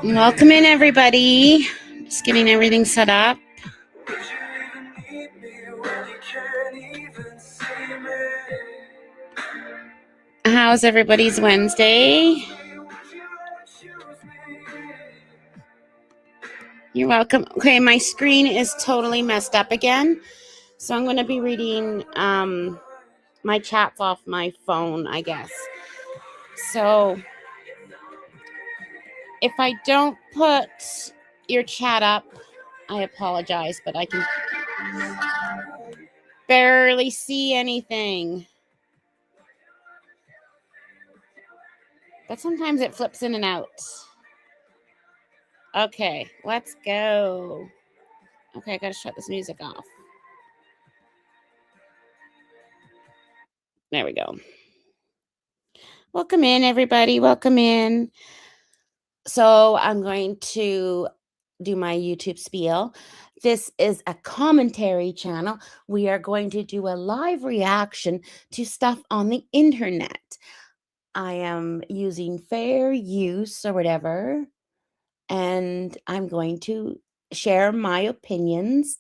Welcome in, everybody. Just getting everything set up. How's everybody's Wednesday? You're welcome. Okay, my screen is totally messed up again. So I'm going to be reading my chats off my phone, I guess. So if I don't put your chat up, I apologize, but I can barely see anything. But sometimes it flips in and out. Okay, let's go. Okay, I gotta shut this music off. There we go. Welcome in, everybody. Welcome in. So I'm going to do my YouTube spiel. This is a commentary channel. We are going to do a live reaction to stuff on the internet. I am using fair use or whatever, and I'm going to share my opinions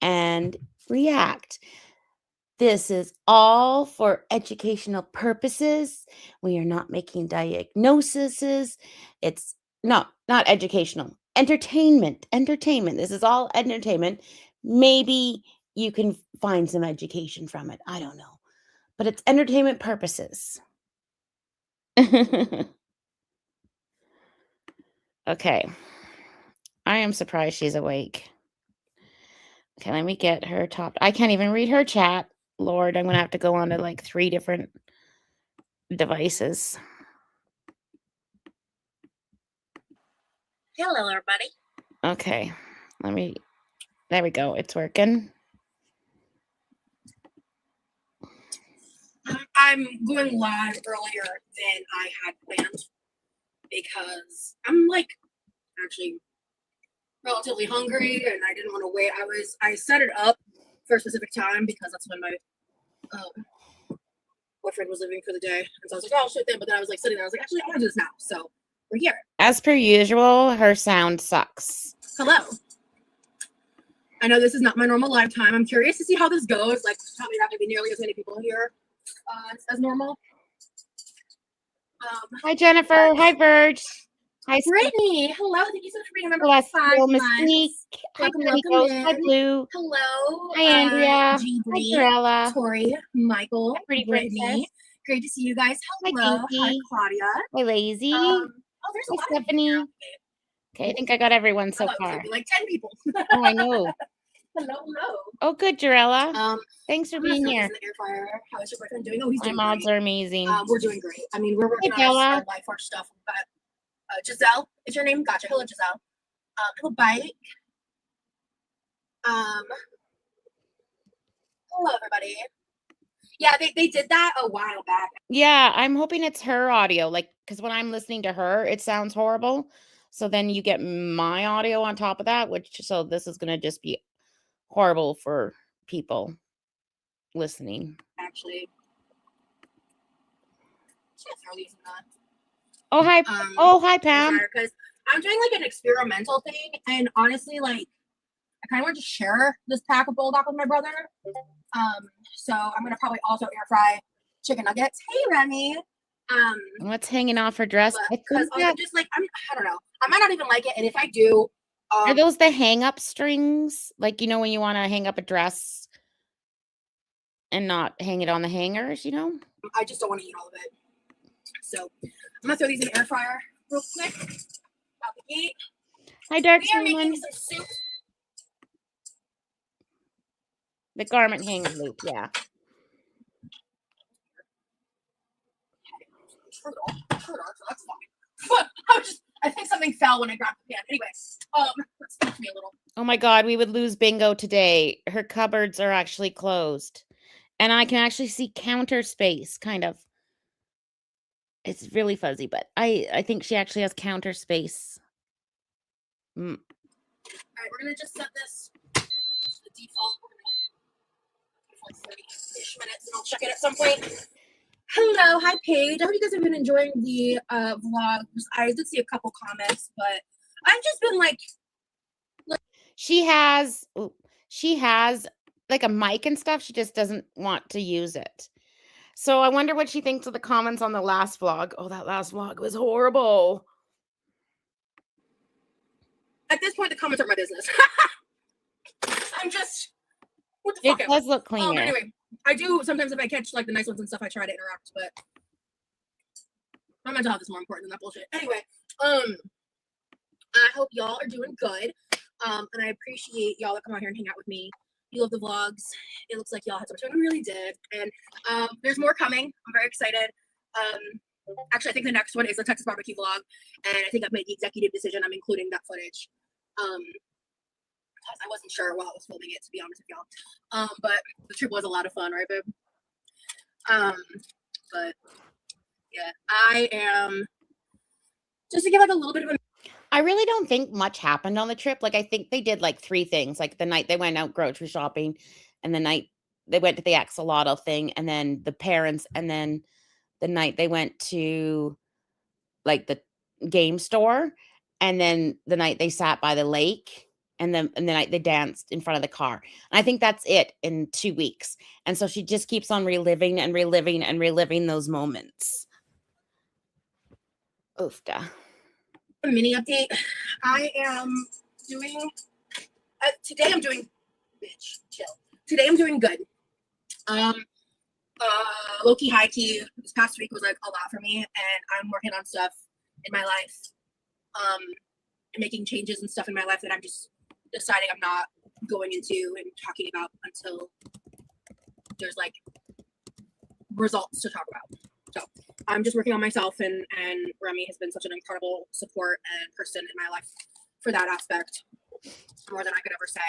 and react. This is all for educational purposes. We are not making diagnoses. It's not educational. Entertainment. This is all entertainment. Maybe you can find some education from it. I don't know. But it's entertainment purposes. Okay. I am surprised she's awake. Okay, let me get her top. I can't even read her chat. Lord, I'm going to have to go on to like 3 different devices. Hello, everybody. Okay, there we go. It's working. I'm going live earlier than I had planned because I'm actually relatively hungry and I didn't want to wait. I set it up for a specific time because that's when my boyfriend was leaving for the day. And so I was like, oh, I'll shoot them. But then I was sitting there. I was like, actually, I want to do this now. So we're here. As per usual, her sound sucks. Hello. I know this is not my normal live time. I'm curious to see how this goes. Probably not going to be nearly as many people here as normal. Hi, Jennifer. Hi, Verge. Hi, Brittany. Hello. Thank you so much for being a member for 5 months. Hi, Welcome in. Hi, Blue. Hello. Hi, Andrea. Hi, Jarella. Tori, Michael, Pretty Brittany. princess. Great to see you guys. Hello. Hi, Claudia. Hi, Lazy. There's a lot Stephanie. of people. Okay, I think I got everyone so far. Like 10 people. Oh, I know. Hello. Oh, good, Jarella. Thanks for being here. How is your boyfriend doing? Oh, he's doing My mods great. are amazing. We're doing great. I mean, we're working on our life art stuff. But Giselle is your name? Gotcha. Hello, Giselle. Hello, Bike. Hello, everybody. Yeah, they did that a while back. Yeah, I'm hoping it's her audio, because when I'm listening to her, it sounds horrible. So then you get my audio on top of that, so this is going to just be horrible for people listening. Actually. Oh, hi. Hi, Pam. Because I'm doing an experimental thing, and honestly, I kind of want to share this pack of bulldog with my brother. So I'm gonna probably also air fry chicken nuggets. Hey, Remy. What's hanging off her dress? Because I'm just I don't know. I might not even like it, and if I do, are those the hang-up strings? When you want to hang up a dress and not hang it on the hangers, I just don't want to eat all of it. So I'm gonna throw these in the air fryer real quick. Out the gate. Hi, Dark We are making some soup. The garment hanger loop, yeah. So that's fine. I think something fell when I grabbed the pan. Anyway, let's teach me a little. Oh my God, we would lose Bingo today. Her cupboards are actually closed. And I can actually see counter space, kind of. It's really fuzzy, but I think she actually has counter space. All right, we're going to just set this to the default. For 30-ish minutes, and I'll check it at some point. Hello, hi Paige. I hope you guys have been enjoying the vlogs. I did see a couple comments, but I've just been like She has like a mic and stuff. She just doesn't want to use it. So I wonder what she thinks of the comments on the last vlog. Oh, that last vlog was horrible. at this point the comments are my business. I'm just what the It fuck. does look cleaner. Anyway, I do sometimes if I catch like the nice ones and stuff, I try to interact, but my mental health is more important than that bullshit. Anyway, I hope y'all are doing good. And I appreciate y'all that come out here and hang out with me. You love the vlogs. It looks like y'all had so much fun. I really did. And there's more coming. I'm very excited. Actually, I think the next one is the Texas barbecue vlog. And I think I've made the executive decision. I'm including that footage. Because I wasn't sure while I was filming it, to be honest with y'all. But the trip was a lot of fun, right, babe? But yeah, I am just to give like a little bit of a I really don't think much happened on the trip. Like, I think they did like 3 things. Like the night they went out grocery shopping, and the night they went to the axolotl thing, and then the parents, and then the night they went to like the game store, and then the night they sat by the lake, and then and the night they danced in front of the car. And I think that's it in 2 weeks. And so she just keeps on reliving and reliving and reliving those moments. Oofda. mini update. I am doing today. I'm doing bitch chill. Today I'm doing good. Low key, high key. This past week was like a lot for me, and I'm working on stuff in my life, and making changes and stuff in my life that I'm just deciding I'm not going into and talking about until there's like results to talk about. So I'm just working on myself, and Remy has been such an incredible support and person in my life for that aspect, more than I could ever say.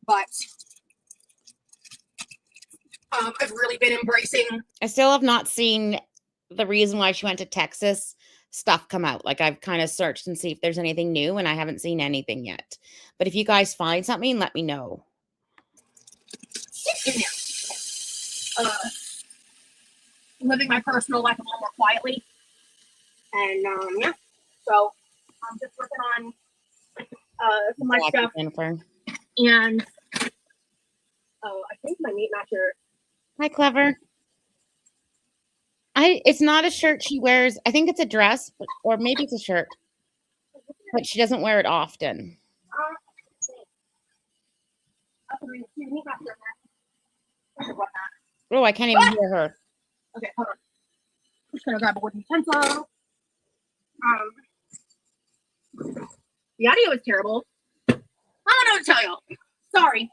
But I've really been embracing. I still have not seen the reason why she went to Texas stuff come out. Like, I've kind of searched and see if there's anything new, and I haven't seen anything yet. But if you guys find something, let me know. In there. Living my personal life a little more quietly. And yeah. So I'm just working on some of my stuff. Jennifer. And I think my meat matcher. Hi, Clever. It's not a shirt she wears. I think it's a dress, or maybe it's a shirt. But she doesn't wear it often. Oh, I can't even hear her. Okay, hold on. I'm just gonna grab a wooden pencil. The audio is terrible. I don't know what to tell y'all. Sorry.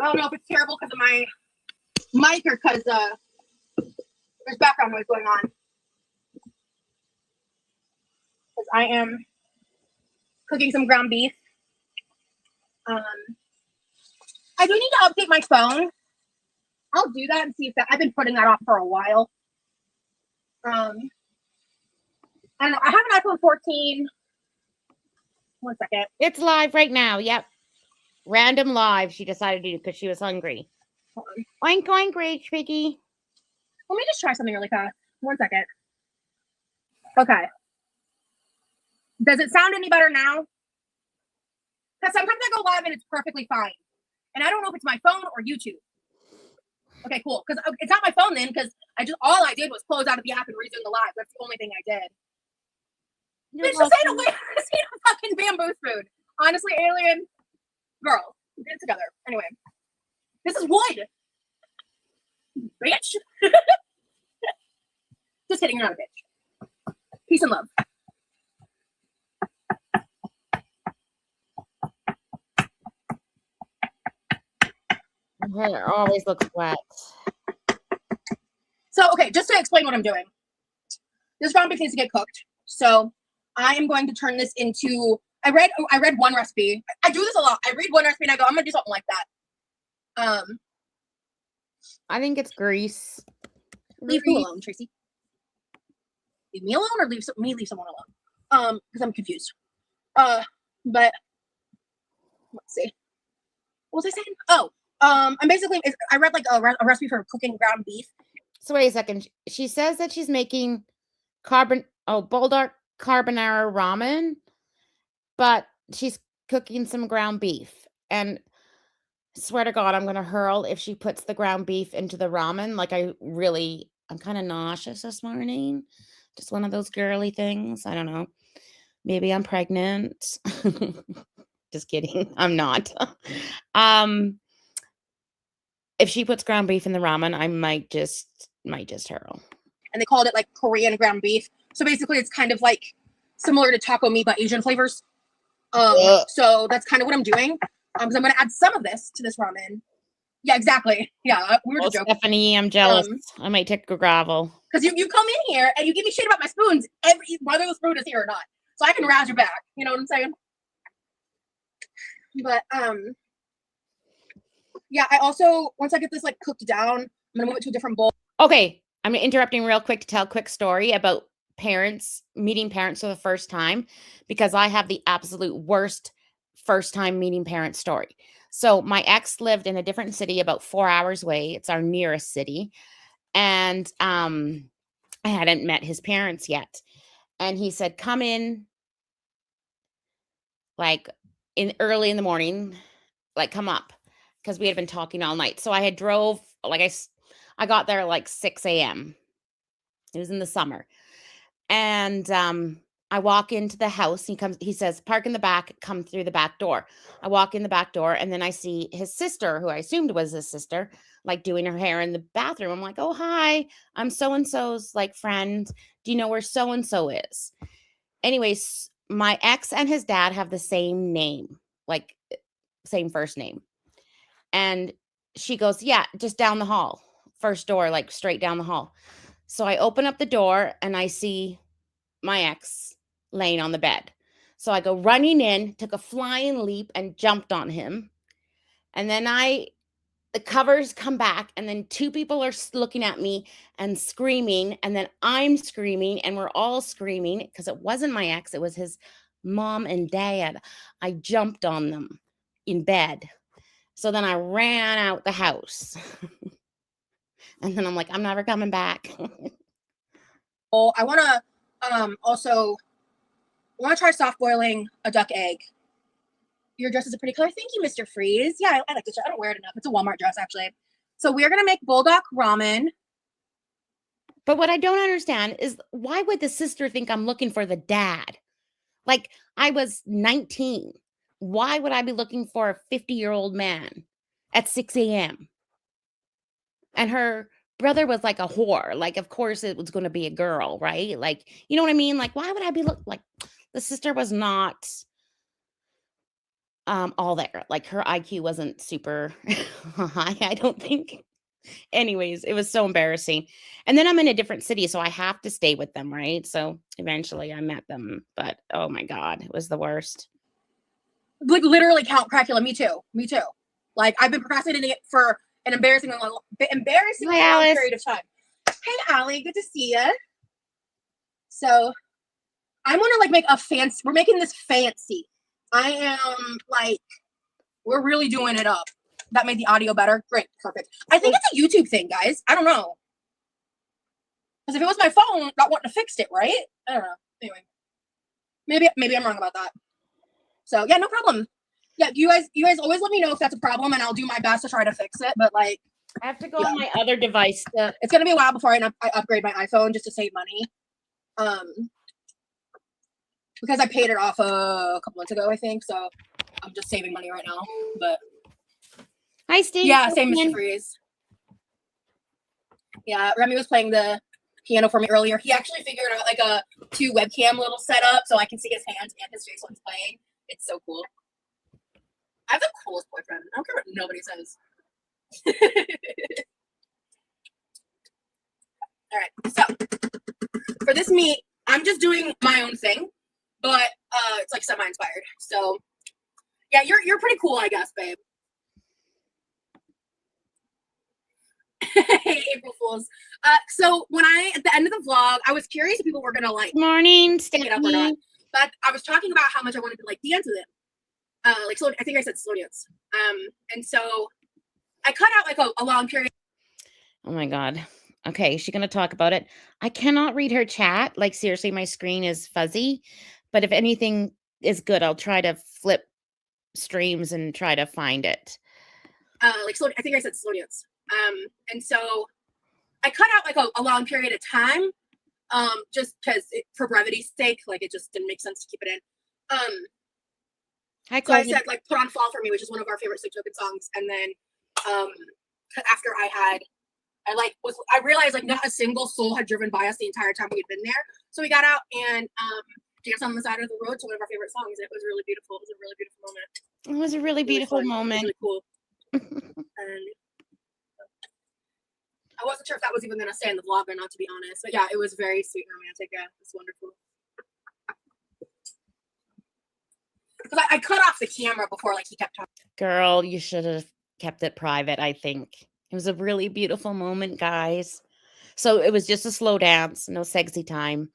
I don't know if it's terrible because of my mic or because there's background noise going on. Because I am cooking some ground beef. I do need to update my phone. I'll do that and see if that. I've been putting that off for a while. I don't know. I have an iPhone 14. 1 second. It's live right now. Yep. Random live. She decided to do because she was hungry. Oink, oink, Rach, Piggy. Let me just try something really fast. 1 second. Okay. Does it sound any better now? Because sometimes I go live and it's perfectly fine. And I don't know if it's my phone or YouTube. Okay, cool. Because it's not my phone then, because all I did was close out of the app and resume the live. That's the only thing I did. Bitch, this ain't a way to see a fucking bamboo spoon. Honestly, alien girl, get it together. Anyway, this is wood. Bitch. Just kidding, you're not a bitch. Peace and love. Her hair always looks wet. So, okay, just to explain what I'm doing. This ground beef needs to get cooked. So I am going to turn this into, I read one recipe. I do this a lot. I read one recipe and I go, I'm going to do something like that. I think it's grease. Leave me alone, Tracy. Leave me alone or leave someone alone? Because I'm confused. But let's see. What was I saying? Oh, I'm basically, I read like a recipe for cooking ground beef. So wait a second. She says that she's making bulldog carbonara ramen, but she's cooking some ground beef. And swear to God, I'm going to hurl if she puts the ground beef into the ramen. Like I'm kind of nauseous this morning. Just one of those girly things. I don't know. Maybe I'm pregnant. Just kidding. I'm not. If she puts ground beef in the ramen, I might just hurl. And they called it like Korean ground beef. So basically it's kind of like similar to taco meat, but Asian flavors. So that's kind of what I'm doing. Because I'm going to add some of this to this ramen. Yeah, exactly. Yeah, we were just joking. Stephanie, I'm jealous. I might take a gravel. Because you come in here and you give me shit about my spoons, whether the spoon is here or not. So I can razz your back. You know what I'm saying? But yeah, I also, once I get this like cooked down, I'm gonna move it to a different bowl. Okay, I'm interrupting real quick to tell a quick story about meeting parents for the first time, because I have the absolute worst first time meeting parents story. So my ex lived in a different city about 4 hours away. It's our nearest city. And I hadn't met his parents yet. And he said, come in like early in the morning, like come up, because we had been talking all night. So I had drove, like I got there like 6 a.m. It was in the summer. And I walk into the house. He says, park in the back, come through the back door. I walk in the back door, and then I see his sister, who I assumed was his sister, like doing her hair in the bathroom. I'm like, oh, hi, I'm so-and-so's like friend. Do you know where so-and-so is? Anyways, my ex and his dad have the same name, like same first name. And she goes, yeah, just down the hall, first door, like straight down the hall. So I open up the door and I see my ex laying on the bed. So I go running in, took a flying leap and jumped on him. And then the covers come back, and then two people are looking at me and screaming. And then I'm screaming, and we're all screaming because it wasn't my ex. It was his mom and dad. I jumped on them in bed. So then I ran out the house. And then I'm like, I'm never coming back. Oh, I want to also try soft boiling a duck egg. Your dress is a pretty color. Thank you, Mr. Freeze. Yeah, I like this dress. I don't wear it enough. It's a Walmart dress, actually. So we're going to make bulldog ramen. But what I don't understand is, why would the sister think I'm looking for the dad? Like, I was 19. Why would I be looking for a 50-year-old man at 6 a.m.? And her brother was like a whore. Like, of course it was going to be a girl, right? Like, you know what I mean? Like, why would I be like, the sister was not all there. Like, her IQ wasn't super high, I don't think. Anyways, it was so embarrassing. And then I'm in a different city, so I have to stay with them, right? So eventually I met them, but oh my God, it was the worst. Like, literally count Crackula. Me too. Like, I've been procrastinating it for an embarrassingly long period of time. Hey, Allie, good to see you. So I want to like make a fancy. We're making this fancy. I am like, we're really doing it up. That made the audio better. Great, perfect. I think it's a YouTube thing, guys. I don't know. Because if it was my phone, not wanting to fix it, right? I don't know. Anyway, maybe I'm wrong about that. So yeah, no problem. Yeah, you guys always let me know if that's a problem, and I'll do my best to try to fix it. But like, I have to go on my other device. It's gonna be a while before I upgrade my iPhone just to save money. Because I paid it off a couple months ago, I think. So I'm just saving money right now. But hi, Steve. Yeah, same, Mr. Freeze. Yeah, Remy was playing the piano for me earlier. He actually figured out like a 2 webcam little setup so I can see his hands and his face when he's playing. It's so cool. I have the coolest boyfriend. I don't care what nobody says. All right, so for this meat, I'm just doing my own thing, but it's like semi-inspired. So yeah, you're pretty cool, I guess, babe. Hey, April Fools. So when at the end of the vlog, I was curious if people were gonna like morning, pick it up or not. But I was talking about how much I wanted to like dance with him. Like slow, I think I said slow dance. And so I cut out like a long period. Oh my God. Okay, is she going to talk about it? I cannot read her chat. Like, seriously, my screen is fuzzy. But if anything is good, I'll try to flip streams and try to find it. Like slow, I think I said slow dance. And so I cut out like a long period of time, just because for brevity's sake, like it just didn't make sense to keep it in. Hi, So I Colby. said like "Put on Fall for Me," which is one of our favorite Sleep Token songs, and then after I realized like not a single soul had driven by us the entire time we had been there. So we got out and danced on the side of the road to one of our favorite songs. And it was really beautiful. It was a really beautiful moment. It was a really beautiful moment. It was really cool. And I wasn't sure if that was even going to stay in the vlog or not, to be honest. But yeah, it was very sweet and romantic. Yeah, it was wonderful. Because I cut off the camera before like he kept talking. Girl, you should have kept it private, I think. It was a really beautiful moment, guys. So it was just a slow dance, no sexy time.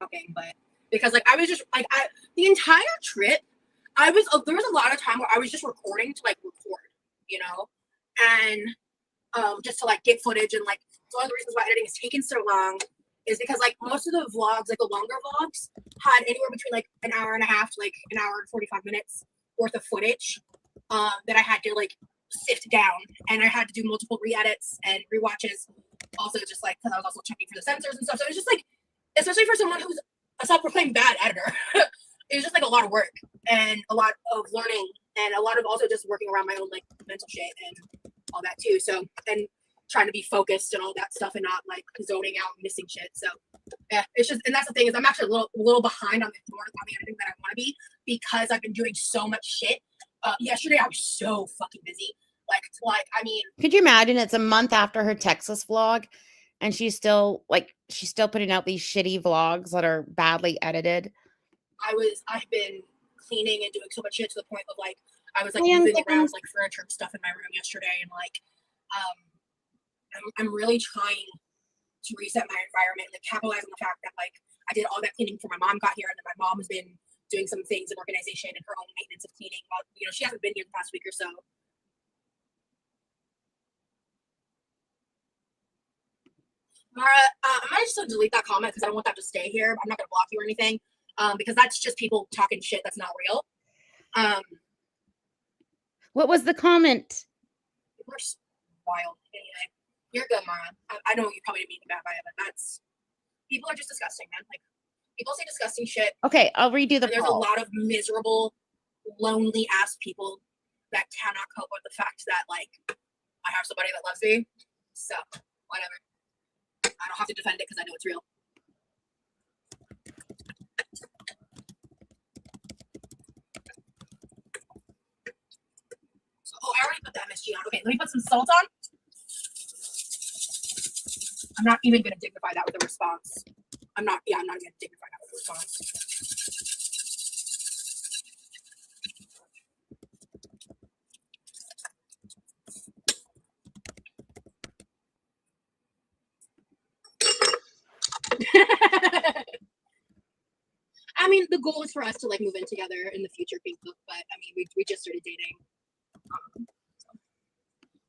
Okay, but because like I was just like the entire trip, there was a lot of time where I was just recording to like record, you know, and just to like get footage and like one of the reasons why editing has taken so long is because like most of the vlogs, like the longer vlogs, had anywhere between like an hour and a half to like an hour and 45 minutes worth of footage that I had to like sift down, and I had to do multiple re-edits and rewatches. Also, just like because I was also checking for the sensors and stuff, so it was just like, especially for someone who's a self-proclaimed bad editor, it was just like a lot of work and a lot of learning and a lot of also just working around my own like mental shit and all that too. So and trying to be focused and all that stuff and not like zoning out and missing shit. So yeah, it's just, and that's the thing is I'm actually a little behind on the editing that I want to be because I've been doing so much shit. Yesterday I was so fucking busy. Like I mean, could you imagine? It's a month after her Texas vlog, and she's still putting out these shitty vlogs that are badly edited. I've been cleaning and doing so much shit to the point of like I was like moving around like furniture and stuff in my room yesterday, and like I'm really trying to reset my environment, like capitalize on the fact that like I did all that cleaning before my mom got here, and then my mom has been doing some things in organization and her own maintenance of cleaning. You know, she hasn't been here the past week or so. Mara, I might just delete that comment because I don't want that to stay here. I'm not going to block you or anything because that's just people talking shit that's not real. What was the comment? People are wild. Anyway, you're good, Mara. I know you probably didn't mean to bad by it, but that's people are just disgusting, man. Like people say disgusting shit. Okay, I'll redo the. There's a lot of miserable, lonely ass people that cannot cope with the fact that like I have somebody that loves me. So whatever. I don't have to defend it because I know it's real. So, I already put the MSG on. Okay, let me put some salt on. I'm not even going to dignify that with a response. I'm not even going to dignify that with a response. I mean, the goal is for us to like move in together in the future, Facebook. But I mean, we just started dating. So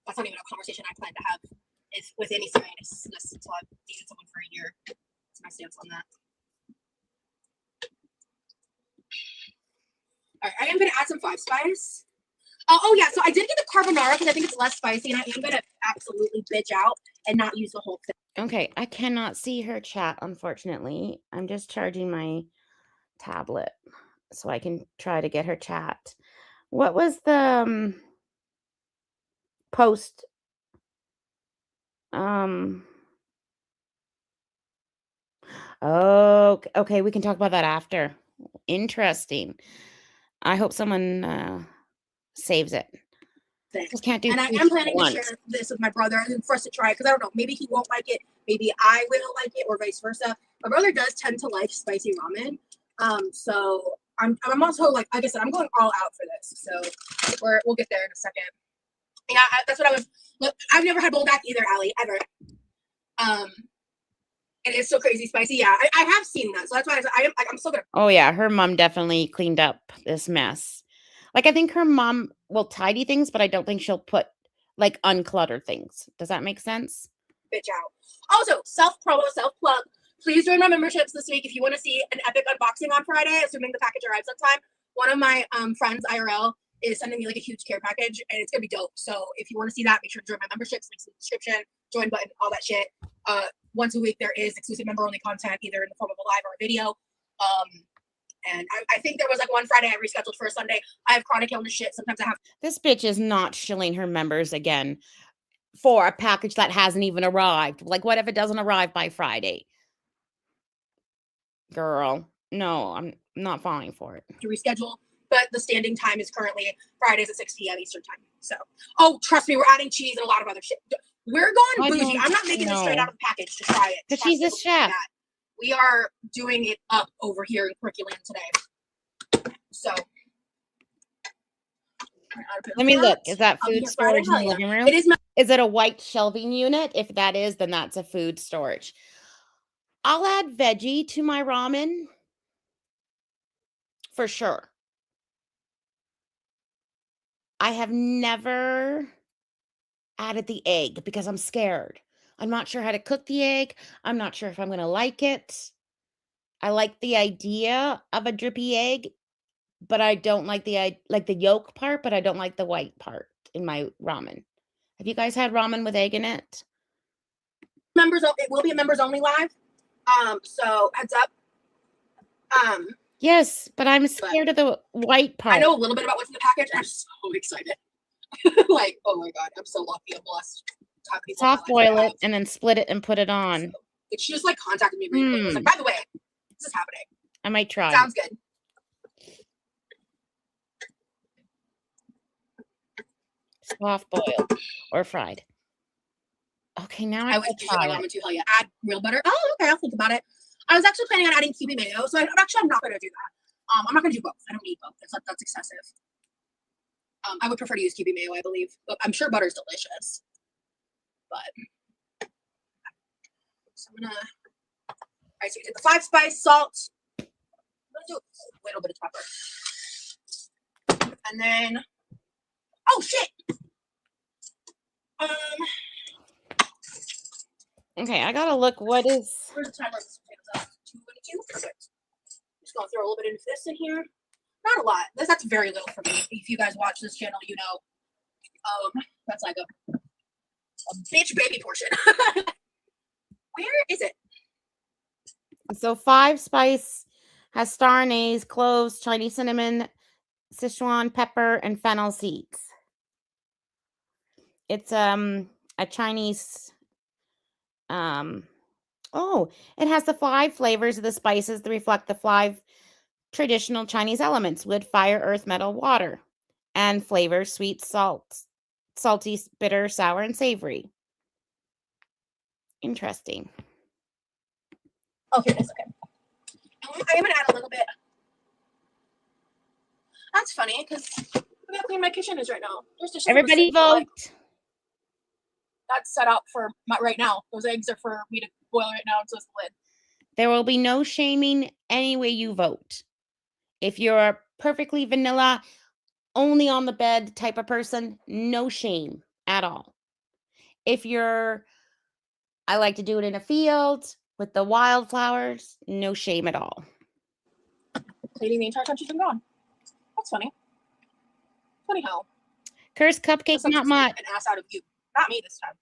that's not even a conversation I plan to have with any seriousness until I've dated someone for a year. That's my stance on that. All right, I am going to add some 5 spice. Oh yeah, so I did get the carbonara because I think it's less spicy, and I am going to absolutely bitch out and not use the whole thing. Okay, I cannot see her chat, unfortunately. I'm just charging my tablet so I can try to get her chat. What was the post? Oh, okay, we can talk about that after. Interesting. I hope someone saves it. Just can't do. And I am planning to share this with my brother for us to try because I don't know, maybe he won't like it, maybe I will like it, or vice versa. My brother does tend to like spicy ramen, so I'm also like I said, I'm going all out for this. So we'll get there in a second. Yeah, that's what I was. Look, I've never had bowl back either, Allie, ever. And it's so crazy spicy. Yeah, I have seen that, so that's why I'm still gonna. Oh yeah, her mom definitely cleaned up this mess. Like I think her mom will tidy things, but I don't think she'll put like unclutter things. Does that make sense? Bitch out. Also, self-promo, self-plug. Please join my memberships this week if you want to see an epic unboxing on Friday, assuming the package arrives on time. One of my friends, IRL, is sending me like a huge care package, and it's gonna be dope. So if you want to see that, make sure to join my memberships, links in the description, join button, all that shit. Once a week there is exclusive member-only content, either in the form of a live or a video. And I think there was like one Friday I rescheduled for a Sunday. I have chronic illness shit. Sometimes I have. This bitch is not shilling her members again for a package that hasn't even arrived. Like, what if it doesn't arrive by Friday? Girl, no, I'm not falling for it. To reschedule, but the standing time is currently Fridays at 6 p.m. Eastern time. So, oh, trust me, we're adding cheese and a lot of other shit. We're going bougie. I'm not making this straight out of the package to try it. But she's a chef. We are doing it up over here in Curriculum today. So, let me look. Is that food storage in the living room? It is. Is it a white shelving unit? If that is, then that's a food storage. I'll add veggie to my ramen for sure. I have never added the egg because I'm scared. I'm not sure how to cook the egg. I'm not sure if I'm going to like it. I like the idea of a drippy egg, but I don't like the yolk part, but I don't like the white part in my ramen. Have you guys had ramen with egg in it? Members, it will be a members only live. So heads up. Yes, but I'm scared of the white part. I know a little bit about what's in the package. I'm so excited. Like, oh my god, I'm so lucky. I'm blessed. Soft boil it and then split it and put it on. So, she just like contacted me recently. I was like, by the way, this is happening. I might try. Sounds good. Soft boiled or fried. Okay, now I was try ramen too. Hell yeah, add real butter. Oh, okay, I'll think about it. I was actually planning on adding QB mayo, so I'm not going to do that. I'm not going to do both. I don't need both. That's excessive. I would prefer to use QB mayo, I believe, but I'm sure butter's delicious. But so I'm gonna. All right, so we did the 5 spice, salt. I'm gonna do a little bit of pepper, and then. Oh shit. Okay, I gotta look. What is? Where's the timer? 2:22. Perfect. Just gonna throw a little bit of this in here. Not a lot. That's very little for me. If you guys watch this channel, you know. That's like a bitch baby portion. Where is it? So 5 spice has star anise, cloves, Chinese cinnamon, Sichuan pepper, and fennel seeds. It's a Chinese it has the 5 flavors of the spices that reflect the 5 traditional Chinese elements: wood, fire, earth, metal, water, and flavors: sweet, salty, bitter, sour, and savory. Interesting. Oh, here it is. Okay. I'm gonna add a little bit. That's funny because look how clean my kitchen is right now. Everybody vote. That's set up for right now. Those eggs are for me to boil right now. So it's the lid. There will be no shaming any way you vote. If you're a perfectly vanilla, only on the bed type of person, no shame at all. If you're, I like to do it in a field with the wildflowers, no shame at all. Cleaning the entire country's been gone. That's funny. Funny how. Cursed cupcake, not much. An ass out of you. Not me this time.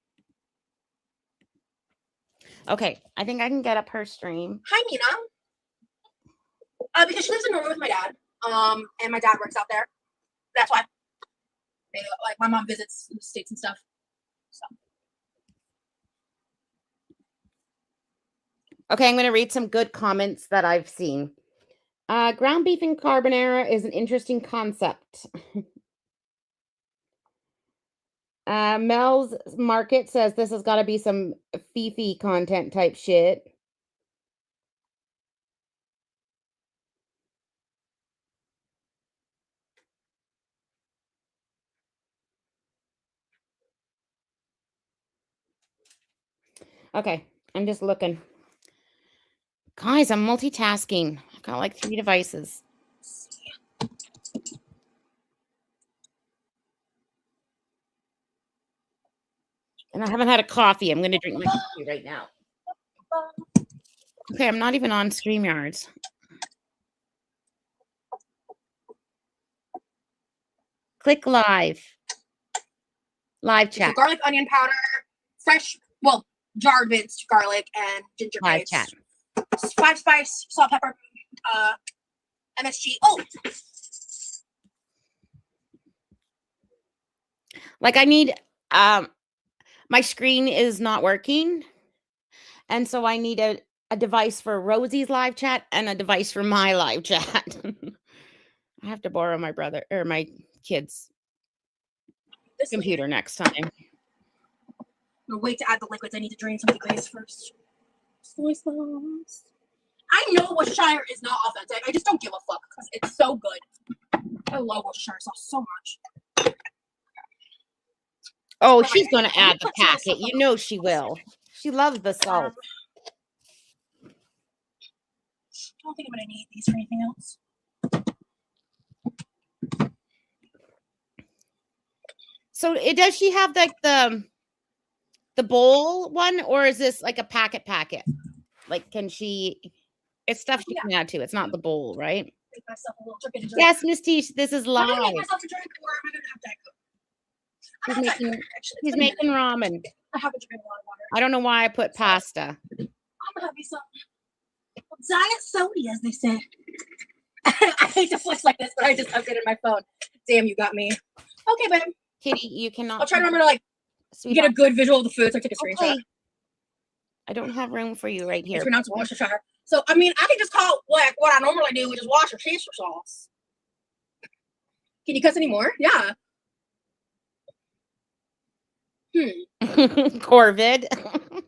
Okay, I think I can get up her stream. Hi, Mina. Because she lives in Norway with my dad. And my dad works out there. That's why. Like my mom visits the States and stuff. So. Okay, I'm going to read some good comments that I've seen. Ground beef and carbonara is an interesting concept. Mel's Market says this has got to be some Fifi content type shit. Okay, I'm just looking. Guys, I'm multitasking. I've got like 3 devices. And I haven't had a coffee. I'm going to drink my coffee right now. Okay, I'm not even on StreamYards. Click live. Live chat. So garlic, onion powder, fresh, well, jarred minced garlic and ginger Live paste. chat. 5 spice, salt, pepper, MSG. Oh, like I need my screen is not working, and so I need a device for Rosie's live chat and a device for my live chat. I have to borrow my brother or my kid's computer next time. I'm gonna wait to add the liquids. I need to drain some of the glaze first. Soy sauce. I know Worcestershire is not authentic. I just don't give a fuck because it's so good. I love Worcestershire sauce so much. Oh, she's going to add the packet. You know she will. She loves the salt. I don't think I'm going to need these for anything else. So does she have like the bowl one, or is this like a packet? Like, can she? It's stuff she can add to. It's not the bowl, right? Make myself a little drink. Yes, Miss T. This is live. I'm gonna make myself a drink, or am I gonna have Diet Coke? He's making ramen. I haven't drank a lot of water. I don't know why I put pasta. I'm gonna have me some diet soda, as they say. I hate to flex like this, but I just updated my phone. Damn, you got me. Okay, babe. Kitty, you cannot. I'll try to remember to like get a good visual of the food, so I take a screenshot. Okay. I don't have room for you right here. It's pronounced Worcestershire. So I mean, I can just call like what I normally do, which is Worcestershire sauce. Can you cuss anymore? Yeah. Corvid.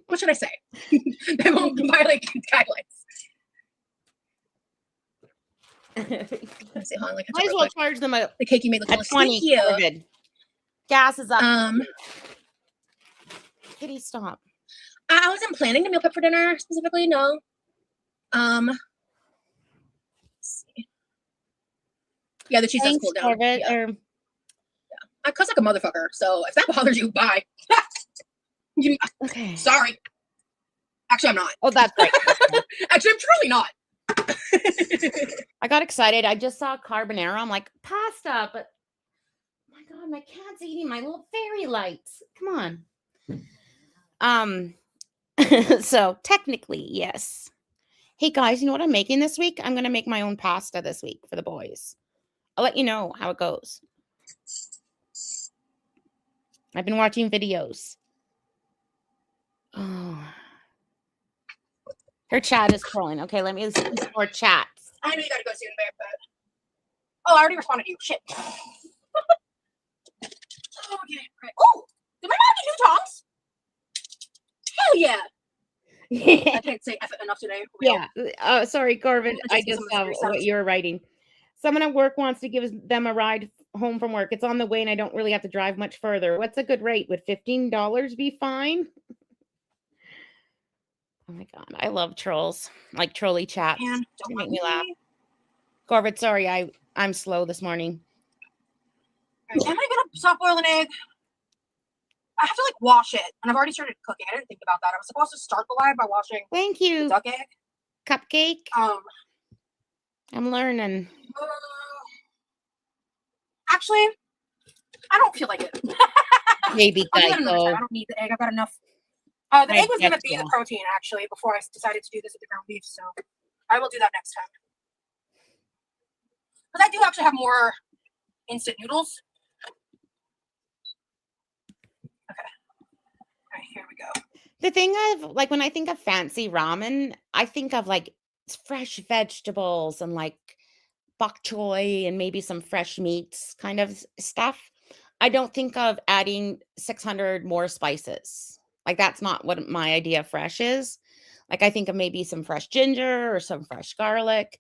What should I say? They won't violate guidelines. Might as well charge them a the cake you made look 20. Corvid. Gas is up. Kitty, stop. I wasn't planning to meal prep for dinner specifically. No. Let's see. Yeah, the cheese does cool down. Yeah. I cuss like a motherfucker, so if that bothers you, bye. Okay. Sorry. Actually, I'm not. Oh, that's right. Actually, I'm truly not. I got excited. I just saw carbonara. I'm like, pasta, but oh my God, my cat's eating my little fairy lights. Come on. So technically, yes. Hey guys, you know what I'm making this week? I'm gonna make my own pasta this week for the boys. I'll let you know how it goes. I've been watching videos. Oh. Her chat is scrolling. Okay, let me see more chats. I know you gotta go soon, babe, but oh, I already responded to you. Shit. Okay, right. Oh, did my mom get new tongs? Hell yeah. I can't say F it enough today. Yeah. Sorry, Corvin. I just saw what you were writing. Someone at work wants to give them a ride home from work. It's on the way and I don't really have to drive much further. What's a good rate? Would $15 be fine? Oh my God. I love trolls. Like trolley chats. They make me laugh. Corvin, sorry. I'm slow this morning. Right. Am I gonna soft boil an egg? I have to like wash it, and I've already started cooking. I didn't think about that. I was supposed to start the live by washing. Thank you. The duck egg. Cupcake. I'm learning. Actually, I don't feel like it. Maybe I don't need the egg. I've got enough. The egg was gonna be the protein actually before I decided to do this with the ground beef, so I will do that next time. Because I do actually have more instant noodles. Here we go. The thing of like when I think of fancy ramen, I think of like fresh vegetables and like bok choy and maybe some fresh meats kind of stuff. I don't think of adding 600 more spices. Like that's not what my idea of fresh is. Like I think of maybe some fresh ginger or some fresh garlic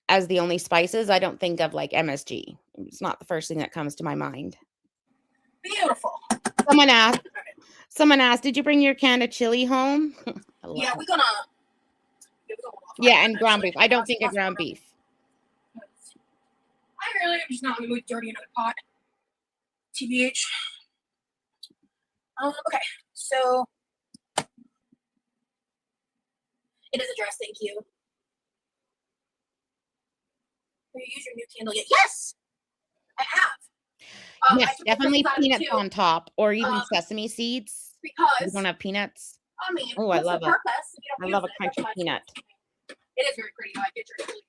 as the only spices. I don't think of like MSG. It's not the first thing that comes to my mind. Beautiful. Someone asked, did you bring your can of chili home? Yeah, we're gonna. Yeah, and ground beef. I don't think of ground beef. I really am just not in the mood to dirty another pot. TBH. Okay, so it is a dress. Thank you. Will you use your new candle yet? Yes, I have. I Yes, took the definitely crystals out of it peanuts too on top or even sesame seeds. You don't because have peanuts? I mean, Oh, I what's the love it. purpose if you I don't love use a it? That's crunchy my peanut. It is very pretty. I get your point.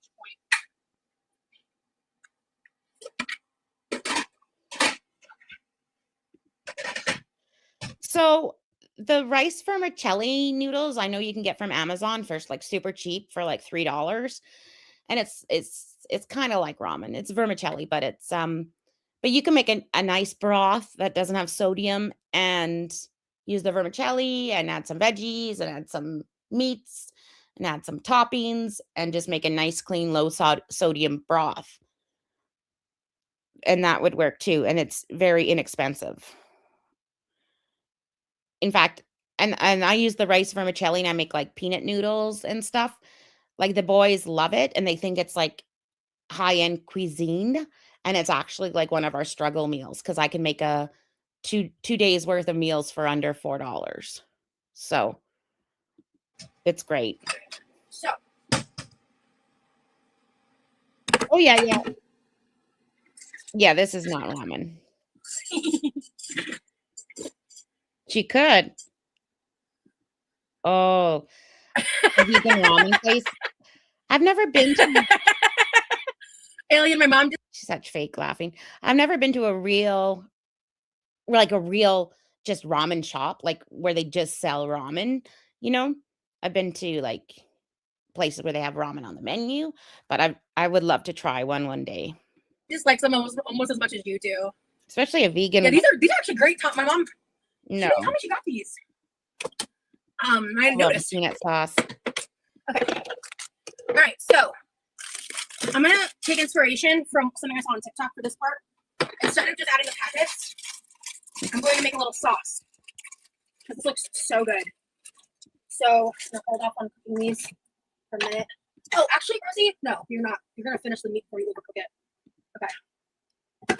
So the rice vermicelli noodles, I know you can get from Amazon for like super cheap for like $3. And it's kind of like ramen. It's vermicelli, but but you can make a nice broth that doesn't have sodium and use the vermicelli and add some veggies and add some meats and add some toppings and just make a nice clean low sodium broth. And that would work too, and it's very inexpensive. In fact, and I use the rice vermicelli and I make like peanut noodles and stuff. Like the boys love it and they think it's like high-end cuisine, and it's actually like one of our struggle meals because I can make a 2 days worth of meals for under $4. So, it's great. So, Oh, yeah, yeah. Yeah, this is not ramen. She could. Oh, a vegan ramen place? I've never been to Alien, my mom just she's such fake laughing. I've never been to a real just ramen shop, like, where they just sell ramen, you know? I've been to, like, places where they have ramen on the menu, but I would love to try one day, dislikes them almost as much as you do. especially a vegan Yeah, one. these are actually great. My mom, she No, didn't tell me she got these. I I didn't love the notice. peanut sauce. Okay. All right, so I'm gonna take inspiration from something I saw on TikTok for this part. Instead of just adding the packets, I'm going to make a little sauce. This looks so good. So I'm gonna hold off on cooking these for a minute. Oh, actually, Rosie, no, you're not. You're gonna finish the meat before you overcook it. Okay.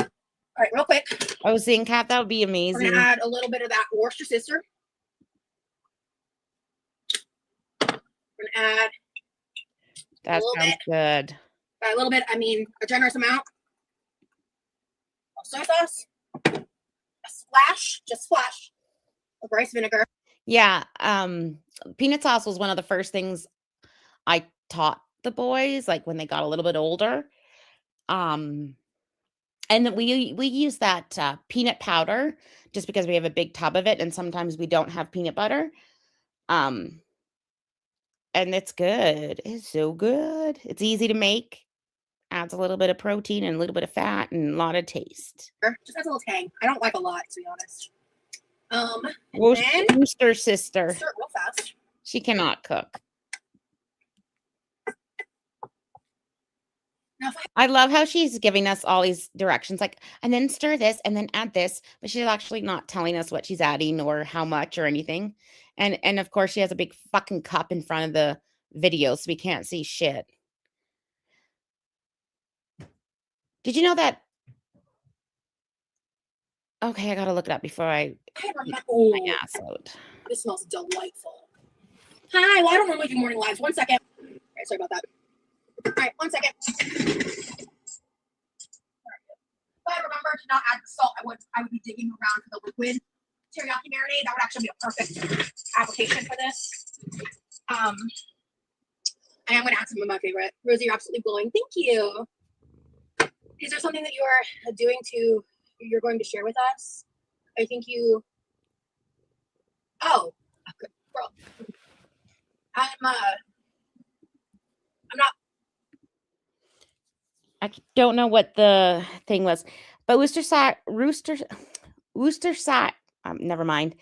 All right, real quick. I was thinking, Kat, that would be We're amazing. gonna add a little bit of that Worcestershire. We're gonna add That sounds good. by a little bit, I mean a generous amount of soy sauce, a splash, just splash of rice vinegar. Yeah, peanut sauce was one of the first things I taught the boys, like, when they got a little bit older, um, and then we use that, peanut powder just because we have a big tub of it, and sometimes we don't have peanut butter, um, and it's good. It's so good. It's easy to make, adds a little bit of protein and a little bit of fat and a lot of taste. Just adds a little tang. I don't like a lot, to be honest. And then Wooster sister. stir it real fast. She cannot cook. Now, I love how she's giving us all these directions, like, and then stir this and then add this, but she's actually not telling us what she's adding or how much or anything. And of course she has a big fucking cup in front of the video, so we can't see shit. Did you know that? Okay, I gotta look it up before I oh, my ass out. this smells delightful. Hi, well, I don't normally do morning lives. 1 second. All right, sorry about that. All right, 1 second. If I remember to not add the salt, I would be digging around for the liquid teriyaki marinade. That would actually be a perfect application for this. And I'm gonna add some of my favorite. Rosie, you're absolutely glowing. Thank you. Is there something that you are you're going to share with us? I think you. Oh, okay, girl. I'm not. I don't know what the thing was, but Worcestershire, never mind.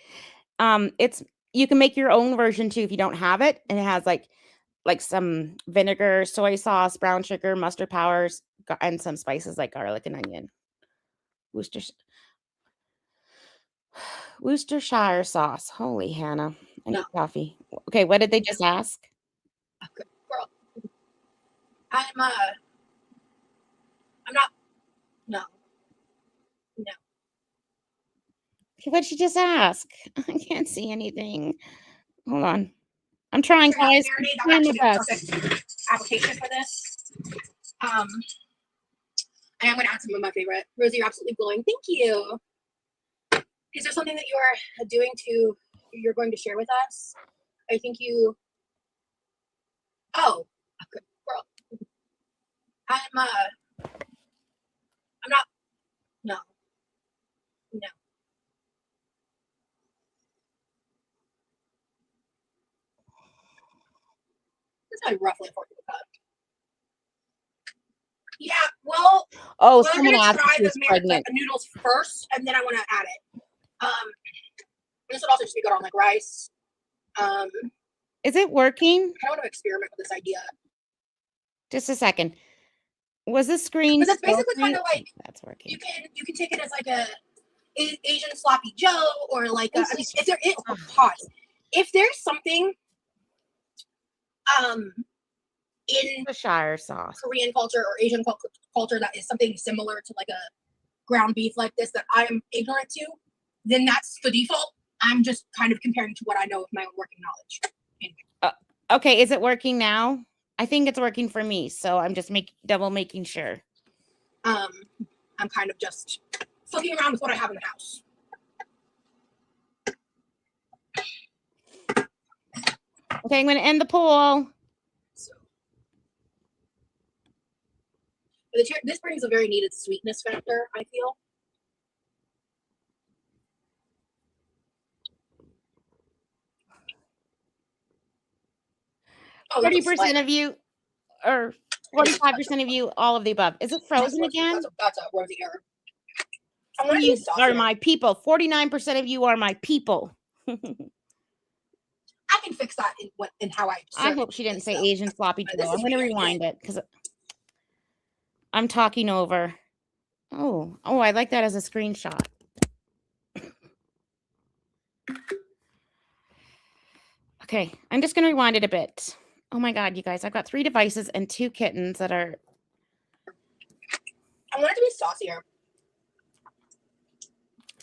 It's you can make your own version too if you don't have it, and it has like some vinegar, soy sauce, brown sugar, mustard powders, and some spices like garlic and onion. Worcestershire, Worcestershire sauce. Holy Hannah, I need coffee. Okay, what did they just ask? Okay, girl. I'm not. No. No. What'd she just ask? I can't see anything. Hold on. I'm trying, Figure out guys. marinade, that I'm would trying my actually be a best. perfect application for this. I am going to add some of my favorite. Rosie, you're absolutely glowing. Thank you. Is there something that you are doing you're going to share with us? I think you. Oh, good girl. I'm not. No. No. That's probably roughly a fourth of a cup. Yeah, well, Oh, I'm someone gonna asked if try she was pregnant. the noodles first, and then I want to add it. This would also just be good on like rice. Is it working? I want to experiment with this idea. Just a second. Was the screen? Because it's basically kind of like that's working. You can take it as like a Asian sloppy Joe, or like I mean, if there is pause, if there's something in the Shire sauce, Korean culture or Asian culture that is something similar to like a ground beef like this that I am ignorant to, then that's the default. I'm just kind of comparing to what I know of my own working knowledge. Okay, is it working now? I think it's working for me, so I'm just making sure. I'm kind of just fucking around with what I have in the house. Okay, I'm going to end the poll. So, this brings a very needed sweetness factor, I feel. Oh, 30% of you, or 45% of you, all of the above. Is it frozen again? That's a rosy error. You are my people. 49% of you are my people. I can fix that in how I hope she didn't say Asian floppy Joe. I'm going to rewind it because I'm talking over. Oh, I like that as a screenshot. Okay, I'm just going to rewind it a bit. Oh my God, you guys, I've got 3 devices and 2 kittens that are... I want it to be saucier.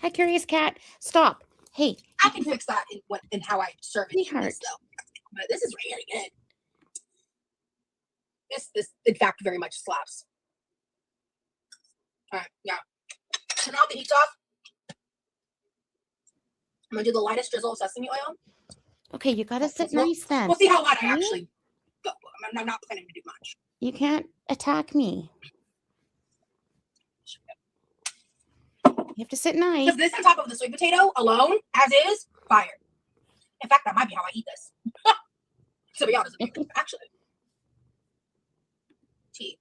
Hi, Curious Cat. Stop. Hey. I can fix that in how I serve it. This, though. But this is really good. This, in fact, very much slaps. All right, yeah. So now the heat's off. I'm going to do the lightest drizzle of sesame oil. Okay, you got to sit nice then. We'll see how hot I actually go. I'm not planning to do much. You can't attack me. You have to sit nice. Because this on top of the sweet potato alone, as is, fire. In fact, that might be how I eat this. To be honest with you, actually. Tea.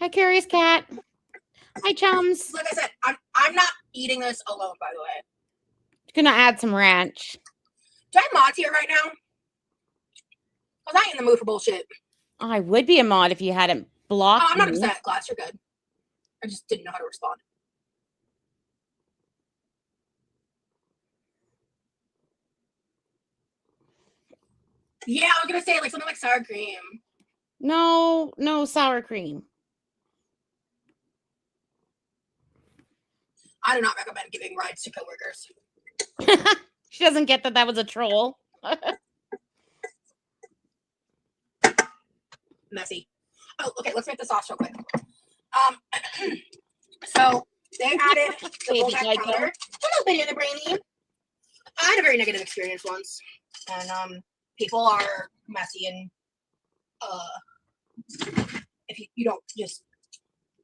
Hi, Curious Cat. Hi, chums. Like I said, I'm not eating this alone, by the way. Gonna add some ranch. Do I have mods here right now? Was I in the mood for bullshit? I would be a mod if you hadn't blocked I'm not upset, Glass. You're good. I just didn't know how to respond. Yeah, I was gonna say like something like sour cream. No sour cream. I do not recommend giving rides to coworkers. She doesn't get that was a troll. Messy. Oh, okay. Let's make the sauce real quick. So they added the bullback powder. Hello, banana brainy. I had a very negative experience once, and people are messy, and if you don't just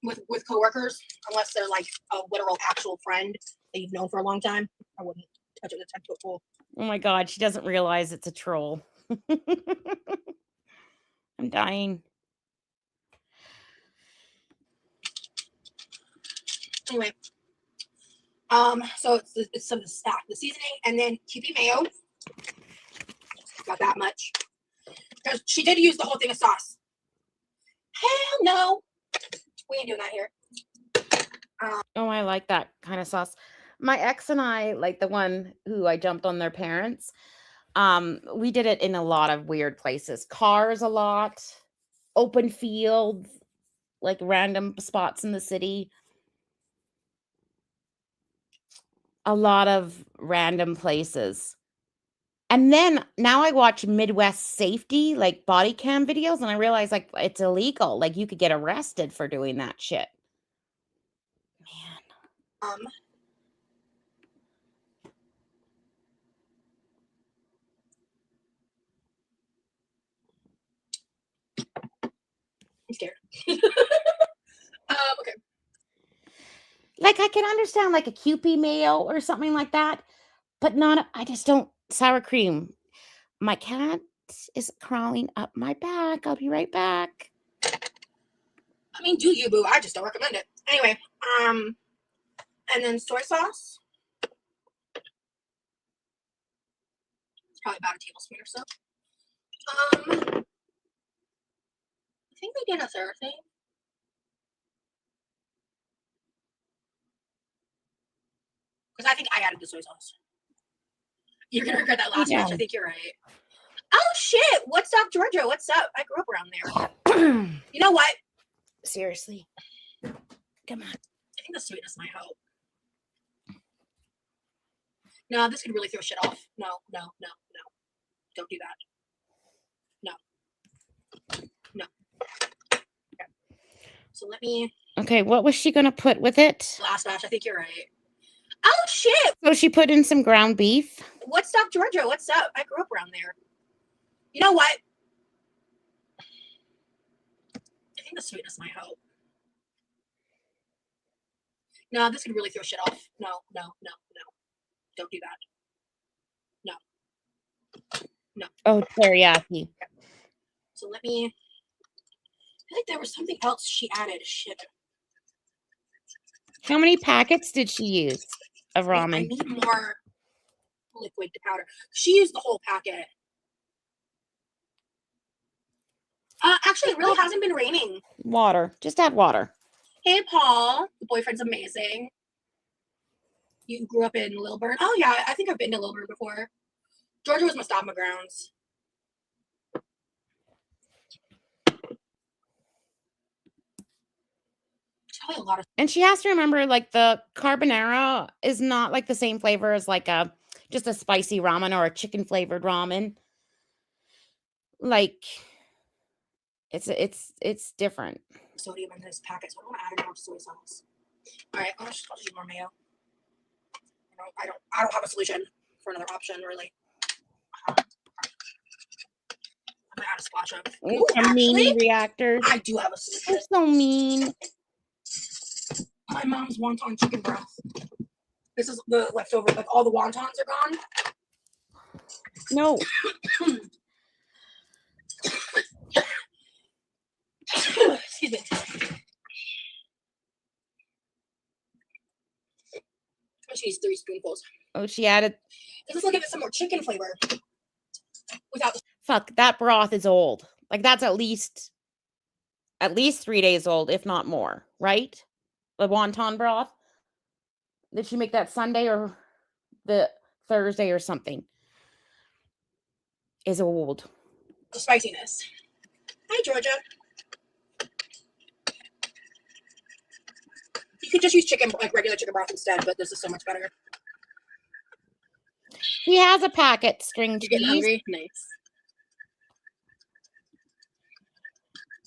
with coworkers, unless they're like a literal actual friend that you've known for a long time, I wouldn't touch it with a 10-foot pole. Oh my God, she doesn't realize it's a troll. I'm dying. Anyway, so it's some of the seasoning, and then QP mayo. Got that much. Because she did use the whole thing of sauce. Hell no, we ain't doing that here. Oh, I like that kind of sauce. My ex and I, like the one who I jumped on their parents, we did it in a lot of weird places. Cars a lot, open fields, like random spots in the city. a lot of random places. And then now I watch Midwest safety, like body cam videos, and I realize like it's illegal. Like you could get arrested for doing that shit. Man. I'm scared. Okay. Like I can understand like a Kewpie mayo or something like that, but not. I just don't sour cream. My cat is crawling up my back. I'll be right back. I mean, do you, boo? I just don't recommend it. Anyway, and then soy sauce. It's probably about a tablespoon or so. I think we did a third thing. Because I think I added the soy sauce. You're gonna regret that last batch. I think you're right. Oh shit! What's up, Georgia? What's up? I grew up around there. You know what? Seriously. Come on. I think the sweetness might help. No, this could really throw shit off. No. Don't do that. No. Okay. So let me. Okay, what was she gonna put with it? Last batch. I think you're right. Oh shit! So she put in some ground beef. What's up, Georgia? What's up? I grew up around there. You know what? I think the sweetness might help. No, this could really throw shit off. No. Don't do that. No. Oh, teriyaki. So let me. I feel like there was something else she added. Shit. How many packets did she use of ramen? I need more liquid to powder. She used the whole packet. Actually, it really hasn't been raining. Water. Just add water. Hey, Paul. The boyfriend's amazing. You grew up in Lilburn? Oh, yeah. I think I've been to Lilburn before. Georgia was my stomping grounds. Probably a lot of. And she has to remember, like, the carbonara is not like the same flavor as like just a spicy ramen or a chicken flavored ramen. Like, it's different. Sodium in this packet, so I don't want to add more soy sauce. All right, I'll just use more mayo. I don't have a solution for another option, really. I'm gonna add a splash of. Ooh, mini reactors. I do have a solution. They're so mean. My mom's wonton chicken broth. This is the leftover. Like all the wontons are gone. No. Excuse me. She needs 3 spoonfuls. Oh, she added. This will give it some more chicken flavor. Without. Fuck, that broth is old. Like that's at least 3 days old, if not more, right? The wonton broth. Did she make that Sunday or the Thursday or something? Is old. The spiciness. Hi, Georgia. You could just use chicken, like regular chicken broth instead, but this is so much better. He has a packet string cheese. You're getting hungry? Nice.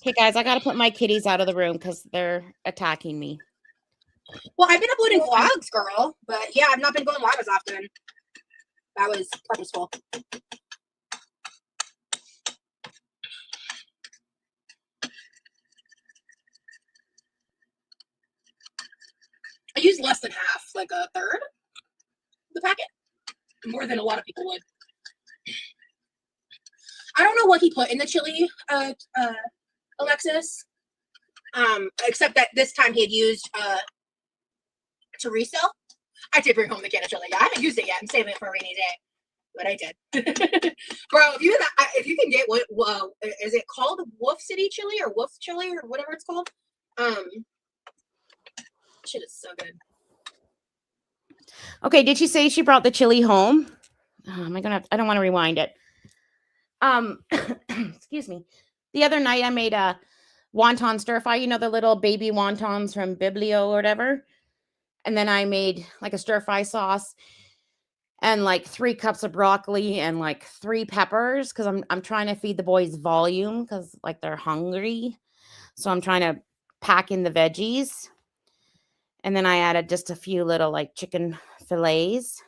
Okay, guys, I gotta put my kitties out of the room because they're attacking me. Well, I've been uploading vlogs, girl, but yeah, I've not been going live as often. That was purposeful. I used less than half, like a third of the packet. More than a lot of people would. I don't know what he put in the chili, Alexis. Except that this time he had used to resell. I did bring home the can of chili. I haven't used it yet. I'm saving it for a rainy day, but I did. Bro, if you can get what is it called, Wolf City chili or Wolf chili or whatever it's called? Shit is so good. Okay, did she say she brought the chili home? Oh, am I gonna I don't want to rewind it. Excuse me. The other night I made a wonton stir fry, you know, the little baby wontons from Biblio or whatever. And then I made like a stir fry sauce and like 3 cups of broccoli and like 3 peppers because I'm trying to feed the boys volume because like they're hungry. So I'm trying to pack in the veggies. And then I added just a few little like chicken fillets.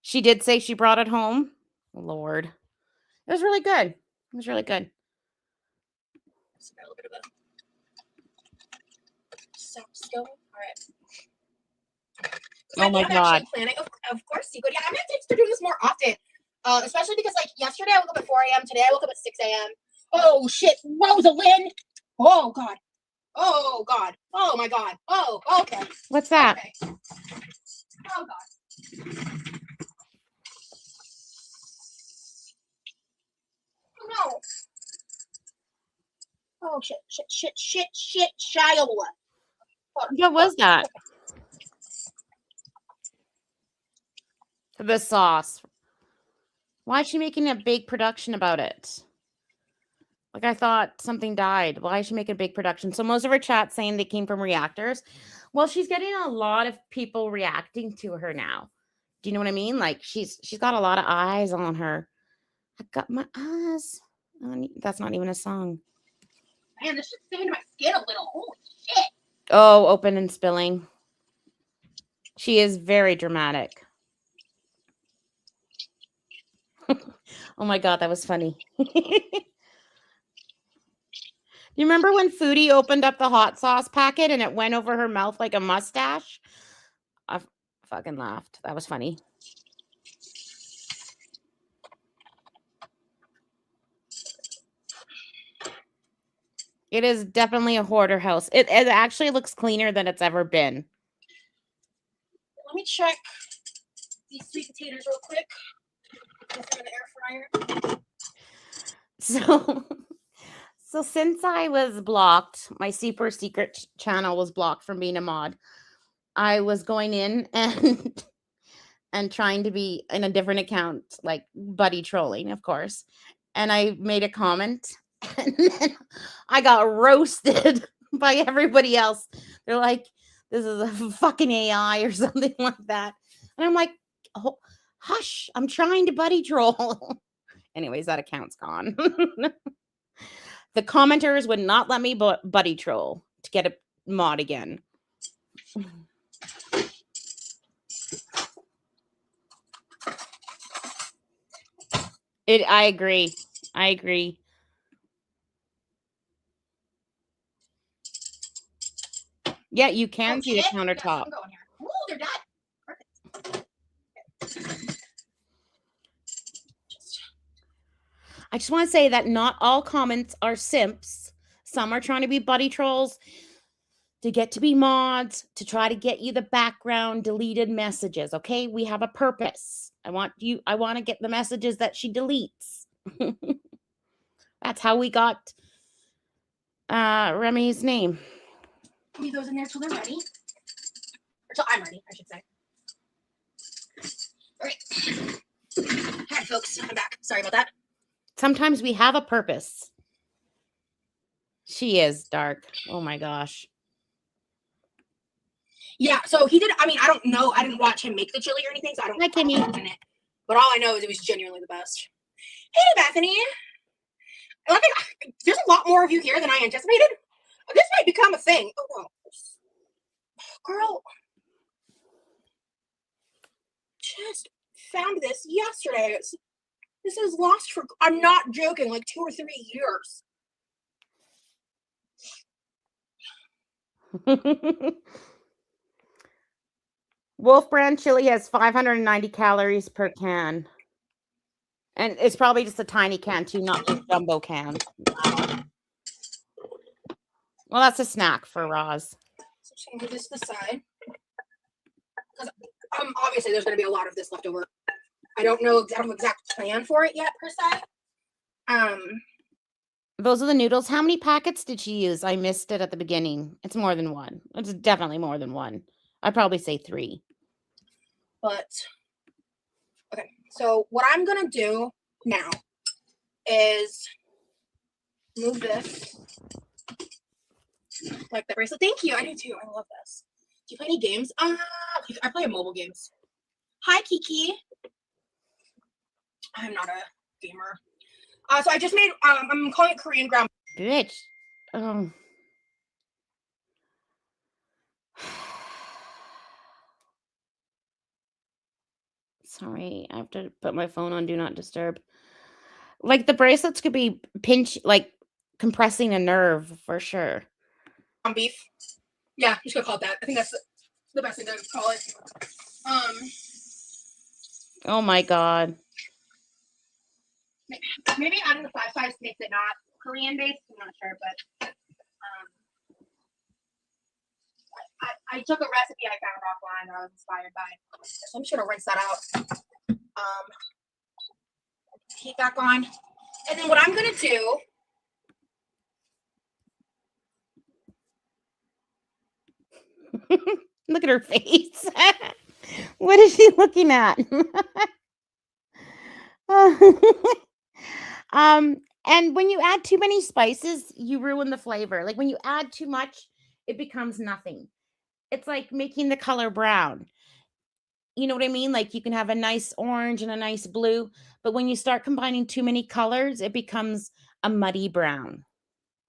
She did say she brought it home. Lord. It was really good. It was really good. Just got a little bit of a sap still. All right. Oh my I'm God. actually planning, of course, Sequel. Yeah, I'm gonna start doing this more often. Especially because like yesterday I woke up at 4 a.m. Today I woke up at 6 a.m. Oh shit, Rosalind! Oh god. Oh god. Oh my god. Oh, okay. What's that? Okay. Oh god. No. Oh shit, child. What was that? The sauce. Why is she making a big production about it? Like, I thought something died. Why is she making a big production? So most of her chat's saying they came from reactors. Well, she's getting a lot of people reacting to her now. Do you know what I mean? Like she's got a lot of eyes on her. I got my eyes. That's not even a song. Man, this shit's sticking to my skin a little. Holy shit. Oh, open and spilling. She is very dramatic. Oh my God, that was funny. You remember when Foodie opened up the hot sauce packet and it went over her mouth like a mustache? I fucking laughed. That was funny. It is definitely a hoarder house. It actually looks cleaner than it's ever been. Let me check these sweet potatoes real quick. Put them in the air fryer. So since I was blocked, my super secret channel was blocked from being a mod. I was going in and trying to be in a different account, like buddy trolling, of course. And I made a comment and then I got roasted by everybody else. They're like, this is a fucking AI or something like that. And I'm like, oh, hush, I'm trying to buddy troll. Anyways, that account's gone. The commenters would not let me buddy troll to get a mod again. I agree. I agree. Yeah, you can see the countertop. Oh, they're done. Perfect. I just want to say that not all comments are simps. Some are trying to be buddy trolls to get to be mods, to try to get you the background deleted messages. Okay, we have a purpose. I want to get the messages that she deletes. That's how we got Remy's name. Leave those in there till they're ready. Or till I'm ready, I should say. All right. Hi, folks. I'm back. Sorry about that. Sometimes we have a purpose. She is dark. Oh my gosh. Yeah, so he did. I mean, I don't know. I didn't watch him make the chili or anything, so I don't know what's in it. But all I know is it was genuinely the best. Hey, Bethany. There's a lot more of you here than I anticipated. This might become a thing. Oh, no. Girl. Just found this yesterday. This is lost for, I'm not joking, like 2 or 3 years. Wolf brand chili has 590 calories per can. And it's probably just a tiny can too, not the jumbo can. Well, that's a snack for Roz. So I'm just gonna move this to the side. Because obviously there's gonna be a lot of this left over. I don't know exact plan for it yet per se. Those are the noodles. How many packets did she use? I missed it at the beginning. It's more than one. It's definitely more than one. I'd probably say 3. But okay, so what I'm gonna do now is move this like the bracelet. Thank you. I do too. I love this. you play any games? I play mobile games. Hi, Kiki. I'm not a gamer. So I just made, I'm calling it Korean ground. Bitch. Sorry, I have to put my phone on Do Not Disturb. Like, the bracelets could be like, compressing a nerve for sure. Beef. Yeah, I'm just gonna call it that. I think that's the best thing to call it. Oh my god. Maybe adding the 5 size makes it not Korean based. I'm not sure, but I took a recipe I found offline that I was inspired by. So I'm just gonna rinse that out. Heat back on, and then what I'm gonna do. Look at her face. What is she looking at? And when you add too many spices, you ruin the flavor. Like when you add too much, it becomes nothing. It's like making the color brown. You know what I mean? Like you can have a nice orange and a nice blue, but when you start combining too many colors, it becomes a muddy brown.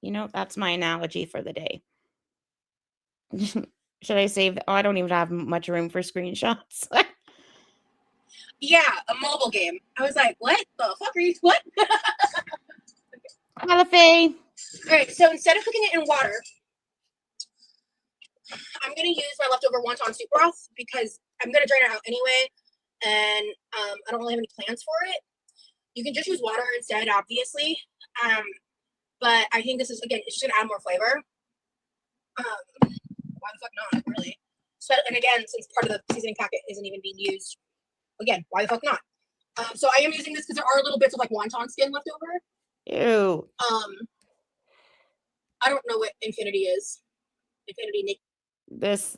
You know, that's my analogy for the day. Should I save? Oh, I don't even have much room for screenshots. Yeah, a mobile game. I was like, what the fuck are you? What? Hello, Faye. All right, so instead of cooking it in water, I'm gonna use my leftover wonton soup broth because I'm gonna drain it out anyway, and I don't really have any plans for it. You can just use water instead, obviously, but I think this is again, it's just gonna add more flavor. Why the fuck not? Really? So, and again, since part of the seasoning packet isn't even being used, again, why the fuck not? So I am using this because there are little bits of like wonton skin left over. Ew. I don't know what infinity is. Infinity. This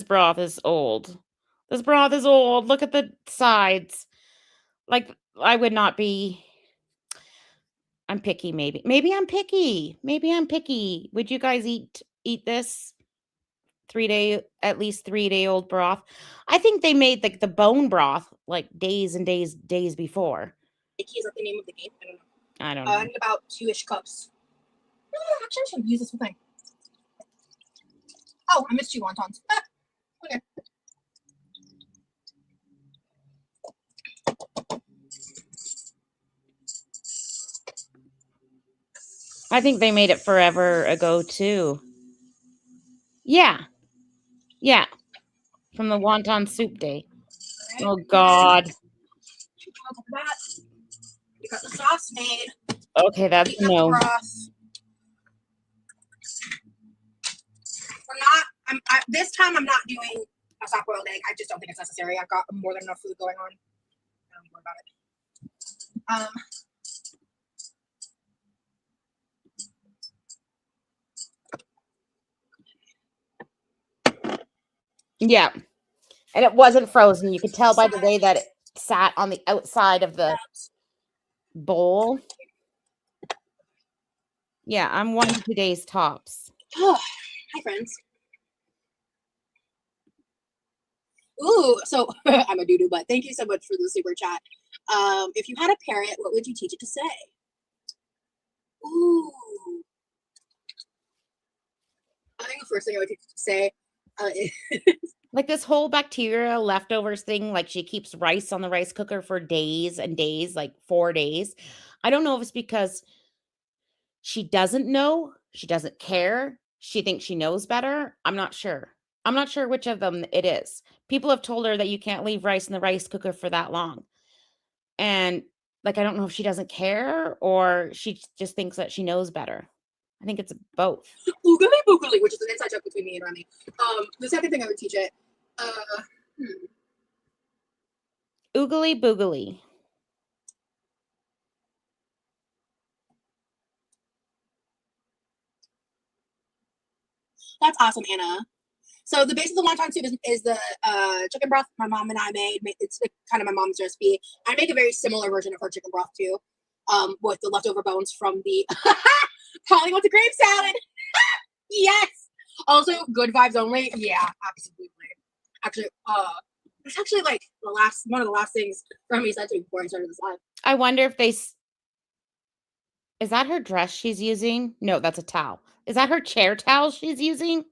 broth is old. This broth is old. Look at the sides. Like I would not be. I'm picky. Maybe I'm picky. Maybe I'm picky. Would you guys eat this 3 day, at least 3 day old broth? I think they made like the bone broth like days and days before. Is that the name of the game? I don't know. And about 2-ish cups. Actually, I should use this whole thing. Oh, I missed 2 wontons. Okay. I think they made it forever ago too. Yeah. Yeah. From the wonton soup day. Right. Oh God. We got the sauce made. Okay, that's a no. We're not. This time I'm not doing a soft boiled egg. I just don't think it's necessary. I've got more than enough food going on. I don't worry about it. Yeah. And it wasn't frozen. You could tell by the way that it sat on the outside of the bowl. Yeah, I'm 1 to 2 days tops. Hi, friends. Ooh, so I'm a doo-doo, but thank you so much for the super chat. If you had a parrot, what would you teach it to say? Ooh. I think the first thing I would teach it to say like this whole bacteria leftovers thing, like she keeps rice on the rice cooker for days and days, like 4 days. I don't know if it's because she doesn't know, she doesn't care, she thinks she knows better. I'm not sure. I'm not sure which of them it is. People have told her that you can't leave rice in the rice cooker for that long. And like, I don't know if she doesn't care or she just thinks that she knows better. I think it's both. Oogly boogly, which is an inside joke between me and Remy. The second thing I would teach it. Oogly boogly. That's awesome, Anna. So the base of the wonton soup is the chicken broth my mom and I made. It's kind of my mom's recipe. I make a very similar version of her chicken broth too, with the leftover bones from the Polly wants a grape salad. Yes. Also, good vibes only. Yeah, absolutely. Actually, it's actually like one of the last things Remy said to me before I started this live. I wonder if is that her dress she's using? No, that's a towel. Is that her chair towel she's using?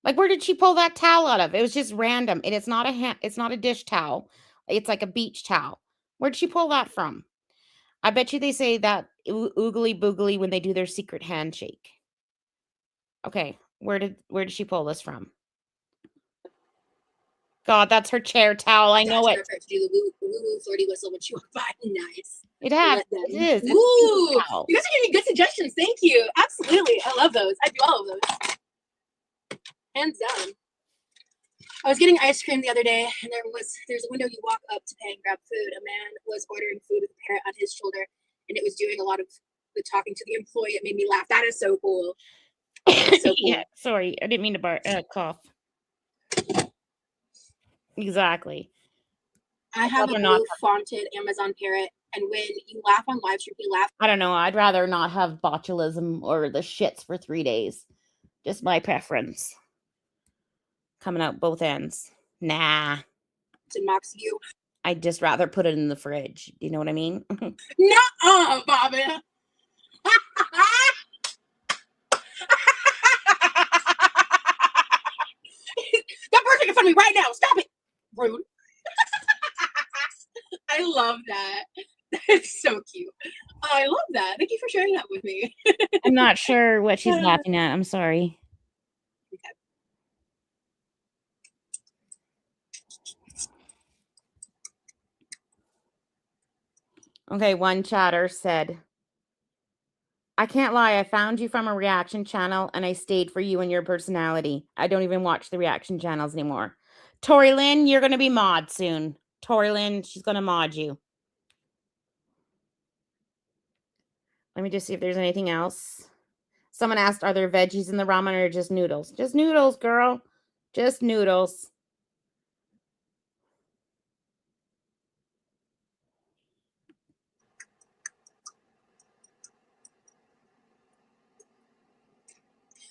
Like, where did she pull that towel out of? It was just random, and it's not a dish towel. It's like a beach towel. Where'd she pull that from? I bet you they say that oogly boogly when they do their secret handshake. Okay, where did she pull this from? God, that's her chair towel. I know it. To do the woo flirty whistle when she walked by. Nice. It is. It's Ooh, you guys are giving me good suggestions. Thank you. Absolutely, I love those. I do all of those. Hands down. I was getting ice cream the other day, and there's a window you walk up to pay and grab food. A man was ordering food with a parrot on his shoulder, and it was doing a lot of the talking to the employee. It made me laugh. That is so cool. So cool. Yeah, sorry, I didn't mean to cough. Exactly. I have a blue fonted Amazon parrot, and when you laugh on live stream, you laugh. I don't know. I'd rather not have botulism or the shits for 3 days. Just my preference. Coming out both ends. Nah. To mocks you. I'd just rather put it in the fridge. Do you know what I mean? No, Bobby. That bird's making fun of me right now. Stop it. Rude. I love that. That's so cute. I love that. Thank you for sharing that with me. I'm not sure what she's laughing at. I'm sorry. Okay, one chatter said, I can't lie, I found you from a reaction channel and I stayed for you and your personality. I don't even watch the reaction channels anymore. Tori Lynn, you're going to be mod soon. Tori Lynn, she's going to mod you. Let me just see if there's anything else. Someone asked, are there veggies in the ramen or just noodles? Just noodles, girl. Just noodles.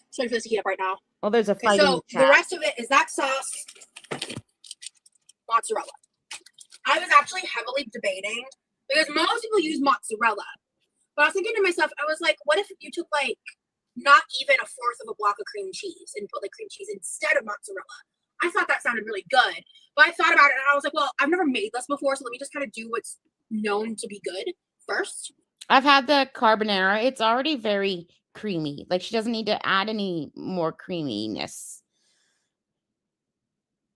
So for this to heat up right now. Oh, there's a fight. So the rest of it is that sauce, mozzarella. I was actually heavily debating because most people use mozzarella, but I was thinking to myself, I was like, what if you took like not even a fourth of a block of cream cheese and put like cream cheese instead of mozzarella? I thought that sounded really good, but I thought about it and I was like, well, I've never made this before, so let me just kind of do what's known to be good first. I've had the carbonara. It's already very creamy. Like, she doesn't need to add any more creaminess.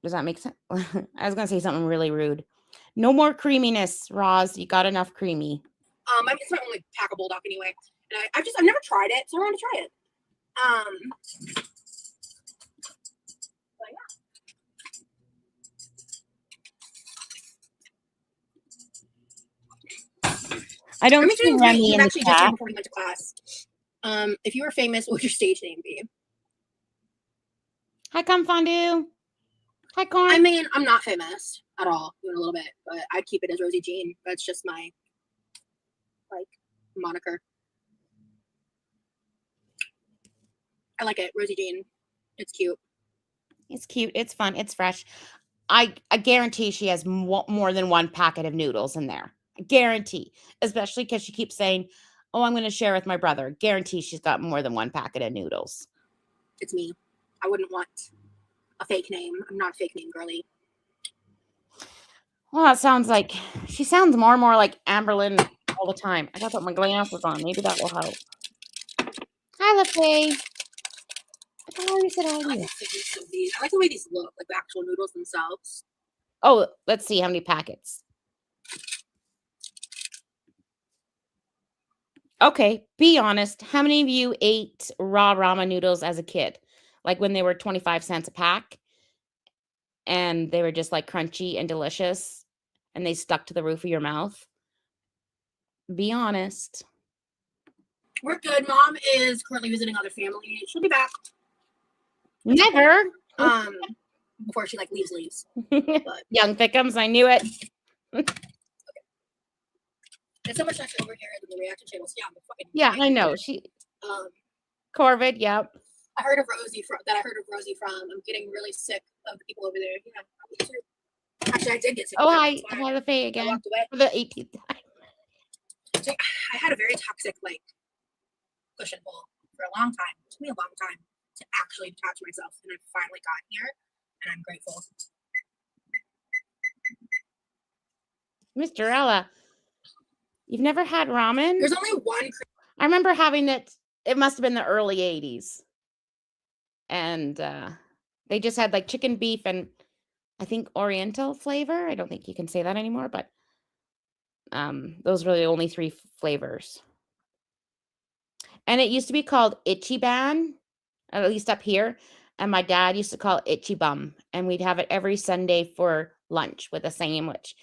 Does that make sense? I was gonna say something really rude. No more creaminess, Roz. You got enough creamy. It's my only pack of bulldog anyway, and I've never tried it, so I want to try it. But yeah. I don't see Remy in the actually chat. just before we went to class. If you were famous, what would your stage name be? Hi, Come Fondue. Hi, Corn. I mean, I'm not famous at all, even a little bit, but I'd keep it as Rosie Jean. That's just my like moniker. I like it, Rosie Jean. It's cute. It's cute. It's fun. It's fresh. I guarantee she has more than one packet of noodles in there. I guarantee, especially because she keeps saying, "Oh, I'm going to share with my brother." Guarantee she's got more than one packet of noodles. It's me. I wouldn't want a fake name. I'm not a fake name girly. Well, it sounds like she sounds more and more like Amberlynn all the time. I got to put my glasses on. Maybe that will help. Hi, LaFay. I already said hi. I like the way these look, like the actual noodles themselves. Oh, let's see how many packets. Okay, be honest. How many of you ate raw ramen noodles as a kid? Like when they were 25 cents a pack and they were just like crunchy and delicious and they stuck to the roof of your mouth? Be honest. We're good. Mom is currently visiting other family. She'll be back. Never. Before she like leaves. But young Thickums, I knew it. Okay. It's so much nicer over here than the reaction channels. Yeah, I know. She Corvid, yep. I heard of Rosie from. I'm getting really sick of the people over there. Yeah, me too. Actually, I did get sick. Oh, of hi, them. hi, Lefay I again walked away. for the 18th time. So I had a very toxic push and pull for a long time. It took me a long time to actually detach myself, and I've finally gotten here, and I'm grateful. Mr. Ella, you've never had ramen? There's only one. I remember having it. It must have been the early 80s. And they just had like chicken, beef, and I think Oriental flavor. I don't think you can say that anymore, but those were the only 3 flavors. And it used to be called Ichiban, at least up here. And my dad used to call it Ichibum. And we'd have it every Sunday for lunch with a sandwich.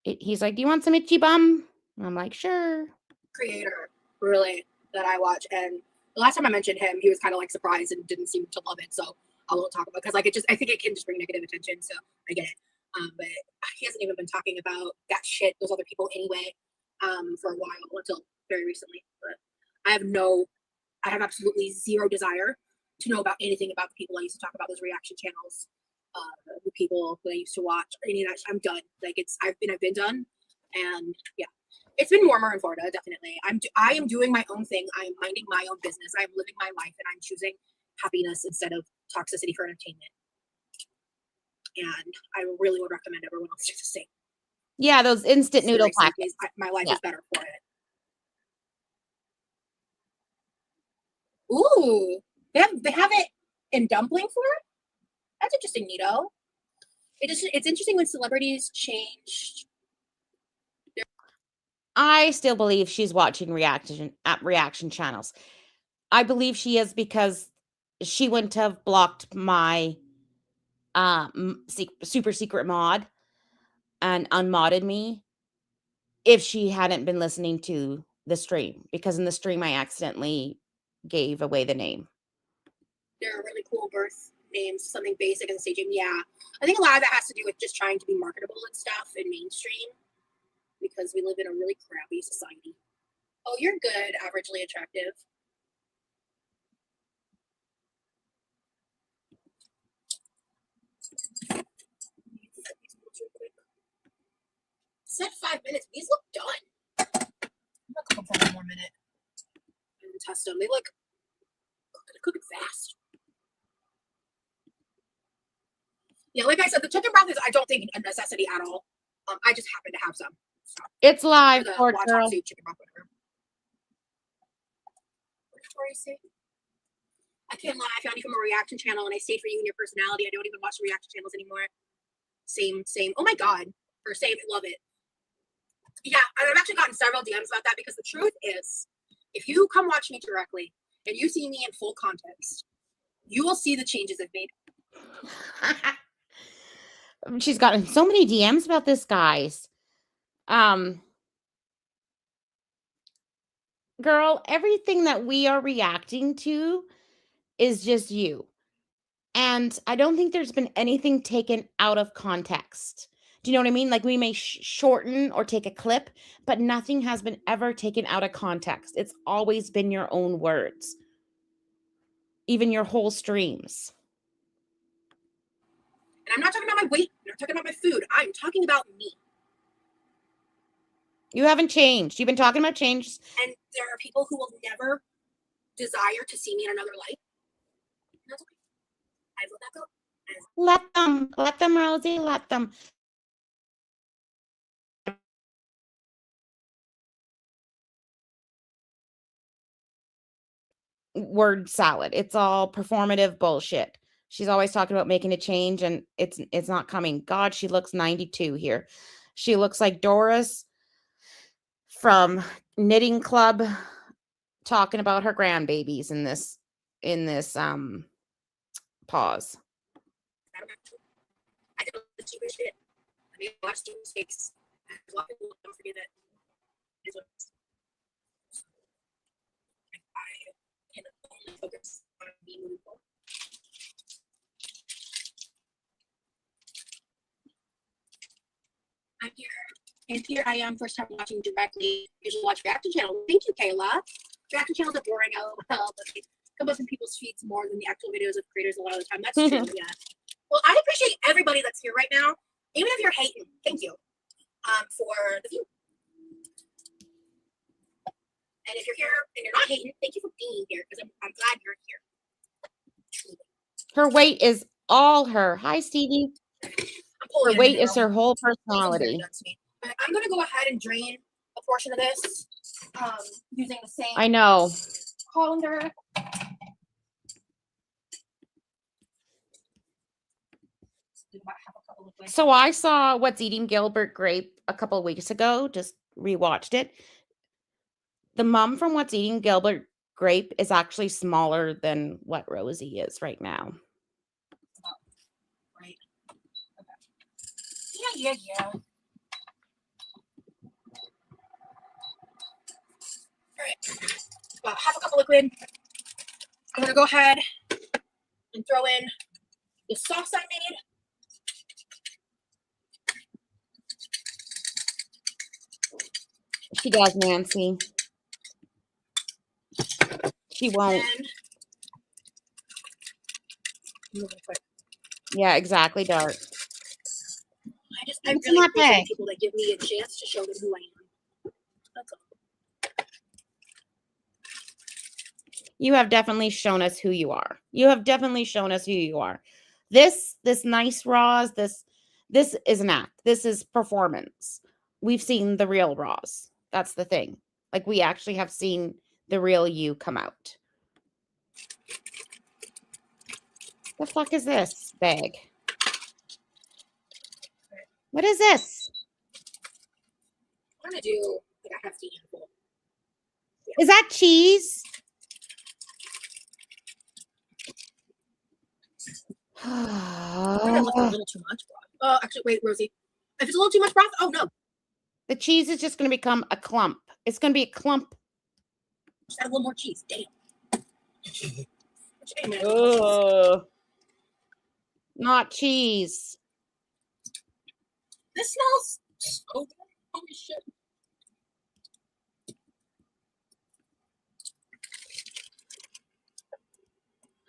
He's like, do you want some Ichibum? And I'm like, sure. Creator, really, that I watch. And the last time I mentioned him, he was kind of like surprised and didn't seem to love it. So I won't talk about, because like I think it can just bring negative attention. So I get it. But he hasn't even been talking about that shit, those other people anyway, for a while, until very recently. But I have absolutely zero desire to know about anything about the people I used to talk about, those reaction channels, the people that I used to watch, any of that. I'm done. Like I've been done, and yeah, it's been warmer in Florida, definitely. I am doing my own thing. I am minding my own business. I am living my life, and I'm choosing happiness instead of toxicity for entertainment. And I really would recommend everyone else do the same. Yeah, those instant noodle packets. My life is better for it. Ooh, they have it in dumpling form. That's interesting, Nito. It's interesting when celebrities change. I still believe she's watching reaction channels. I believe she is, because she wouldn't have blocked my super secret mod and unmodded me if she hadn't been listening to the stream, because in the stream I accidentally gave away the name. They're really cool birth names, something basic and staging. Yeah, I think a lot of that has to do with just trying to be marketable and stuff and mainstream, because we live in a really crappy society. Oh, you're good, averagely attractive. Said 5 minutes. These look done. I'm gonna cook them for 1 more minute and test them. They look cooking fast. Yeah, like I said, the chicken broth is, I don't think, a necessity at all. I just happen to have some. So, it's live, the poor girl. chicken broth, whatever. What did Tori say? I can't lie. I found you from a reaction channel, and I stayed for you and your personality. I don't even watch the reaction channels anymore. Same. Oh my god. Or same. Love it. Yeah, I've actually gotten several DMs about that, because the truth is, if you come watch me directly and you see me in full context, you will see the changes I've made. She's gotten so many DMs about this, guys. Girl, everything that we are reacting to is just you. And I don't think there's been anything taken out of context. Do you know what I mean? Like, we may shorten or take a clip, but nothing has been ever taken out of context. It's always been your own words, even your whole streams. And I'm not talking about my weight. I'm not talking about my food. I'm talking about me. You haven't changed. You've been talking about change. And there are people who will never desire to see me in another light. And that's okay. I let that go. Let them, Rosie, let them. Word salad. It's all performative bullshit. She's always talking about making a change, and it's not coming. God, she looks 92 here. She looks like Doris from Knitting Club talking about her grandbabies in this pause. I did the stupid shit. I made a lot of stupid mistakes. A lot of people don't forget it. I can only focus on being moving forward. I'm here. And here I am, first time watching directly. Usually watch reaction channel. Thank you, Kayla. reaction channels are boring, but they come up in people's feeds more than the actual videos of creators a lot of the time. That's true, yeah. Well, I appreciate everybody that's here right now, even if you're hating. Thank you for the view. And if you're here and you're not hating, thank you for being here, because I'm glad you're here. Her weight is all her. Hi, Stevie. Her weight is her whole personality. I'm going to go ahead and drain a portion of this using the same I know colander. So I saw What's Eating Gilbert Grape a couple of weeks ago, just rewatched it. The mom from What's Eating Gilbert Grape is actually smaller than what Rosie is right now. Right. Okay. Yeah. All right. About half a cup of liquid. I'm going to go ahead and throw in the sauce I made. She does, Nancy. She won't. Yeah, exactly, Dart. I really appreciate people that give me a chance to show them who I am. That's all. You have definitely shown us who you are. You have definitely shown us who you are. This nice Roz, this is an act. This is performance. We've seen the real Roz. That's the thing. Like, we actually have seen the real you come out. The fuck is this bag? What is this? I'm gonna do like a hefty handful. Yeah. Is that cheese? That looks a little too much broth. Oh, actually, wait, Rosie. If it's a little too much broth, oh no. The cheese is just going to become a clump. It's going to be a clump. Just add a little more cheese. Damn. Not cheese. This smells so good. Holy shit.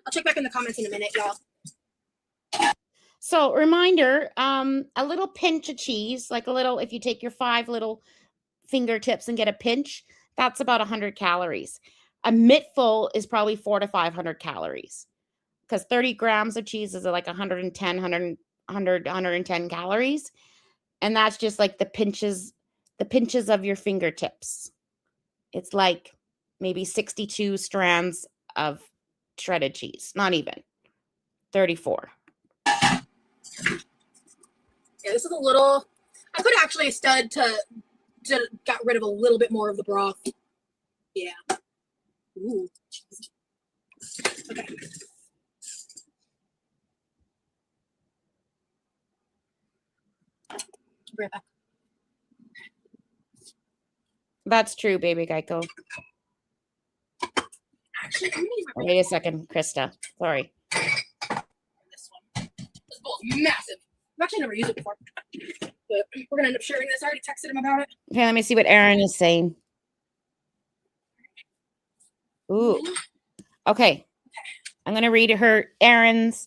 I'll check back in the comments in a minute, y'all. So, reminder, a little pinch of cheese, like a little, if you take your 5 little fingertips and get a pinch, that's about 100 calories. A mittful is probably 400 to 500 calories, because 30 grams of cheese is like 110 calories. And that's just like the pinches of your fingertips. It's like maybe 62 strands of shredded cheese. Not even 34. Yeah, this is a little. I could actually stud to got rid of a little bit more of the broth. Yeah. Ooh. Okay. Right back. That's true, baby Geico. Actually, I'm gonna use my wait a second, Krista. Sorry. This one. This bowl's massive. I've actually never used it before. But we're gonna end up sharing this. I already texted him about it. Okay, let me see what Aaron is saying. Ooh. Okay. I'm going to read her Aaron's.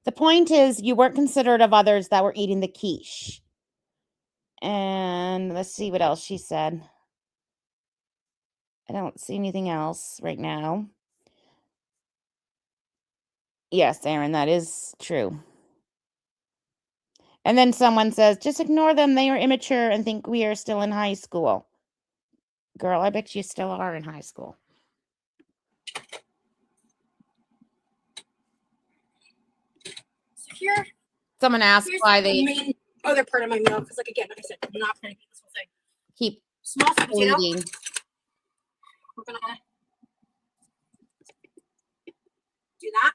The point is, you weren't considerate of others that were eating the quiche. And let's see what else she said. I don't see anything else right now. Yes, Aaron, that is true. And then someone says, just ignore them. They are immature and think we are still in high school. Girl, I bet you still are in high school. So here, someone asked why they. The main other part of my meal, because like again, like I said, I'm not going to eat this whole thing. Keep small potato. We're going to do that.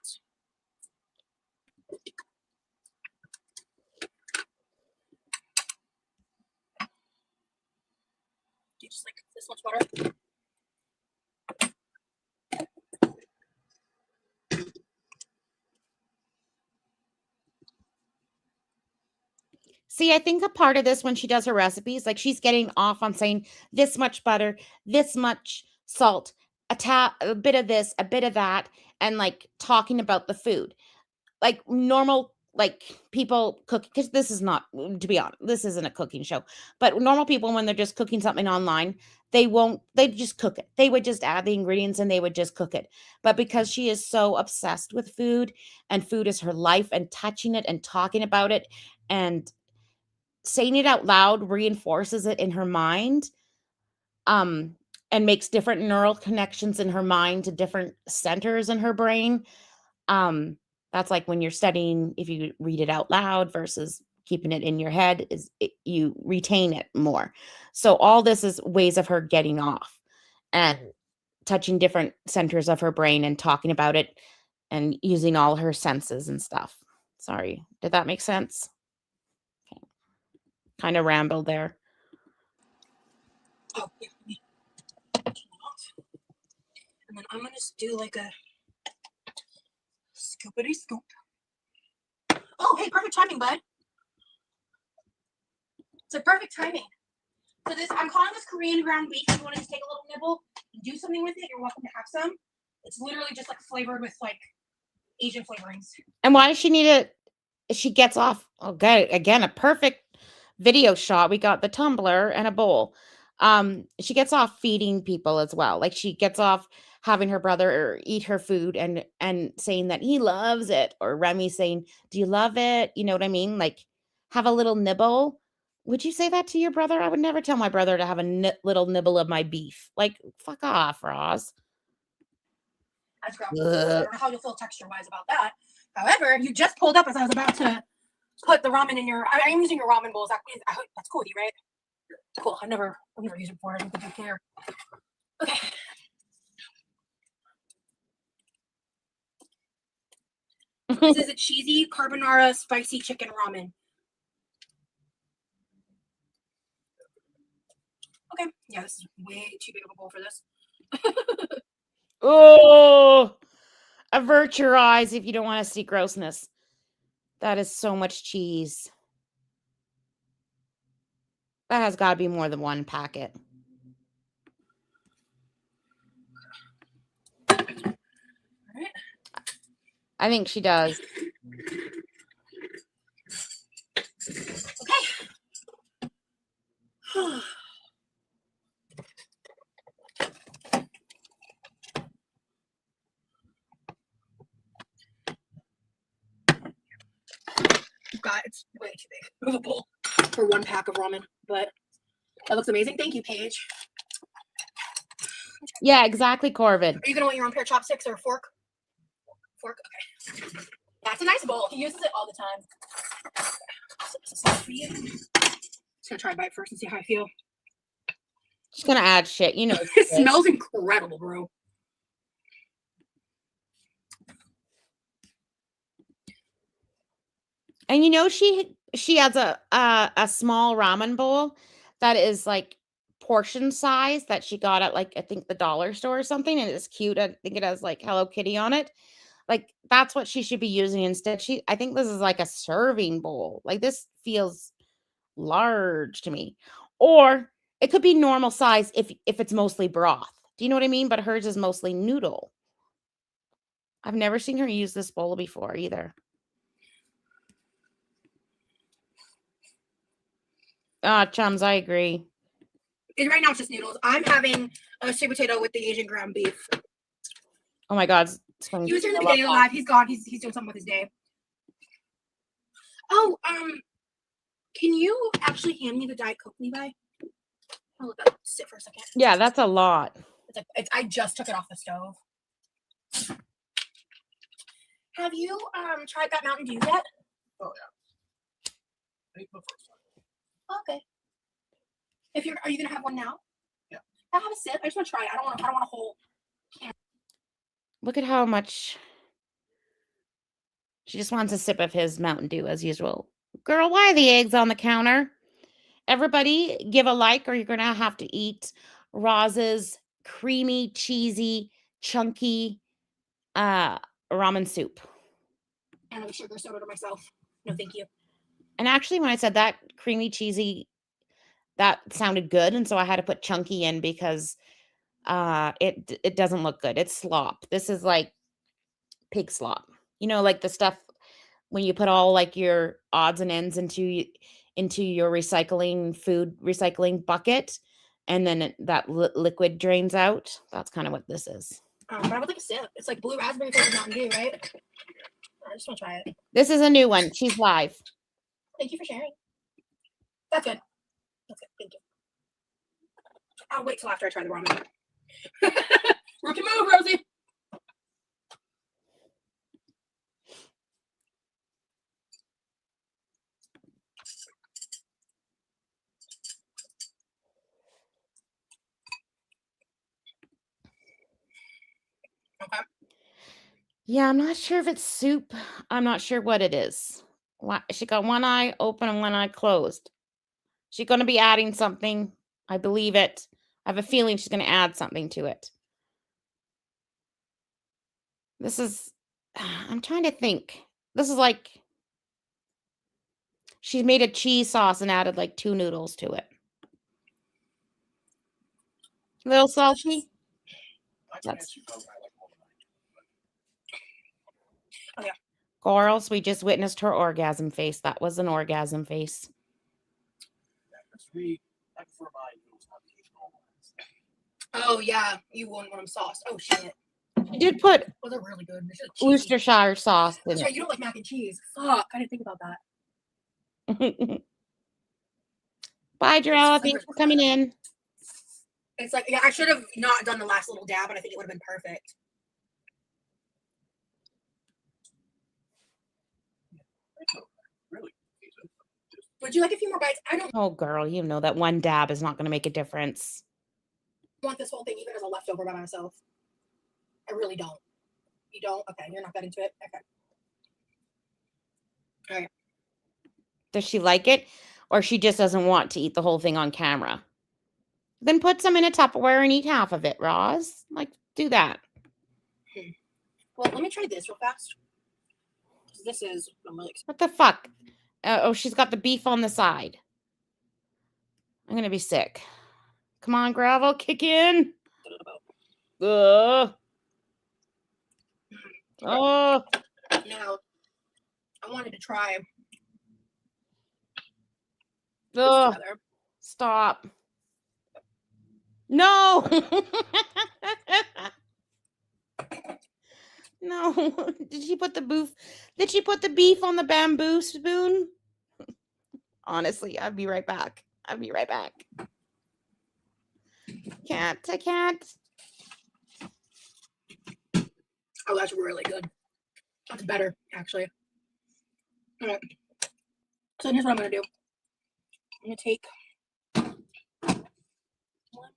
Do just like this much butter. See, I think a part of this when she does her recipes, like she's getting off on saying this much butter, this much salt, a bit of this, a bit of that, and like talking about the food. Like normal like people cook, because this is not, to be honest, this isn't a cooking show, but normal people, when they're just cooking something online, they just cook it. They would just add the ingredients and they would just cook it. But because she is so obsessed with food, and food is her life, and touching it and talking about it and saying it out loud reinforces it in her mind, um and makes different neural connections in her mind to different centers in her brain. um, that's like when you're studying, if you read it out loud versus keeping it in your head, you retain it more. So all this is ways of her getting off and touching different centers of her brain and talking about it and using all her senses and stuff. Sorry, did that make sense? Okay. Kind of rambled there. Oh, yeah. And then I'm gonna just do like a scoopity scoop. Oh, hey, perfect timing, bud. It's a perfect timing. So this, I'm calling this Korean ground beef. If you want to just take a little nibble and do something with it, you're welcome to have some. It's literally just like flavored with like Asian flavorings. And why does she need it? She gets off. Okay, again, a perfect video shot. We got the tumbler and a bowl. She gets off feeding people as well. Like she gets off having her brother eat her food and saying that he loves it, or Remy saying, "Do you love it?" You know what I mean? Like have a little nibble. Would you say that to your brother? I would never tell my brother to have a little nibble of my beef. Like fuck off, Roz. I don't know how you'll feel texture-wise about that. However, you just pulled up as I was about to put the ramen in your. I'm using your ramen bowls. That's cool with you, right? Cool. I've never used it before. I don't think I care. Okay. This is a cheesy carbonara spicy chicken ramen. Okay. Yeah, this is way too big of a bowl for this. Oh, avert your eyes if you don't want to see grossness. That is so much cheese. That has got to be more than one packet. All right. I think she does. Okay. God, it's way too big of a bowl for one pack of ramen, but that looks amazing. Thank you, Paige. Yeah, exactly, Corvin. Are you gonna want your own pair of chopsticks or a fork? Fork, okay. That's a nice bowl. He uses it all the time. So for you. Just gonna try a bite first and see how I feel. She's gonna add shit, you know. It smells incredible, bro. And you know, she has a small ramen bowl that is like portion size that she got at like I think the dollar store or something, and it's cute. I think it has like Hello Kitty on it. Like that's what she should be using instead. I think this is like a serving bowl. Like this feels large to me. Or it could be normal size if it's mostly broth. Do you know what I mean? But hers is mostly noodle. I've never seen her use this bowl before either. Chums, I agree. Right now it's just noodles. I'm having a sweet potato with the Asian ground beef. Oh my God. He was here in the beginning of the live. He's gone. He's doing something with his day. Oh, can you actually hand me the Diet Coke, Levi? I'll let that sit for a second. Yeah, that's a lot. I just took it off the stove. Have you tried that Mountain Dew yet? Oh yeah. I think the first time. Okay. Are you gonna have one now? Yeah. I'll have a sip. I just want to try it. I don't want a whole can. Look at how much she just wants a sip of his Mountain Dew as usual. Girl, why are the eggs on the counter? Everybody give a like or you're going to have to eat Roz's creamy, cheesy, chunky ramen soup. And a sugar soda to myself. No, thank you. And actually, when I said that creamy, cheesy, that sounded good. And so I had to put chunky in because it doesn't look good. It's slop. This is like pig slop. You know, like the stuff when you put all like your odds and ends into your food recycling bucket, and then that liquid drains out. That's kind of what this is. But I would like a sip. It's like blue raspberry flavored Mountain Dew, right? I just want to try it. This is a new one. She's live. Thank you for sharing. That's good. That's good. Thank you. I'll wait till after I try the ramen. Rookie move, Rosie. Okay. Yeah, I'm not sure if it's soup. I'm not sure what it is. She got one eye open and one eye closed. She's going to be adding something. I believe it. I have a feeling she's going to add something to it. This is, I'm trying to think. This is like, she's made a cheese sauce and added like 2 noodles to it. A little salty. That's, oh, yeah. Girls, we just witnessed her orgasm face. That was an orgasm face. Oh, yeah. You won one of them sauce. Oh, shit. She did put Those are really good. Worcestershire sauce in That's right. it. You don't like mac and cheese. Fuck. I didn't think about that. Bye, Jarella. Thanks for coming in. It's like, yeah, I should have not done the last little dab, but I think it would have been perfect. Would you like a few more bites? I don't Oh, girl, you know that one dab is not going to make a difference. want this whole thing even as a leftover by myself. I really don't. You don't? Okay, you're not that into it? Okay. All right. Does she like it? Or she just doesn't want to eat the whole thing on camera? Then put some in a Tupperware and eat half of it, Roz. Like, do that. Well, let me try this real fast. This is, I'm really excited. What the fuck? Oh, she's got the beef on the side. I'm going to be sick. Come on, Gravel, kick in. Oh. Now, I wanted to try. Stop. No. No. Did she put the beef on the bamboo spoon? Honestly, I'd be right back. I can't. Oh, that's really good. That's better, actually. All right. So here's what I'm going to do. I'm going to take one,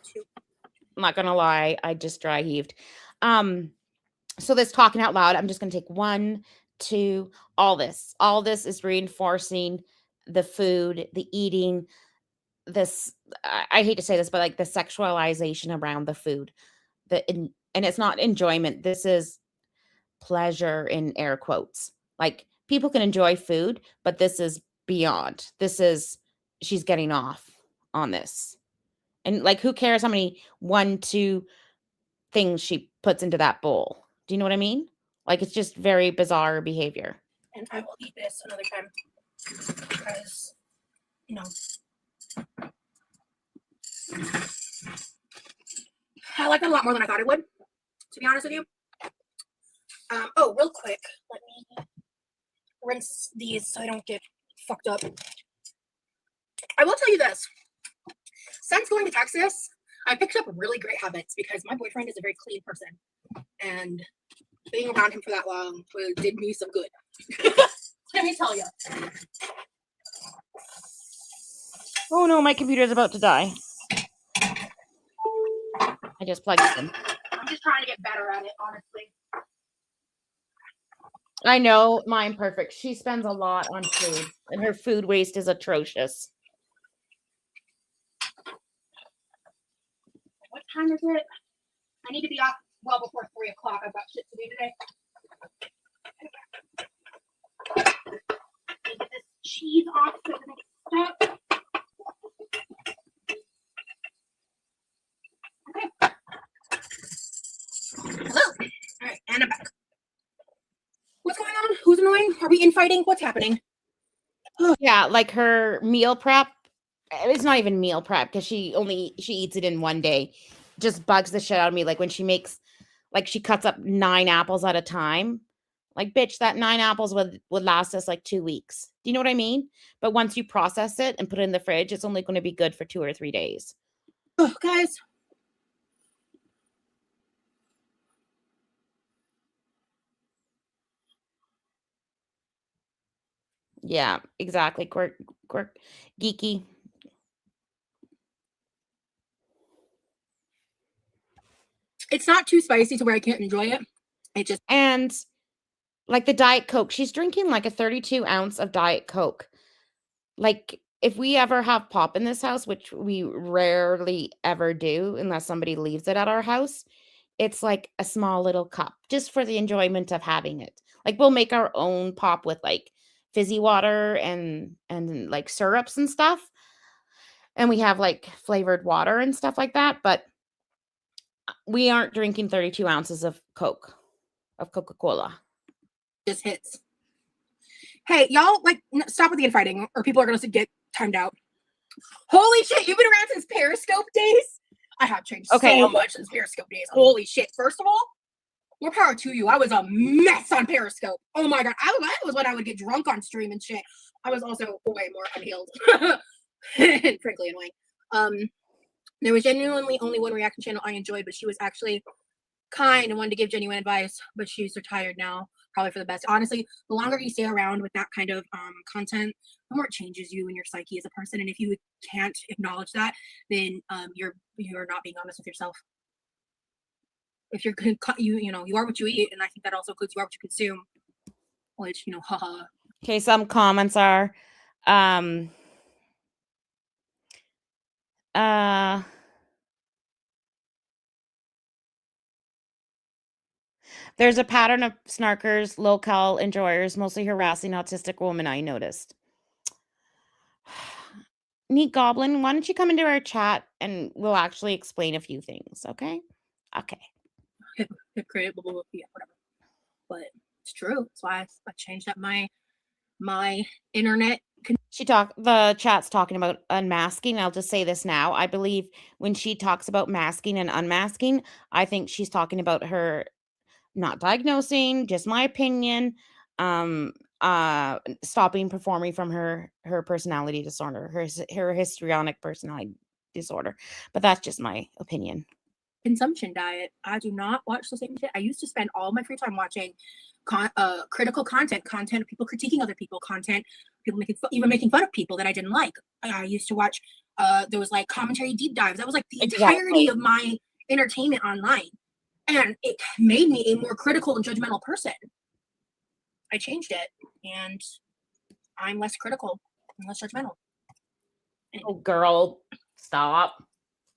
two. I'm not gonna lie, I just dry heaved. So this talking out loud, I'm just gonna take 1, 2, all this. All this is reinforcing the food, the eating, this I hate to say this, but like the sexualization around the food. And it's not enjoyment. This is pleasure in air quotes. Like people can enjoy food, but this is beyond. She's getting off on this. And like who cares how many 1, 2 things she puts into that bowl? Do you know what I mean? Like it's just very bizarre behavior. And I will eat this another time because, I like it a lot more than I thought it would, to be honest with you. Oh, real quick, let me rinse these so I don't get fucked up. I will tell you this. Since going to Texas, I picked up really great habits because my boyfriend is a very clean person. And being around him for that long did me some good. Let me tell you. Oh no, my computer's about to die. I just plugged it in. I'm just trying to get better at it, honestly. I know, mine perfect. She spends a lot on food, and her food waste is atrocious. What time is it? I need to be off well before 3 o'clock. I've got shit to do today. Get this cheese off so it doesn't get stuck. we infighting? What's happening? Yeah, like her meal prep. It's not even meal prep because she eats it in one day. Just bugs the shit out of me. Like when she makes, like she cuts up 9 apples at a time. Like, bitch, that 9 apples would last us like 2 weeks. Do you know what I mean? But once you process it and put it in the fridge, it's only going to be good for 2 or 3 days. Oh, guys. Yeah, exactly. Quirk, geeky. It's not too spicy to where I can't enjoy it. It just And like the Diet Coke, she's drinking like a 32 ounce of Diet Coke. Like if we ever have pop in this house, which we rarely ever do unless somebody leaves it at our house, it's like a small little cup just for the enjoyment of having it. Like we'll make our own pop with like fizzy water and like syrups and stuff. And we have like flavored water and stuff like that, but we aren't drinking 32 ounces of Coke, of Coca-Cola. just hits. Hey, y'all, like, stop with the infighting, or people are gonna get timed out. Holy shit, you've been around since Periscope days? I have changed so much since Periscope days. Holy shit. First of all, more power to you. I was a mess on Periscope. Oh my god. I was when I would get drunk on stream and shit. I was also way more unhealed. And frankly annoying. There was genuinely only one reaction channel I enjoyed, but she was actually kind and wanted to give genuine advice, but she's retired now, probably for the best. Honestly, the longer you stay around with that kind of content, the more it changes you and your psyche as a person. And if you can't acknowledge that, then you're not being honest with yourself. If you're you are what you eat, and I think that also includes you are what you consume, which haha. Okay, some comments are there's a pattern of snarkers, low-cal enjoyers, mostly harassing autistic women, I noticed. Neat Goblin, why don't you come into our chat and we'll actually explain a few things, okay? Okay. Hypocrite, blah, blah, blah, yeah, whatever. But it's true. That's why I changed up my internet. The chat's talking about unmasking. I'll just say this now. I believe when she talks about masking and unmasking, I think she's talking about her not diagnosing, just my opinion, stopping performing from her personality disorder, her histrionic personality disorder. But that's just my opinion. Consumption diet. I do not watch the same shit. I used to spend all my free time watching critical content of people critiquing other people, people making fun of people that I didn't like. I used to watch those like commentary deep dives. That was like the entirety of my entertainment online, and it made me a more critical and judgmental person. I changed it, and I'm less critical and less judgmental. Oh, girl, stop.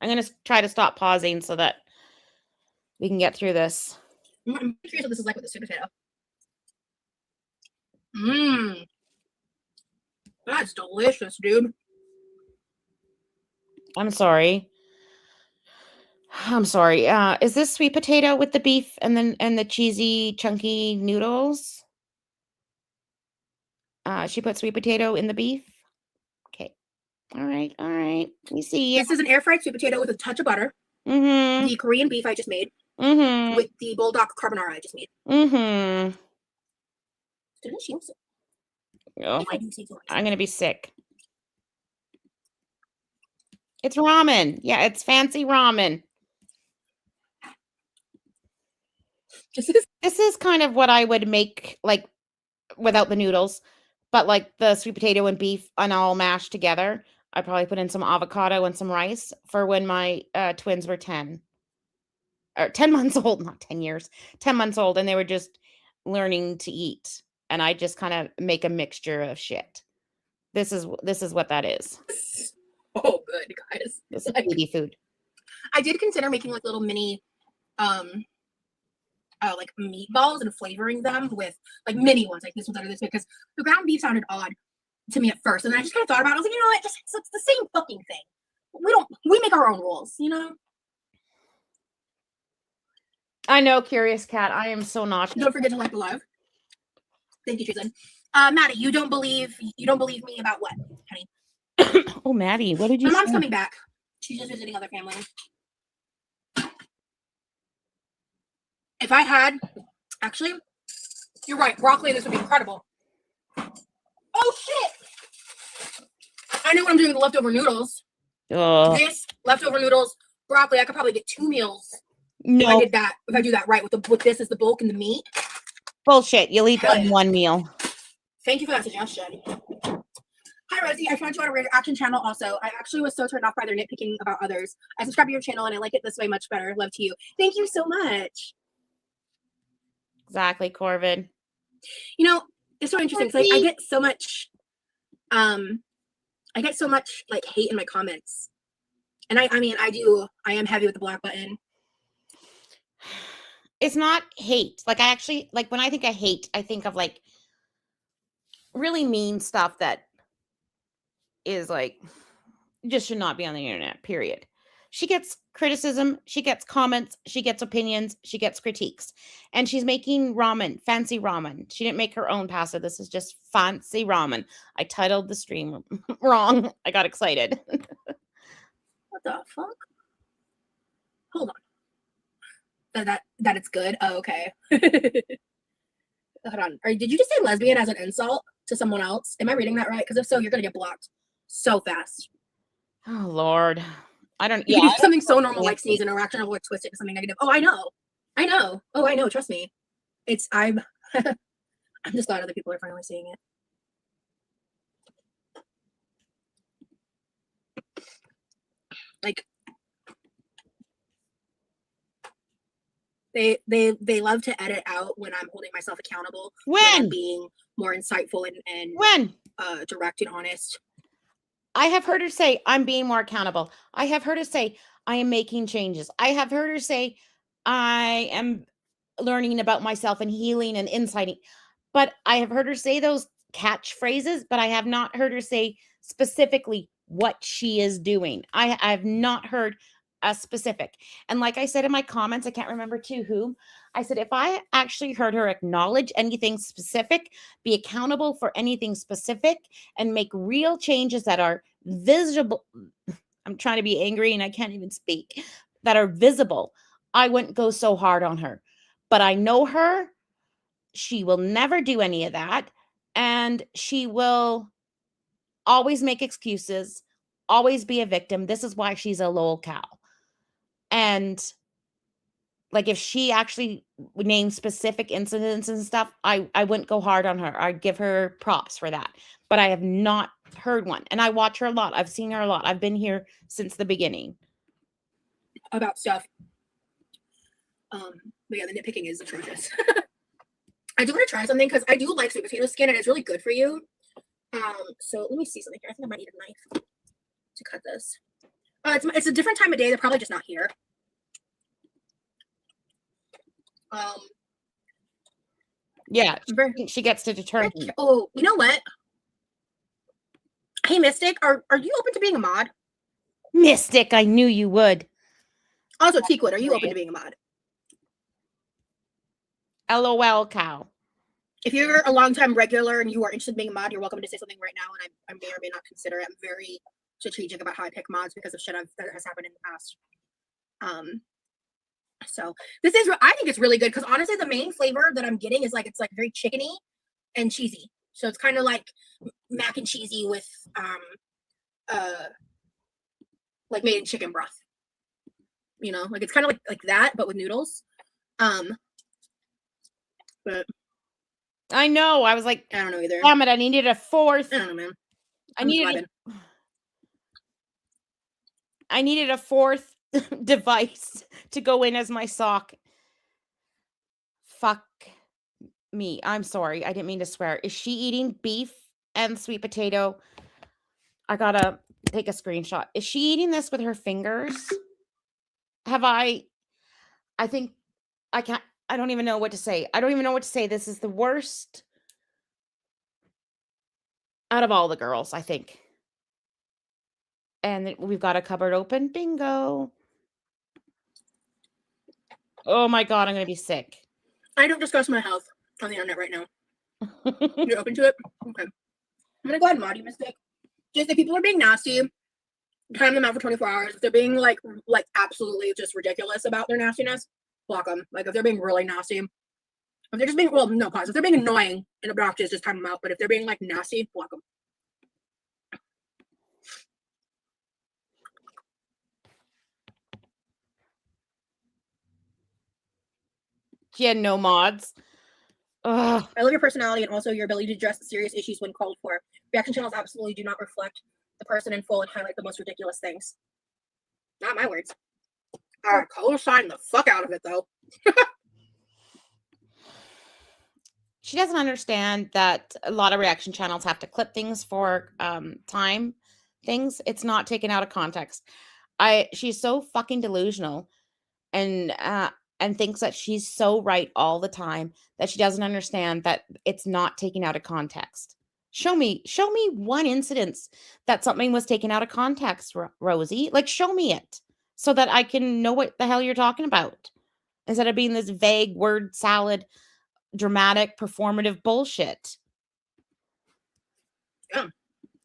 I'm going to try to stop pausing so that we can get through this. I'm curious what this is like with the sweet potato. Mmm. That's delicious, dude. I'm sorry. Is this sweet potato with the beef and the cheesy chunky noodles? She put sweet potato in the beef. Okay. All right. We see. This is an air fried sweet potato with a touch of butter. Mm-hmm. The Korean beef I just made. Mm-hmm. With the bulldog carbonara I just made. Mm-hmm. Delicious. Oh, I'm gonna be sick. It's ramen. Yeah, it's fancy ramen. This is kind of what I would make, like, without the noodles, but like the sweet potato and beef and all mashed together. I probably put in some avocado and some rice for when my twins were 10 months old, not 10 years, 10 months old, and they were just learning to eat. And I just kind of make a mixture of shit. This is what that is. Oh, good, guys. This is baby food. I did consider making like little mini like meatballs and flavoring them with like mini ones, like this one's under this, because the ground beef sounded odd to me at first, and then I just kind of thought about it. I was like, it's the same fucking thing. We make our own rules, I know, Curious Cat. I am so not. Don't forget to like the live. Thank you, Jason. Maddie, you don't believe me about what, honey? Oh, Maddie, what did you My mom's say? coming back. She's just visiting other family. If I had, actually, you're right. Broccoli, this would be incredible. Oh shit! I know what I'm doing with the leftover noodles. This leftover noodles, broccoli. I could probably get 2 meals. If I No did that, if I do that right with this as the bulk and the meat. bullshit. You'll eat that in Yeah. one meal. Thank you for that suggestion. Hi Rosie, I found you on a reaction channel also. I actually was so turned off by their nitpicking about others. I subscribe to your channel and I like it this way much better. Love to you. Thank you so much. Exactly, Corvid. You know, it's so interesting because I get so much like hate in my comments. And I am heavy with the block button. It's not hate. Like I actually like when I think of hate, I think of like really mean stuff that is like just should not be on the internet, period. She gets criticism, she gets comments, she gets opinions, she gets critiques. And she's making ramen, fancy ramen. She didn't make her own pasta. This is just fancy ramen. I titled the stream wrong. I got excited. What the fuck? Hold on. That it's good? Oh, okay. Hold on. Did you just say lesbian as an insult to someone else? Am I reading that right? Because if so, you're gonna get blocked so fast. Oh Lord. I don't You can do something so normal like sneeze and a reaction or twist it to something negative. Oh, I know. Oh, I know. Trust me. I'm I'm just glad other people are finally seeing it. Like they love to edit out when I'm holding myself accountable. When I'm being more insightful and direct and honest. I have heard her say, I'm being more accountable. I have heard her say, I am making changes. I have heard her say, I am learning about myself and healing and insighting. But I have heard her say those catchphrases, but I have not heard her say specifically what she is doing. I have not heard a specific. And like I said in my comments, I can't remember to whom, I said, if I actually heard her acknowledge anything specific, be accountable for anything specific, and make real changes that are visible. I'm trying to be angry and I can't even speak, that are visible. I wouldn't go so hard on her. But I know her. She will never do any of that. And she will always make excuses, always be a victim. This is why she's a lol cow. And like if she actually named specific incidents and stuff, I wouldn't go hard on her. I'd give her props for that. But I have not heard one. And I watch her a lot. I've seen her a lot. I've been here since the beginning. About stuff. But yeah, the nitpicking is atrocious. I do want to try something because I do like sweet potato skin and it's really good for you. So let me see something here. I think I might need a knife to cut this. It's a different time of day. They're probably just not here. Yeah, she gets to determine. Oh, you know what? Hey, Mystic, are you open to being a mod? Mystic, I knew you would. Also, Teakwood, are you open to being a mod? LOL cow. If you're a long-time regular and you are interested in being a mod, you're welcome to say something right now, and I may or may not consider it. I'm very strategic about how I pick mods because of shit that has happened in the past. So this is, I think it's really good because honestly, the main flavor that I'm getting is like, it's like very chickeny and cheesy. So it's kind of like mac and cheesy with, like made in chicken broth. You know, like it's kind of like that, but with noodles. But I know. I was like, I don't know either. Damn it! I needed a fourth. I don't know, man. I needed a fourth device to go in as my sock. Fuck me. I'm sorry. I didn't mean to swear. Is she eating beef and sweet potato? I gotta take a screenshot. Is she eating this with her fingers? I think I can't. I don't even know what to say. I don't even know what to say. This is the worst out of all the girls, I think. And we've got a cupboard open. Bingo. Oh my God, I'm going to be sick. I don't discuss my health on the internet right now. You're open to it? Okay. I'm gonna go ahead and mod you, Mystic. Just if people are being nasty, time them out for 24 hours. If they're being like absolutely just ridiculous about their nastiness, block them. Like if they're being really nasty, if they're just being, well, no, pause. If they're being annoying and obnoxious, just time them out. But if they're being like nasty, block them. She had no mods. Ugh. I love your personality and also your ability to address serious issues when called for. Reaction channels absolutely do not reflect the person in full and highlight the most ridiculous things. Not my words. Color sign the fuck out of it though. She doesn't understand that a lot of reaction channels have to clip things for time things. It's not taken out of context. She's so fucking delusional and thinks that she's so right all the time that she doesn't understand that it's not taken out of context. Show me one incidence that something was taken out of context, Rosie. Like, show me it so that I can know what the hell you're talking about. Instead of being this vague word salad, dramatic, performative bullshit. Yeah.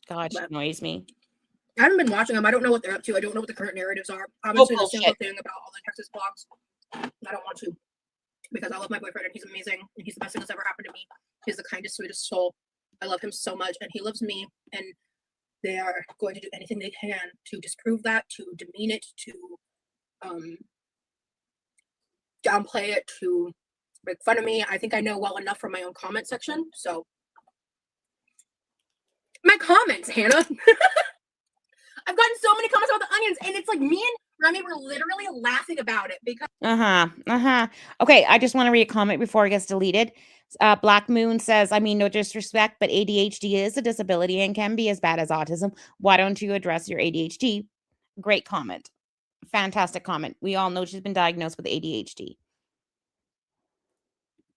God, she annoys me. I haven't been watching them. I don't know what they're up to. I don't know what the current narratives are. Obviously, the single thing about all the Texas blogs. I don't want to because I love my boyfriend and he's amazing and he's the best thing that's ever happened to me. He's the kindest, sweetest soul. I love him so much and he loves me. And they are going to do anything they can to disprove that, to demean it, to downplay it, to make fun of me. I think I know well enough from my own comment section. So my comments, Hannah. I've gotten so many comments about the onions, and it's like me and Remy were literally laughing about it because Okay, I just want to read a comment before it gets deleted. Black Moon says, I mean, no disrespect, but ADHD is a disability and can be as bad as autism. Why don't you address your ADHD? Great comment. Fantastic comment. We all know she's been diagnosed with ADHD.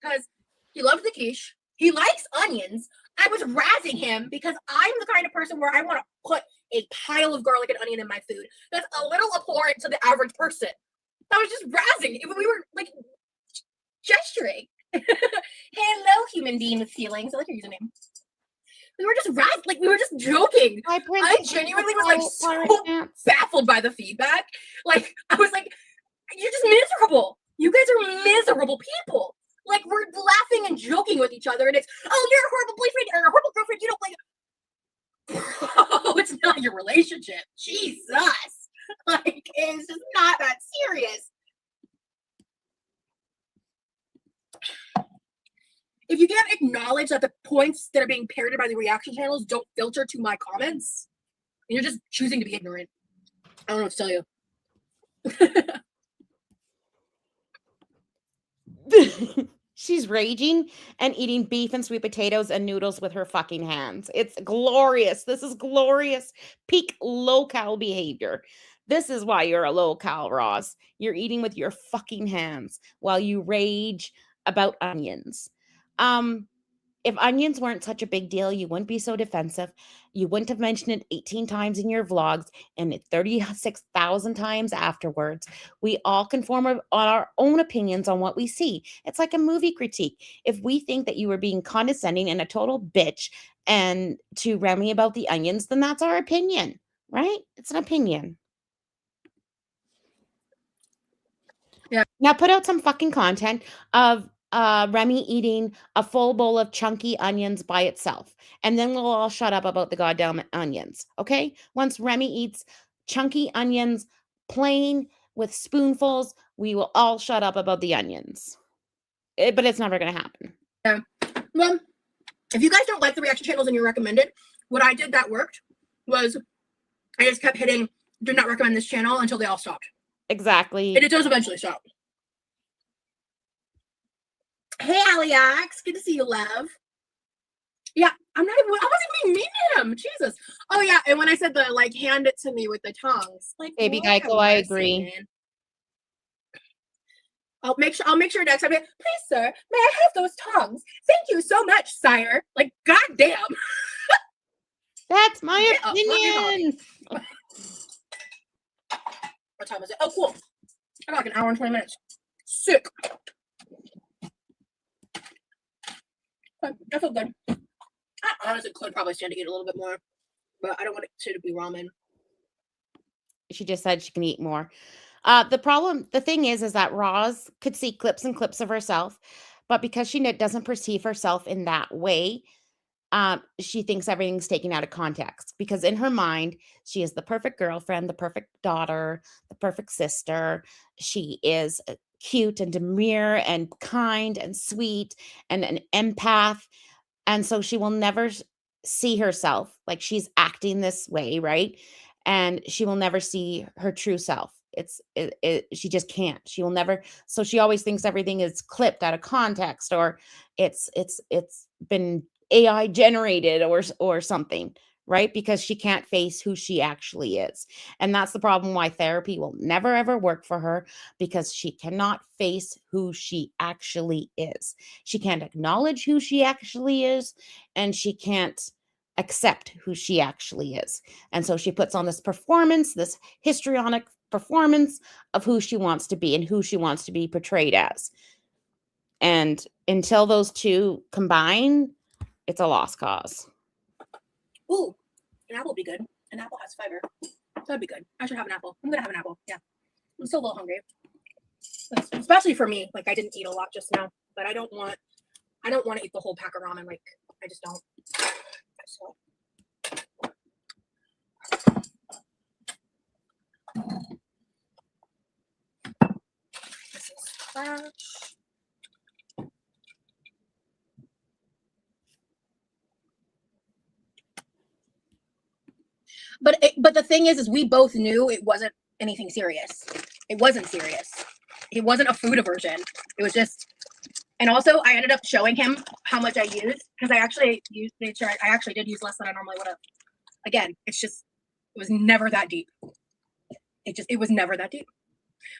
Because he loves the quiche. He likes onions. I was razzing him because I'm the kind of person where I want to put a pile of garlic and onion in my food. That's a little abhorrent to the average person. I was just razzing. We were like gesturing. Hello, human being with feelings. I like your username. We were just we were just joking. I genuinely was like so baffled by the feedback. Like, I was like, you're just miserable. You guys are miserable people. Like, we're laughing and joking with each other, and it's, oh, you're a horrible boyfriend or a horrible girlfriend. You don't like. Oh, it's not your relationship. Jesus. Like, it's just not that serious. If you can't acknowledge that the points that are being parroted by the reaction channels don't filter to my comments, you're just choosing to be ignorant. I don't know what to tell you. She's raging and eating beef and sweet potatoes and noodles with her fucking hands. It's glorious. This is glorious. Peak low-cal behavior. This is why you're a low-cal, Ross. You're eating with your fucking hands while you rage about onions. If onions weren't such a big deal, you wouldn't be so defensive. You wouldn't have mentioned it 18 times in your vlogs and 36,000 times afterwards. We all conform on our own opinions on what we see. It's like a movie critique. If we think that you were being condescending and a total bitch and to Remy about the onions, then that's our opinion, right? It's an opinion. Yeah. Now put out some fucking content of Remy eating a full bowl of chunky onions by itself. And then we'll all shut up about the goddamn onions. Okay? Once Remy eats chunky onions plain with spoonfuls, we will all shut up about the onions. But it's never going to happen. Yeah. Well, if you guys don't like the reaction channels and you recommend it, what I did that worked was I just kept hitting do not recommend this channel until they all stopped. Exactly. And it does eventually stop. Hey, Alex. Good to see you, love. Yeah, I wasn't being mean to him. Jesus. Oh, yeah. And when I said hand it to me with the tongues. Like, Baby Geico, I agree. Man. I'll make sure next time. Please, sir, may I have those tongues? Thank you so much, sire. Like, goddamn. That's my opinion. What time is it? Oh, cool. I got like an hour and 20 minutes. Sick. But I feel good. I honestly could probably stand to eat a little bit more, but I don't want it to be ramen. She just said she can eat more. The thing is that Roz could see clips and clips of herself, but because she doesn't perceive herself in that way, she thinks everything's taken out of context because in her mind, she is the perfect girlfriend, the perfect daughter, the perfect sister. She is cute and demure and kind and sweet and an empath. And so she will never see herself like she's acting this way, right? And she will never see her true self. She just can't. She will never. So she always thinks everything is clipped out of context or it's been AI generated or something, right? Because she can't face who she actually is. And that's the problem why therapy will never ever work for her because she cannot face who she actually is. She can't acknowledge who she actually is and she can't accept who she actually is. And so she puts on this performance, this histrionic performance of who she wants to be and who she wants to be portrayed as. And until those two combine, it's a lost cause. Ooh, an apple would be good. An apple has fiber. That'd be good. I should have an apple. I'm gonna have an apple. Yeah. I'm still a little hungry. Especially for me. Like I didn't eat a lot just now, but I don't want to eat the whole pack of ramen. Like I just don't. So. This is fresh. But the thing is we both knew it wasn't anything serious. It wasn't serious. It wasn't a food aversion. It was just, and also I ended up showing him how much I used because I actually made sure I actually did use less than I normally would have. Again, it's just, it was never that deep. It was never that deep.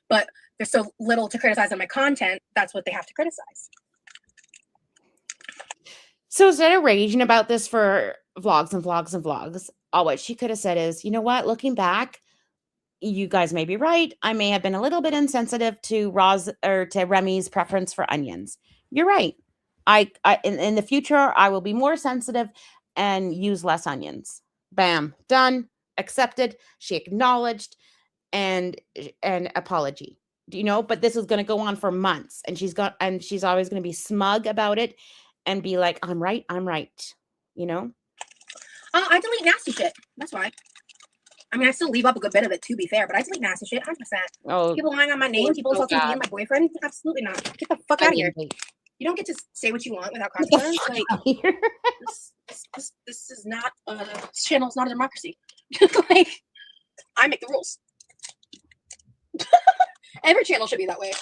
But there's so little to criticize in my content. That's what they have to criticize. So instead of raging about this for vlogs and vlogs and vlogs, all what she could have said is, you know what, looking back, you guys may be right. I may have been a little bit insensitive to Roz or to Remy's preference for onions. You're right. In the future, I will be more sensitive and use less onions. Bam, done, accepted. She acknowledged and apology. Do you know? But this is going to go on for months, and she's always going to be smug about it and be like, I'm right. You know? I delete nasty shit. That's why. I mean, I still leave up a good bit of it, to be fair, but I delete nasty shit 100%. Oh, people lying on my name, people insulting me and my boyfriend. Absolutely not. Get the fuck out of here. You don't get to say what you want without consequence. Like, this is not this channel's not a democracy. Like, I make the rules. Every channel should be that way.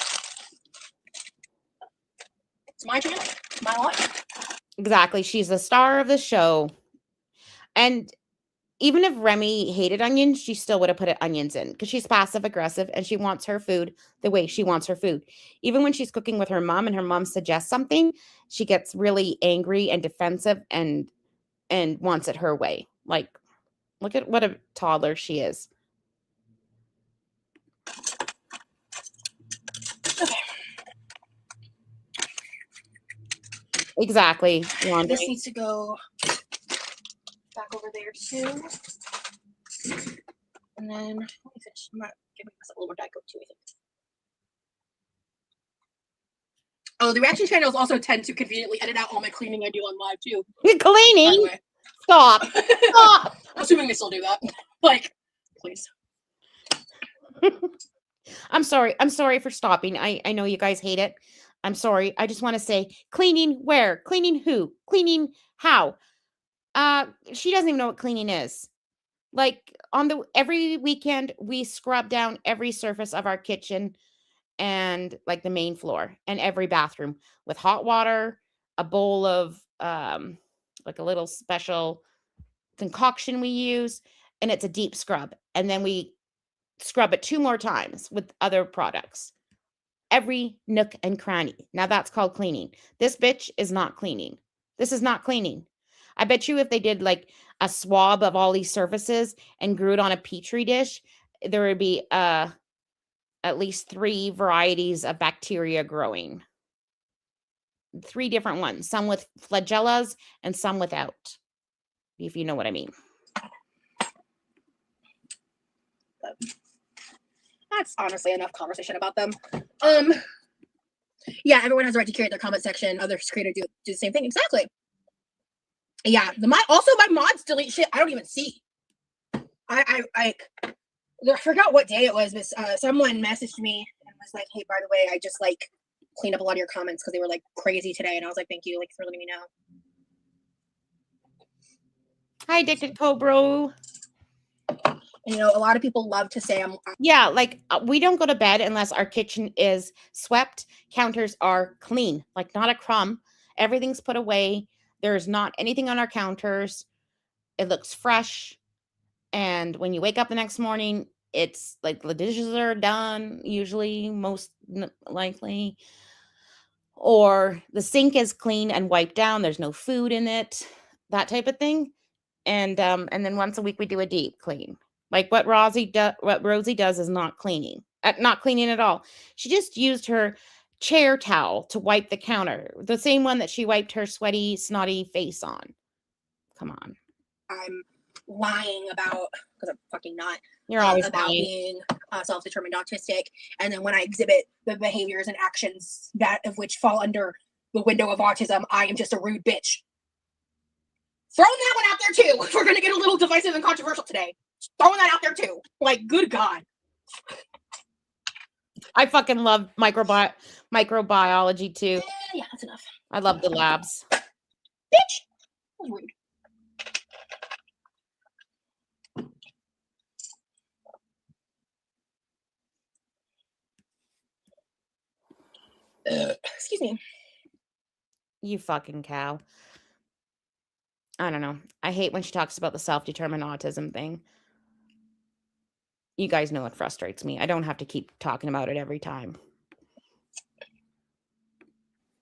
It's my channel, my life. Exactly. She's the star of the show. And even if Remy hated onions, she still would have put onions in because she's passive aggressive and she wants her food the way she wants her food. Even when she's cooking with her mom and her mom suggests something, she gets really angry and defensive and wants it her way. Like, look at what a toddler she is. Okay. Exactly. Laundry. This needs to go back over there too. And then let me finish. I'm not giving myself a little more Diet Coke too, I think. Oh, the reaction channels also tend to conveniently edit out all my cleaning I do on live too. Cleaning? Stop. Stop. Assuming they still do that. Like, please. I'm sorry for stopping. I know you guys hate it. I'm sorry. I just want to say cleaning where? Cleaning who? Cleaning how? She doesn't even know what cleaning is. Like every weekend we scrub down every surface of our kitchen and like the main floor and every bathroom with hot water, a bowl of like a little special concoction we use, and it's a deep scrub. And then we scrub it 2 more times with other products. Every nook and cranny. Now that's called cleaning. This bitch is not cleaning. This is not cleaning. I bet you if they did like a swab of all these surfaces and grew it on a petri dish, there would be at least 3 varieties of bacteria growing. 3 different ones, some with flagellas and some without, if you know what I mean. That's honestly enough conversation about them. Yeah, everyone has the right to curate their comment section. Others creators do the same thing. Exactly. Yeah, also my mods delete shit I don't even see. I forgot what day it was, but someone messaged me and was like, "Hey, by the way, I just like cleaned up a lot of your comments because they were like crazy today," and I was like, "Thank you, like for letting me know." Hi, Addicted Cobra. And, you know, a lot of people love to say Yeah, like we don't go to bed unless our kitchen is swept, counters are clean, like not a crumb. Everything's put away. There's not anything on our counters. It looks fresh. And when you wake up the next morning, it's like the dishes are done, usually, most likely. Or the sink is clean and wiped down. There's no food in it, that type of thing. And then once a week we do a deep clean. Like what Rosie does is not cleaning at all. She just used her chair towel to wipe the counter, the same one that she wiped her sweaty, snotty face on. Come on. I'm lying about, because I'm fucking not. You're always about lying. being self-determined autistic, and then when I exhibit the behaviors and actions that of which fall under the window of autism, I am just a rude bitch. Throwing that one out there too. If we're gonna get a little divisive and controversial today, throwing that out there too. Like, good God. I fucking love microbiology too. Yeah, that's enough. I love the labs. Bitch, that was rude. Excuse me. You fucking cow. I don't know. I hate when she talks about the self-determined autism thing. You guys know it frustrates me. I don't have to keep talking about it every time.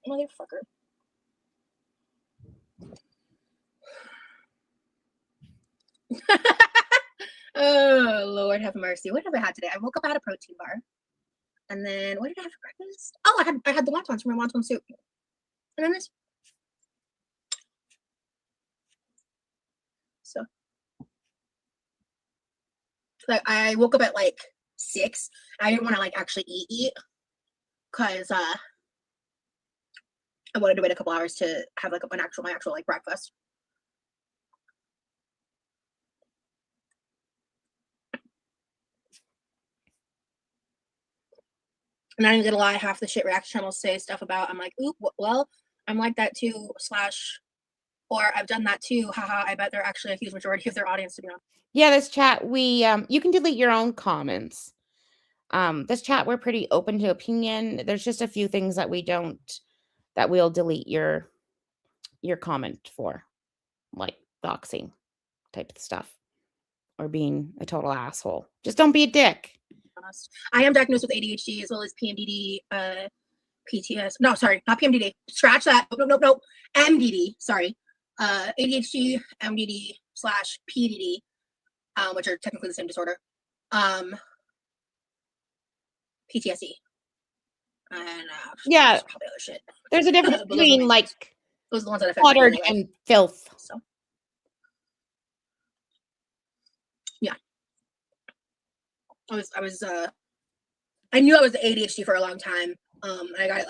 Motherfucker. Oh, Lord have mercy. What have I had today? I woke up, I had a protein bar. And then what did I have for breakfast? Oh, I had the wontons from my wonton soup. And then this. So like I woke up at like 6. I didn't want to like actually eat because I wanted to wait a couple hours to have like my actual like breakfast. And I'm not even gonna lie, half the shit reaction channels say stuff about, I'm like, oop, well, I'm like that too, / or I've done that too, haha, I bet they're actually a huge majority of their audience, to be honest. Yeah, this chat, you can delete your own comments. This chat, we're pretty open to opinion. There's just a few things that we'll delete your comment for, like doxing type of stuff or being a total asshole. Just don't be a dick. I am diagnosed with ADHD as well as PMDD, PTS. No, sorry, not PMDD. Scratch that. Nope. MDD. Sorry. ADHD, MDD / PDD, which are technically the same disorder. PTSD. And yeah, probably other shit. There's a difference between like those are the ones that cluttered and filth. So yeah. I knew I was ADHD for a long time. I got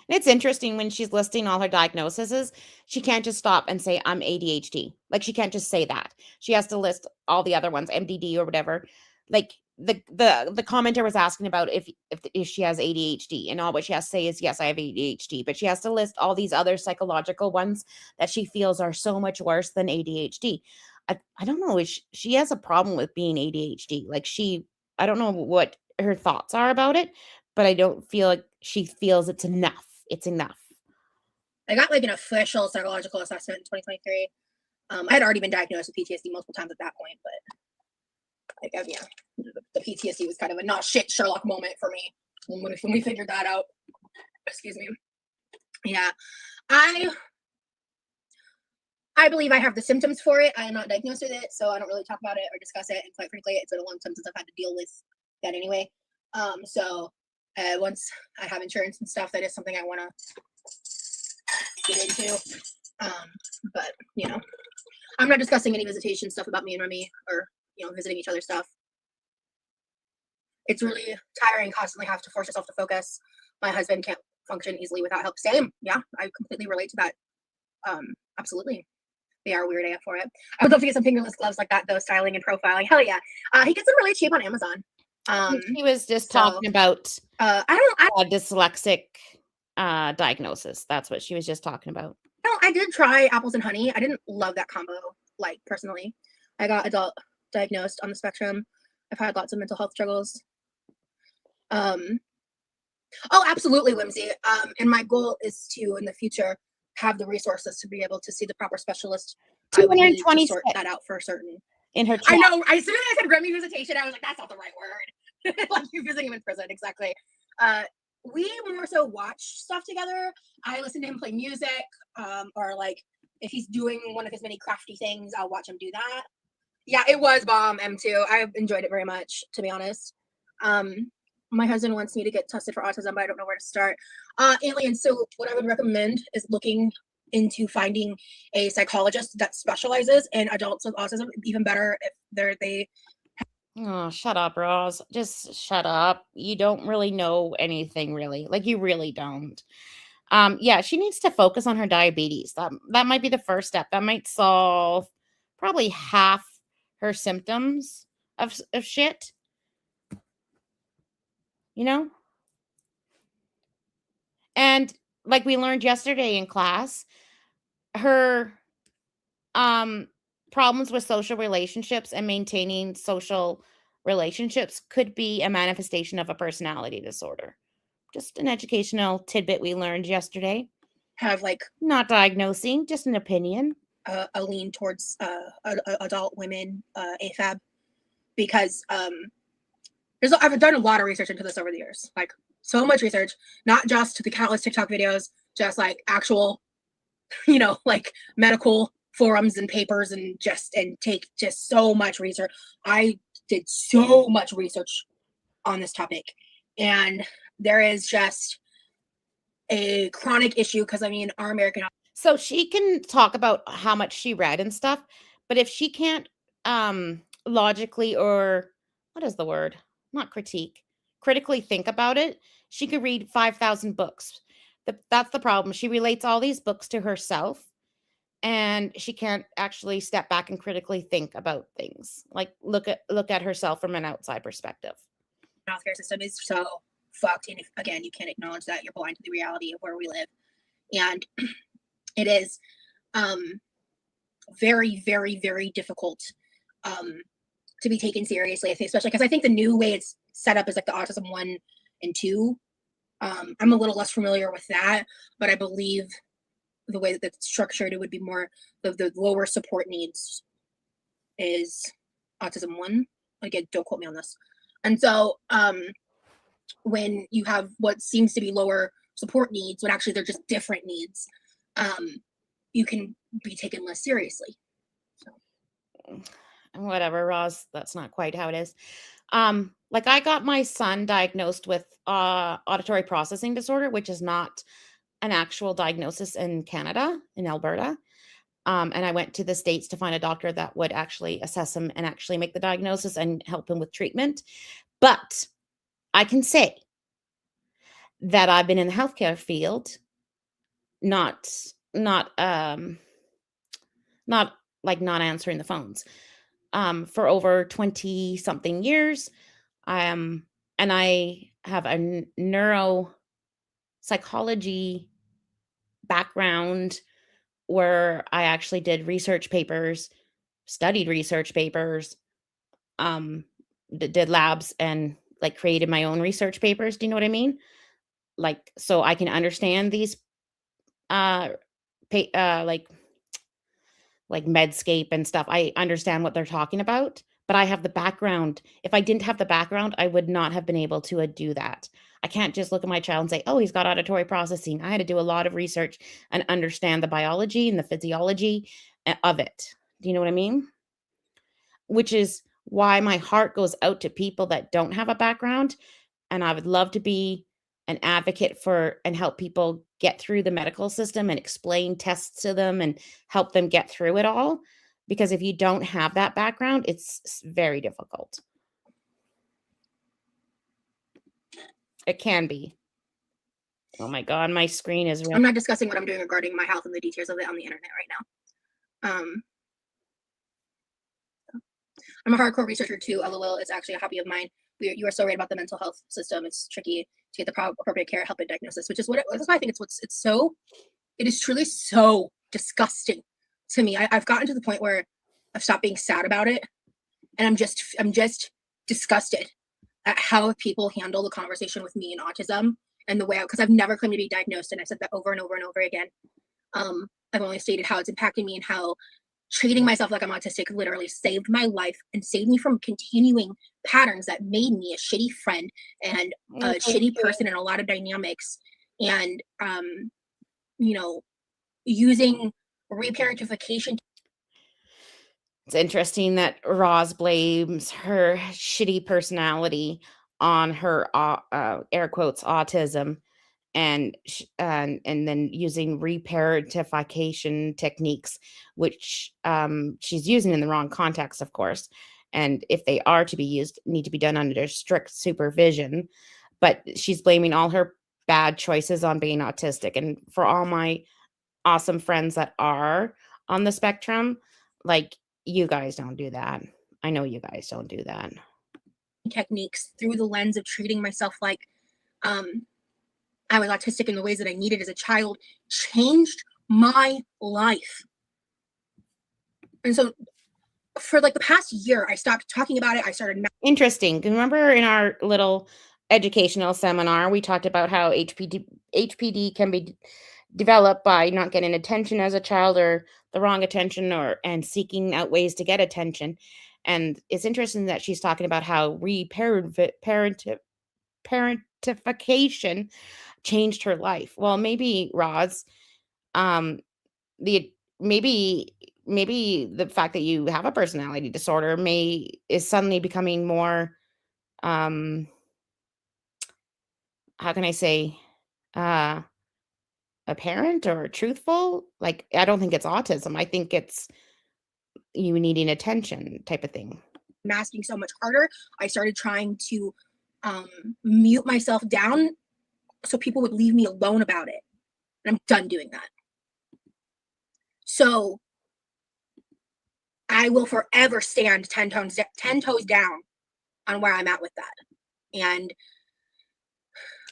It's interesting when she's listing all her diagnoses, she can't just stop and say I'm ADHD. Like she can't just say that. She has to list all the other ones, MDD or whatever. Like the commenter was asking about if she has ADHD, and all what she has to say is yes, I have ADHD, but she has to list all these other psychological ones that she feels are so much worse than ADHD. I don't know. She has a problem with being ADHD. Like I don't know what her thoughts are about it, but I don't feel like she feels it's enough. It's enough. I got like an official psychological assessment in 2023. I had already been diagnosed with PTSD multiple times at that point, but like the PTSD was kind of a not shit Sherlock moment for me when we figured that out. Excuse me. Yeah, I believe I have the symptoms for it. I am not diagnosed with it, so I don't really talk about it or discuss it. And quite frankly, it's been a long time since I've had to deal with that anyway. So once I have insurance and stuff, that is something I want to get into. But I'm not discussing any visitation stuff about me and Remy or visiting each other stuff. It's really tiring constantly have to force yourself to focus. My husband can't function easily without help. Same. Yeah, I completely relate to that. Absolutely. They are a weird AF for it. I would love to get some fingerless gloves like that, though, styling and profiling. Hell yeah. He gets them really cheap on Amazon. He was just talking about dyslexic diagnosis. That's what she was just talking about. No, I did try apples and honey. I didn't love that combo, like, personally. I got adult diagnosed on the spectrum. I've had lots of mental health struggles. Oh, absolutely, Whimsy. And my goal is to, in the future, have the resources to be able to see the proper specialist. I would need to sort that out for certain. In her I know. As soon as I said Remy visitation, I was like, that's not the right word. Like, you're visiting him in prison, exactly. We more so watch stuff together. I listen to him play music, or like if he's doing one of his many crafty things, I'll watch him do that. Yeah, it was bomb, M2. I enjoyed it very much, to be honest. My husband wants me to get tested for autism, but I don't know where to start. Alien, so what I would recommend is looking into finding a psychologist that specializes in adults with autism. Even better if they. Oh, shut up, Roz. Just shut up. You don't really know anything, really. Like, you really don't. Yeah, she needs to focus on her diabetes. That might be the first step. That might solve probably half her symptoms of shit. And like we learned yesterday in class, her problems with social relationships and maintaining social relationships could be a manifestation of a personality disorder. Just an educational tidbit we learned yesterday. Have like not diagnosing, just an opinion. A lean towards adult women AFAB, because I've done a lot of research into this over the years, like so much research, not just the countless TikTok videos, just like actual, like medical forums and papers, and take just so much research. I did so much research on this topic, and there is just a chronic issue because our American. So she can talk about how much she read and stuff, but if she can't logically, or what is the word? Not critically think about it, she could read 5,000 books. That's the problem. She relates all these books to herself, and she can't actually step back and critically think about things. Like look at herself from an outside perspective. The healthcare system is so fucked, and if again you can't acknowledge that, you're blind to the reality of where we live, and it is very, very, very difficult to be taken seriously, especially because I think the new way it's set up is like the autism 1 and 2. I'm a little less familiar with that, but I believe the way that it's structured, it would be more the lower support needs is autism 1. Again, don't quote me on this. And so when you have what seems to be lower support needs, when actually they're just different needs, you can be taken less seriously. So. Whatever, Roz, that's not quite how it is. Like I got my son diagnosed with auditory processing disorder, which is not an actual diagnosis in Canada, in Alberta. And I went to the States to find a doctor that would actually assess him and actually make the diagnosis and help him with treatment. But I can say that I've been in the healthcare field, not not answering the phones, for over 20 something years. And I have a neuropsychology background where I actually did research papers, studied research papers, did labs, and like created my own research papers. Do you know what I mean? Like, so I can understand these, like Medscape and stuff. I understand what they're talking about, but I have the background. If I didn't have the background, I would not have been able to do that. I can't just look at my child and say, oh, he's got auditory processing. I had to do a lot of research and understand the biology and the physiology of it. Do you know what I mean? Which is why my heart goes out to people that don't have a background. And I would love to be an advocate for and help people get through the medical system and explain tests to them and help them get through it all. Because if you don't have that background, it's very difficult. It can be. Oh my God, my screen is I'm not discussing what I'm doing regarding my health and the details of it on the internet right now. I'm a hardcore researcher too, LOL. It's actually a hobby of mine. You are so right about the mental health system. It's tricky to get the appropriate care, help, and diagnosis, which is that's why I think it is truly so disgusting to me. I've gotten to the point where I've stopped being sad about it, and I'm just disgusted at how people handle the conversation with me and autism and the way, because I've never claimed to be diagnosed, and I said that over and over and over again. I've only stated how it's impacting me and how treating myself like I'm autistic literally saved my life and saved me from continuing patterns that made me a shitty friend and a shitty person in a lot of dynamics. And, using reparentification. It's interesting that Roz blames her shitty personality on her air quotes autism, and then using reparentification techniques, which she's using in the wrong context, of course. And if they are to be used, need to be done under strict supervision. But she's blaming all her bad choices on being autistic. And for all my awesome friends that are on the spectrum, like, you guys don't do that. I know you guys don't do that. Techniques through the lens of treating myself like I was autistic in the ways that I needed as a child changed my life. And so for like the past year, I stopped talking about it. I started. Interesting. Remember in our little educational seminar, we talked about how HPD can be developed by not getting attention as a child, or the wrong attention, and seeking out ways to get attention. And it's interesting that she's talking about how parentification changed her life. Well, maybe Roz, maybe the fact that you have a personality disorder is suddenly becoming more, how can I say, apparent or truthful. Like, I don't think it's autism. I think it's you needing attention type of thing. Masking so much harder. I started trying to mute myself down so people would leave me alone about it. And I'm done doing that. So I will forever stand 10 toes down on where I'm at with that. And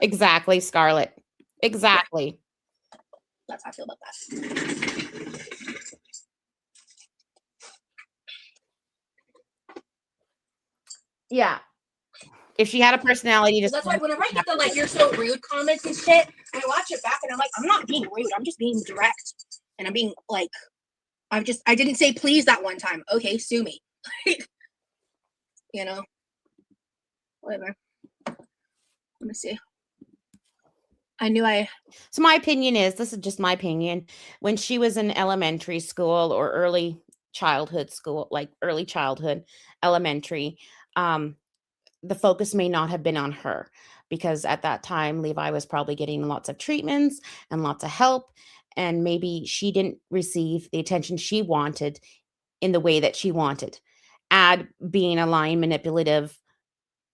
exactly, Scarlett. Exactly. Yeah. That's how I feel about that. Yeah. If she had a personality, just that's why whenever I get the like "you're so rude" comments and shit, I watch it back and I'm like, I'm not being rude. I'm just being direct, and I'm being like, I didn't say please that one time. Okay, sue me. Whatever. Let me see. So my opinion is, this is just my opinion, when she was in elementary school or early childhood school, like early childhood, elementary, the focus may not have been on her, because at that time Levi was probably getting lots of treatments and lots of help, and maybe she didn't receive the attention she wanted in the way that she wanted. Add being a lying, manipulative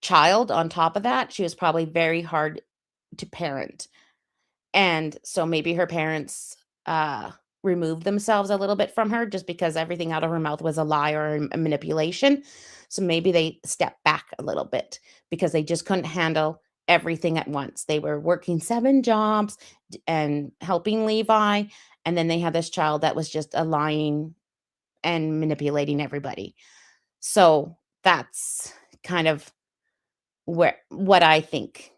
child on top of that, she was probably very hard to parent. And so maybe her parents removed themselves a little bit from her, just because everything out of her mouth was a lie or a manipulation. So maybe they stepped back a little bit because they just couldn't handle everything at once. They were working 7 jobs and helping Levi, and then they had this child that was just a lying and manipulating everybody. So that's kind of what I think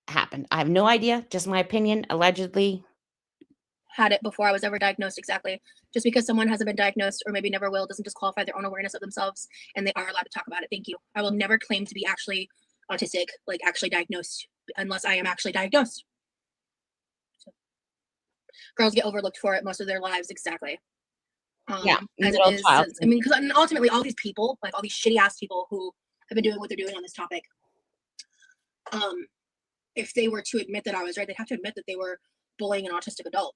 happened. I have no idea, just my opinion, allegedly. Had it before I was ever diagnosed. Exactly. Just because someone hasn't been diagnosed or maybe never will doesn't disqualify their own awareness of themselves, and they are allowed to talk about it. Thank you. I will never claim to be actually autistic, like actually diagnosed, unless I am actually diagnosed. So, girls get overlooked for it most of their lives. Exactly. Yeah, as it is. I mean, because ultimately all these people, like all these shitty ass people who have been doing what they're doing on this topic, if they were to admit that I was right, they'd have to admit that they were bullying an autistic adult.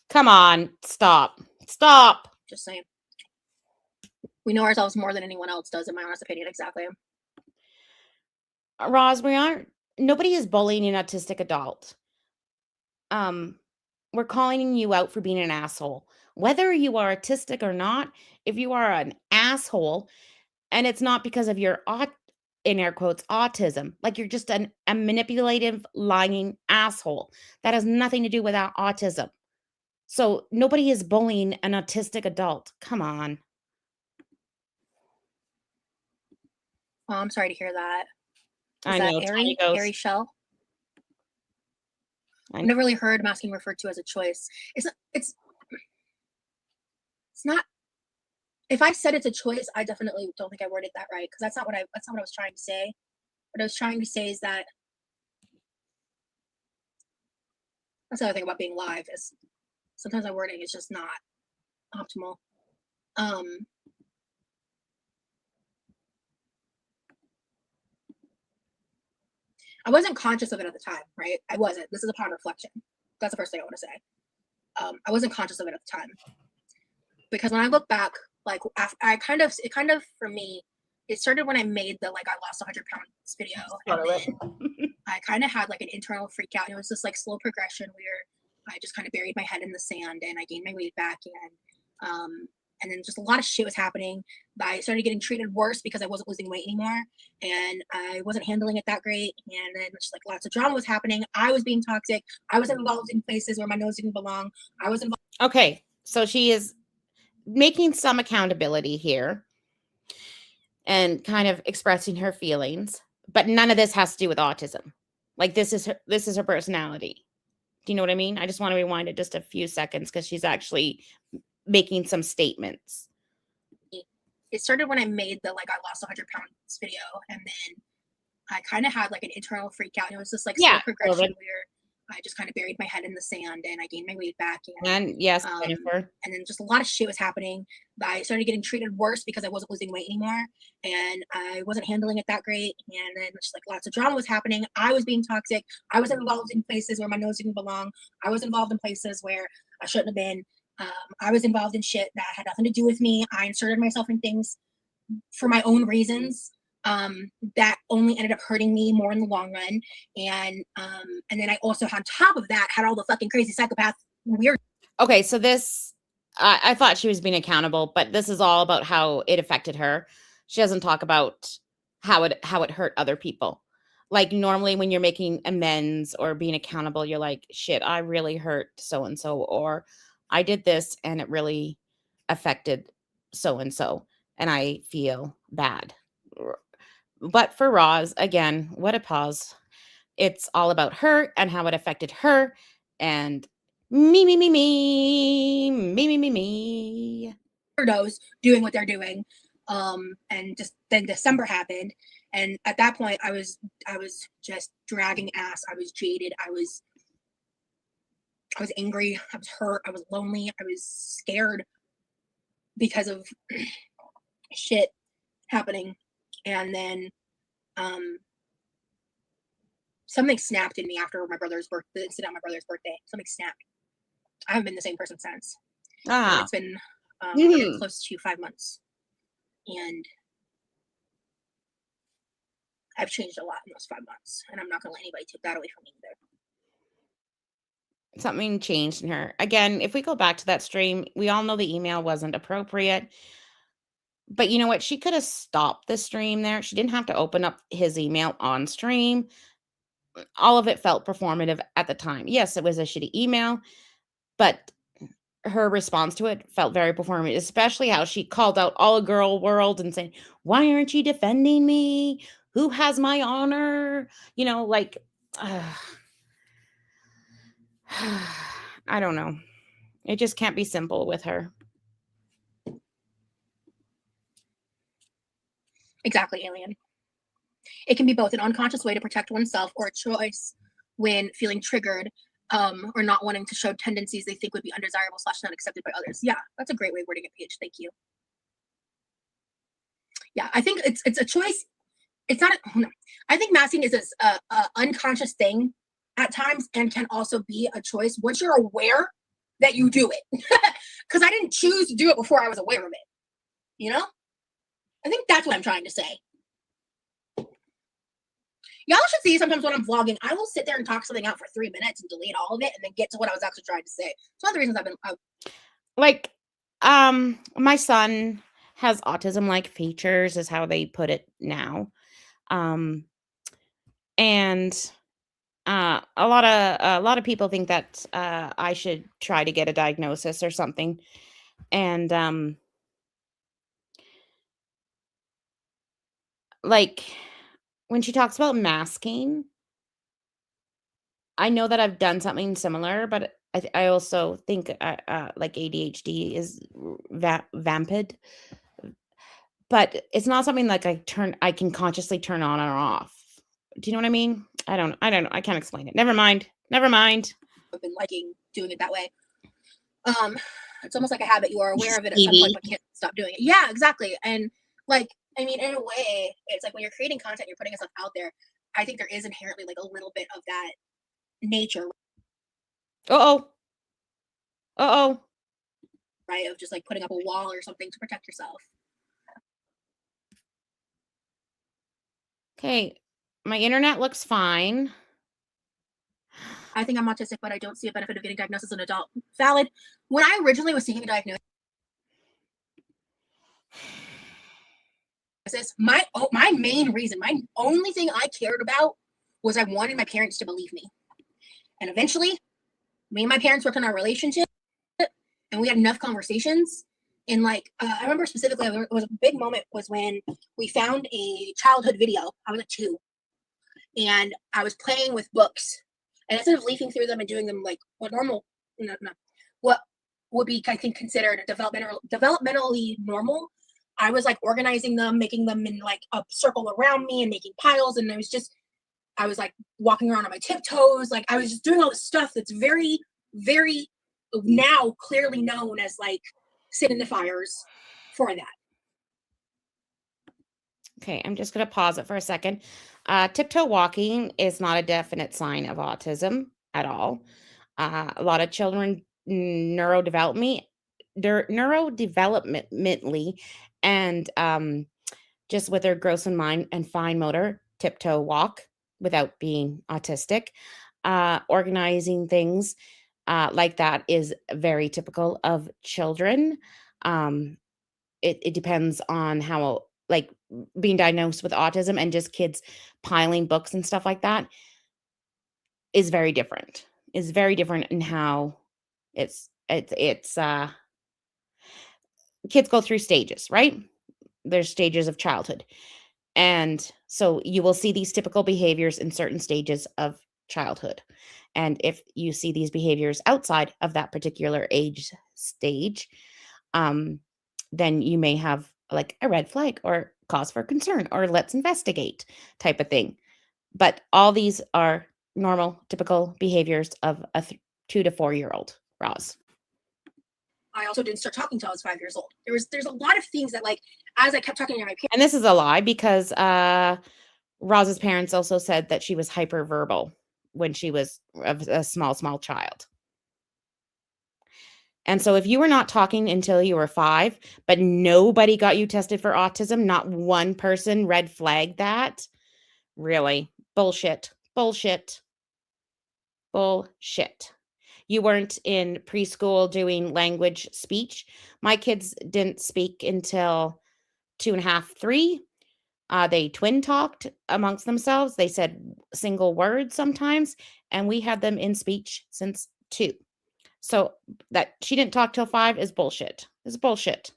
Come on, stop. Stop. Just saying. We know ourselves more than anyone else does, in my honest opinion. Exactly. Roz, nobody is bullying an autistic adult. We're calling you out for being an asshole. Whether you are autistic or not, if you are an asshole, and it's not because of your in air quotes autism, like you're just a manipulative, lying asshole. That has nothing to do with our autism. So nobody is bullying an autistic adult. Come on. Oh, I'm sorry to hear that. I Is know. that Tiny Airy Ghost. Shell? I I've never really heard masking referred to as a choice. It's not. If I said it's a choice, I definitely don't think I worded that right, because that's not what I was trying to say. What I was trying to say is that that's the other thing about being live is sometimes my wording is just not optimal. I wasn't conscious of it at the time, right? I wasn't. This is upon reflection. That's the first thing I want to say. I wasn't conscious of it at the time, because when I look back, like it kind of for me, it started when I made the like I lost 100 pounds video, and I kind of had like an internal freak out. And it was this like slow progression where I just kind of buried my head in the sand and I gained my weight back, and then just a lot of shit was happening. I started getting treated worse because I wasn't losing weight anymore, and I wasn't handling it that great. And then just like lots of drama was happening. I was being toxic. I was involved in places where my nose didn't belong. I was involved. Okay, so she is making some accountability here and kind of expressing her feelings, but none of this has to do with autism. Like this is her personality. Do you know what I mean? I just want to rewind it just a few seconds because she's actually making some statements. It started when I made the like I lost 100 pounds video, and then I kind of had like an internal freak out. And it was just like slow progression where I just kind of buried my head in the sand and I gained my weight back. And yes, Jennifer. And then just a lot of shit was happening. I started getting treated worse because I wasn't losing weight anymore, and I wasn't handling it that great. And then just like lots of drama was happening. I was being toxic. I was involved in places where my nose didn't belong. I was involved in places where I shouldn't have been. I was involved in shit that had nothing to do with me. I inserted myself in things for my own reasons. That only ended up hurting me more in the long run. And then I also, on top of that, had all the fucking crazy psychopath weird. Okay, so this, I thought she was being accountable, but this is all about how it affected her. She doesn't talk about how it hurt other people. Like normally when you're making amends or being accountable, you're like, shit, I really hurt so-and-so, or I did this and it really affected so-and-so, and I feel bad. But for Roz, again, what a pause. It's all about her and how it affected her, and me. Weirdos doing what they're doing. And just then December happened, and at that point I was just dragging ass. I was jaded. I was angry. I was hurt. I was lonely. I was scared because of shit happening. And then something snapped in me after my brother's birthday. The incident on my brother's birthday. Something snapped. I haven't been the same person since. It's been close to 5 months, and I've changed a lot in those 5 months, and I'm not going to let anybody take that away from me either. Something changed in her. Again, if we go back to that stream, we all know the email wasn't appropriate. But you know what? She could have stopped the stream there. She didn't have to open up his email on stream. All of it felt performative at the time. Yes, it was a shitty email, but her response to it felt very performative, especially how she called out all a girl world and saying, why aren't you defending me? Who has my honor? You know, like, I don't know. It just can't be simple with her. Exactly, Alien. It can be both an unconscious way to protect oneself or a choice when feeling triggered or not wanting to show tendencies they think would be undesirable / not accepted by others. Yeah, that's a great way of wording it, Paige. Thank you. Yeah, I think it's a choice. it's not, I think masking is a unconscious thing at times and can also be a choice once you're aware that you do it. Because I didn't choose to do it before I was aware of it. You know? I think that's what I'm trying to say. Y'all should see sometimes when I'm vlogging, I will sit there and talk something out for 3 minutes and delete all of it and then get to what I was actually trying to say. It's one of the reasons I've been Like, my son has autism-like features, is how they put it now. And a lot of people think that I should try to get a diagnosis or something. And like when she talks about masking, I know that I've done something similar, but I also think like ADHD is vamped, but it's not something like I can consciously turn on or off. Do you know what I mean? I don't know. I can't explain it. Never mind. I've been liking doing it that way. It's almost like a habit. You are aware of it at some point, but can't stop doing it. Yeah, exactly. And like, I mean, in a way, it's like when you're creating content, you're putting yourself out there. I think there is inherently like a little bit of that nature, Uh-oh. right? Of just like putting up a wall or something to protect yourself. Okay. My internet looks fine. I think I'm autistic, but I don't see a benefit of getting diagnosed as an adult. Valid. When I originally was seeking a diagnosis, my main reason, my only thing I cared about was I wanted my parents to believe me. And eventually, me and my parents worked on our relationship, and we had enough conversations. And like, I remember specifically, it was a big moment was when we found a childhood video. I was like 2, and I was playing with books. And instead of leafing through them and doing them like what what would be, I think, considered developmentally normal, I was like organizing them, making them in like a circle around me and making piles. And I was like walking around on my tiptoes. Like I was just doing all this stuff that's very, very now clearly known as like signifiers for that. Okay, I'm just going to pause it for a second. Tiptoe walking is not a definite sign of autism at all. A lot of children neurodevelopmentally and just with their gross and mind and fine motor tiptoe walk without being autistic. Organizing things like that is very typical of children. It depends on how, like, being diagnosed with autism and just kids piling books and stuff like that is very different. Is very different in how it's kids go through stages, right? There's stages of childhood. And so you will see these typical behaviors in certain stages of childhood. And if you see these behaviors outside of that particular age stage, then you may have like a red flag or cause for concern or let's investigate type of thing. But all these are normal, typical behaviors of a 2 to 4-year-old, Roz. I also didn't start talking till I was 5 years old. There's a lot of things that like as I kept talking to my parents. And this is a lie because Roz's parents also said that she was hyperverbal when she was a small child. And so if you were not talking until you were 5, but nobody got you tested for autism, not one person red flagged that, really? Bullshit. You weren't in preschool doing language speech. My kids didn't speak until 2.5, 3. They twin talked amongst themselves. They said single words sometimes, and we had them in speech since 2. So that she didn't talk till 5 is bullshit. It's bullshit.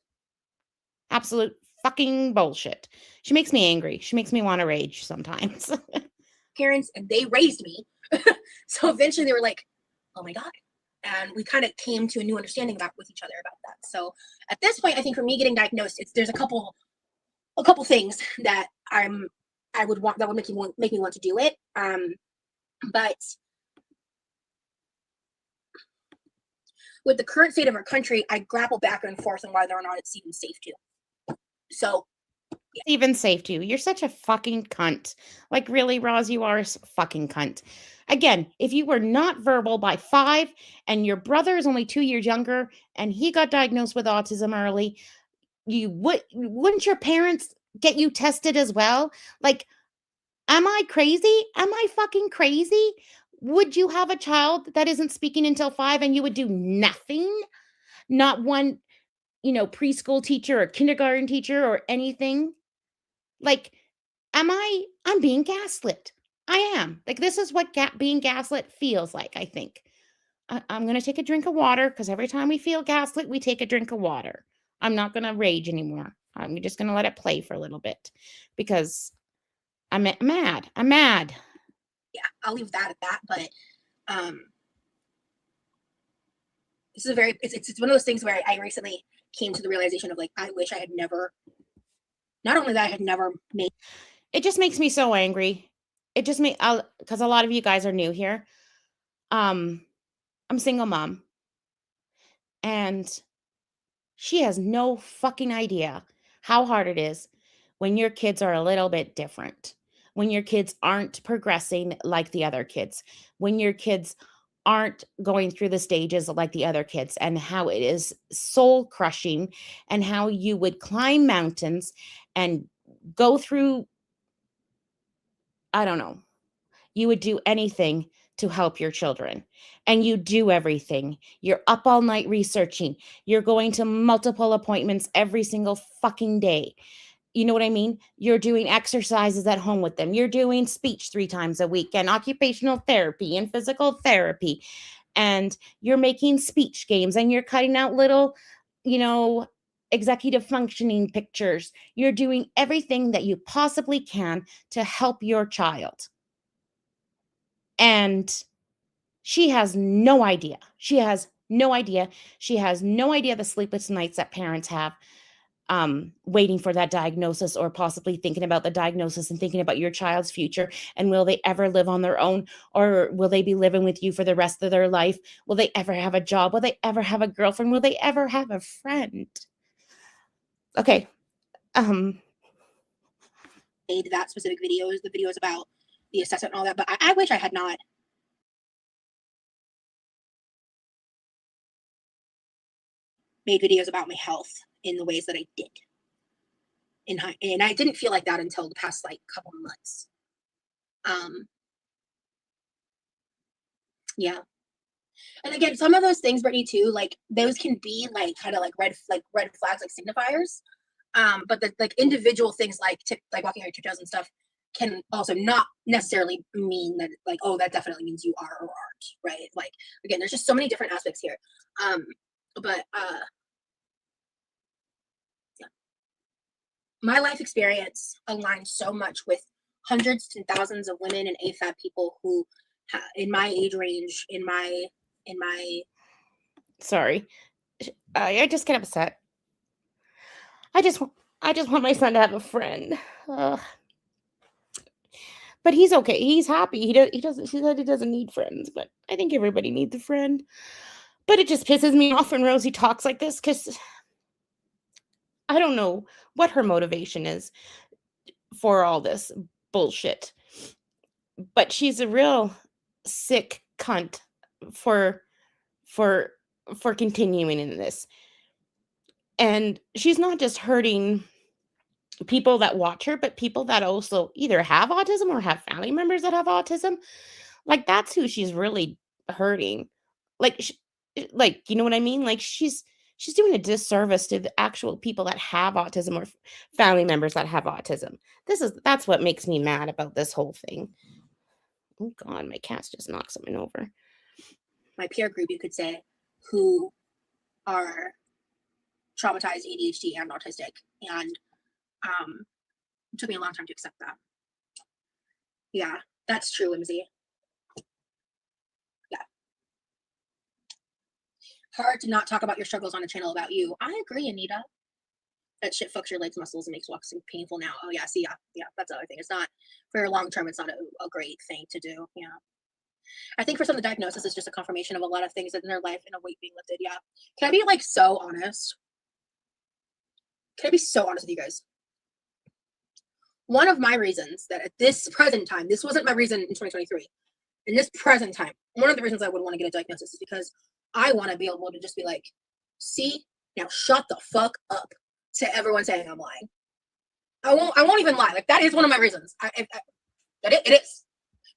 Absolute fucking bullshit. She makes me angry. She makes me want to rage sometimes. Parents, and they raised me. So eventually they were like, oh my God. And we kind of came to a new understanding with each other about that. So at this point, I think for me getting diagnosed, there's a couple things that I would want that would make me want to do it. But with the current state of our country, I grapple back and forth on whether or not it's even safe to. So even safe to you. You're such a fucking cunt. Like, really, Roz, you are a fucking cunt. Again, if you were not verbal by 5 and your brother is only 2 years younger and he got diagnosed with autism early, wouldn't your parents get you tested as well? Like, am I crazy? Am I fucking crazy? Would you have a child that isn't speaking until 5 and you would do nothing? Not one, preschool teacher or kindergarten teacher or anything? Like, I'm being gaslit. I am. Like, this is what being gaslit feels like, I think. I'm going to take a drink of water because every time we feel gaslit, we take a drink of water. I'm not going to rage anymore. I'm just going to let it play for a little bit because I'm mad. I'm mad. Yeah, I'll leave that at that. But this is it's one of those things where I recently came to the realization of, like, I wish I had never, not only that I had never made. It just makes me so angry. It just because a lot of you guys are new here. I'm a single mom, and she has no fucking idea how hard it is when your kids are a little bit different, when your kids aren't progressing like the other kids, when your kids aren't going through the stages like the other kids, and how it is soul crushing, and how you would climb mountains and go through, I don't know, you would do anything to help your children. And you do everything. You're up all night researching. You're going to multiple appointments every single fucking day. You know what I mean? You're doing exercises at home with them. You're doing speech 3 times a week and occupational therapy and physical therapy. And you're making speech games and you're cutting out little, executive functioning pictures. You're doing everything that you possibly can to help your child. And she has no idea. She has no idea. She has no idea the sleepless nights that parents have, waiting for that diagnosis, or possibly thinking about the diagnosis and thinking about your child's future. And will they ever live on their own, or will they be living with you for the rest of their life? Will they ever have a job? Will they ever have a girlfriend? Will they ever have a friend? Okay. Made that specific videos, the videos about the assessment and all that, but I wish I had not made videos about my health in the ways that I did. And I didn't feel like that until the past, like, couple of months. Yeah. And again, some of those things, Brittany, too, like, those can be like kind of like red flags, like signifiers. But the like individual things like walking on your tiptoes and stuff can also not necessarily mean that, like, oh, that definitely means you are or aren't, right? Like, again, there's just so many different aspects here. But yeah. My life experience aligns so much with hundreds and thousands of women and AFAB people who, in my age range, in my Sorry. I just get upset. I just want my son to have a friend. Ugh. But he's okay. He's happy. He said he doesn't need friends, but I think everybody needs a friend. But it just pisses me off when Rosie talks like this, because I don't know what her motivation is for all this bullshit. But she's a real sick cunt for for for continuing in this. And she's not just hurting people that watch her, but people that also either have autism or have family members that have autism. Like, that's who she's really hurting. Like, you know what I mean? Like, she's doing a disservice to the actual people that have autism, or family members that have autism. That's what makes me mad about this whole thing. Oh God, my cat's just knocked something over. my peer group, you could say, who are traumatized, ADHD, and autistic. And it took me a long time to accept that. Yeah, that's true, Whimsy. Yeah. Hard to not talk about your struggles on a channel about you. I agree, Anita. That shit fucks your legs muscles and makes walking painful now. Oh yeah, see, yeah, that's the other thing. It's not, for long term, it's not a great thing to do. Yeah. I think for some, the diagnosis is just a confirmation of a lot of things in their life and a weight being lifted. Yeah. Can I be, like, so honest? Can I be so honest with you guys? one of my reasons that at this present time, this wasn't my reason in 2023. In this present time, one of the reasons I would want to get a diagnosis is because I want to be able to just be like, see, now shut the fuck up to everyone saying I'm lying. I won't even lie. Like, that is one of my reasons. It is.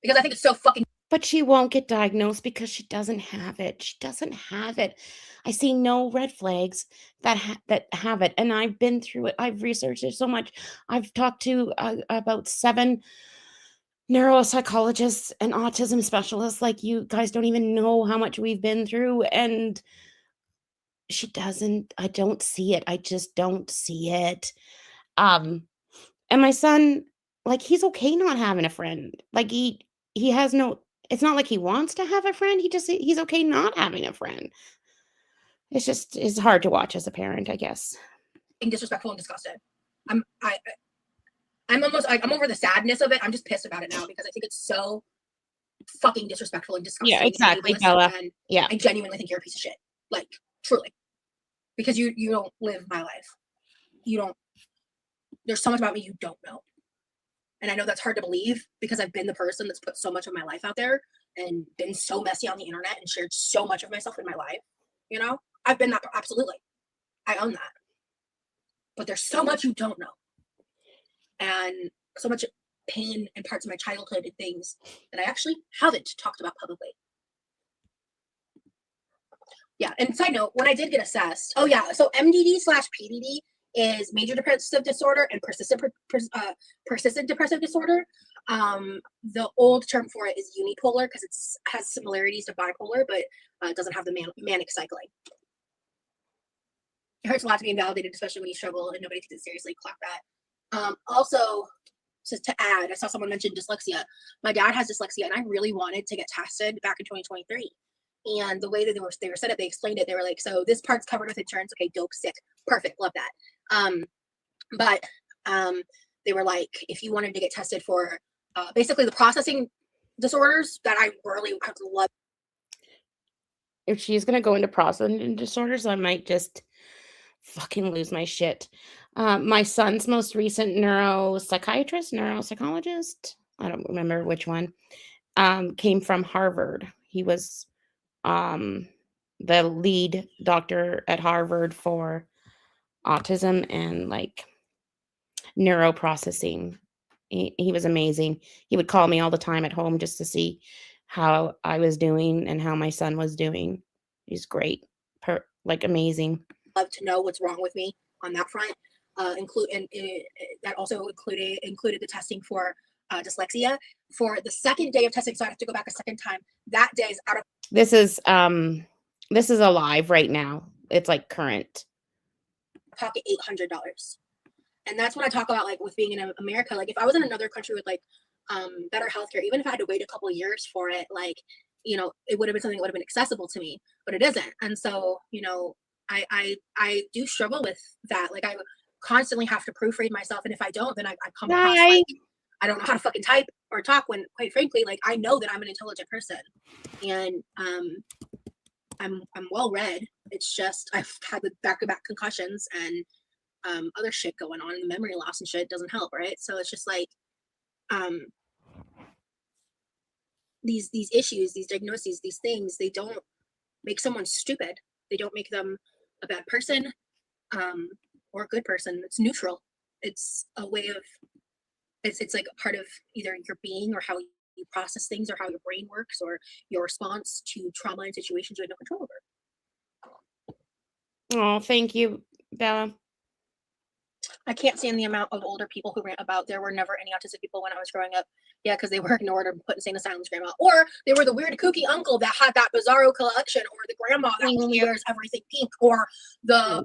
Because I think it's so fucking. But she won't get diagnosed because she doesn't have it. She doesn't have it. I see no red flags that have it, and I've been through it. I've researched it so much. I've talked to about 7 neuropsychologists and autism specialists. Like, you guys don't even know how much we've been through, and she doesn't. I don't see it. I just don't see it. And my son, like, he's okay not having a friend. Like, he has no. It's not like he wants to have a friend. He's okay not having a friend. It's hard to watch as a parent, I guess. Disrespectful and disgusted. I'm almost like, I'm over the sadness of it. I'm just pissed about it now because I think it's so fucking disrespectful and disgusting. Yeah, exactly, Bella. And yeah, I genuinely think you're a piece of shit. Like, truly. Because you don't live my life. You don't. There's so much about me you don't know. And I know that's hard to believe because I've been the person that's put so much of my life out there and been so messy on the internet and shared so much of myself in my life. You know, I've been that, absolutely. I own that. But there's so much you don't know. And so much pain and parts of my childhood and things that I actually haven't talked about publicly. Yeah, and side note, when I did get assessed, so MDD/PDD is major depressive disorder and persistent depressive disorder. The old term for it is unipolar because it has similarities to bipolar, but it doesn't have the manic cycling. It hurts a lot to be invalidated, especially when you struggle and nobody takes it seriously. Clock that. Also, just to add, I saw someone mention dyslexia. My dad has dyslexia, and I really wanted to get tested back in 2023. And the way that they were set up, they explained it. They were like, so this part's covered with insurance. Okay, dope, sick, perfect, love that. But they were like, if you wanted to get tested for basically the processing disorders that I really would love. If she's gonna go into processing disorders, I might just fucking lose my shit. My son's most recent neuropsychologist, I don't remember which one, came from Harvard. He was the lead doctor at Harvard for autism and like neuroprocessing. He was amazing. He would call me all the time at home just to see how I was doing and how my son was doing. He's great, like amazing. Love to know what's wrong with me on that front. That also included the testing for dyslexia. For the second day of testing, so I have to go back a second time. That day is out of. This is alive right now. It's like current. Pocket $800, and that's when I talk about like with being in America. Like if I was in another country with like better healthcare, even if I had to wait a couple of years for it, like it would have been something that would have been accessible to me, but it isn't. And so I do struggle with that. Like I constantly have to proofread myself, and if I don't, then I come across like I don't know how to fucking type or talk. When quite frankly, like I know that I'm an intelligent person, and I'm well read. It's just I've had the back-to-back concussions and other shit going on, and the memory loss and shit doesn't help, right? So it's just like these issues, these diagnoses, these things, they don't make someone stupid. They don't make them a bad person or a good person. It's neutral. It's a way of it's like a part of either your being or how you process things or how your brain works or your response to trauma and situations you have no control over. Oh, thank you, Bella. I can't stand the amount of older people who rant about there were never any autistic people when I was growing up. Yeah, because they were ignored or put insane asylums, grandma. Or they were the weird kooky uncle that had that bizarro collection, or the grandma that only wears everything pink, or the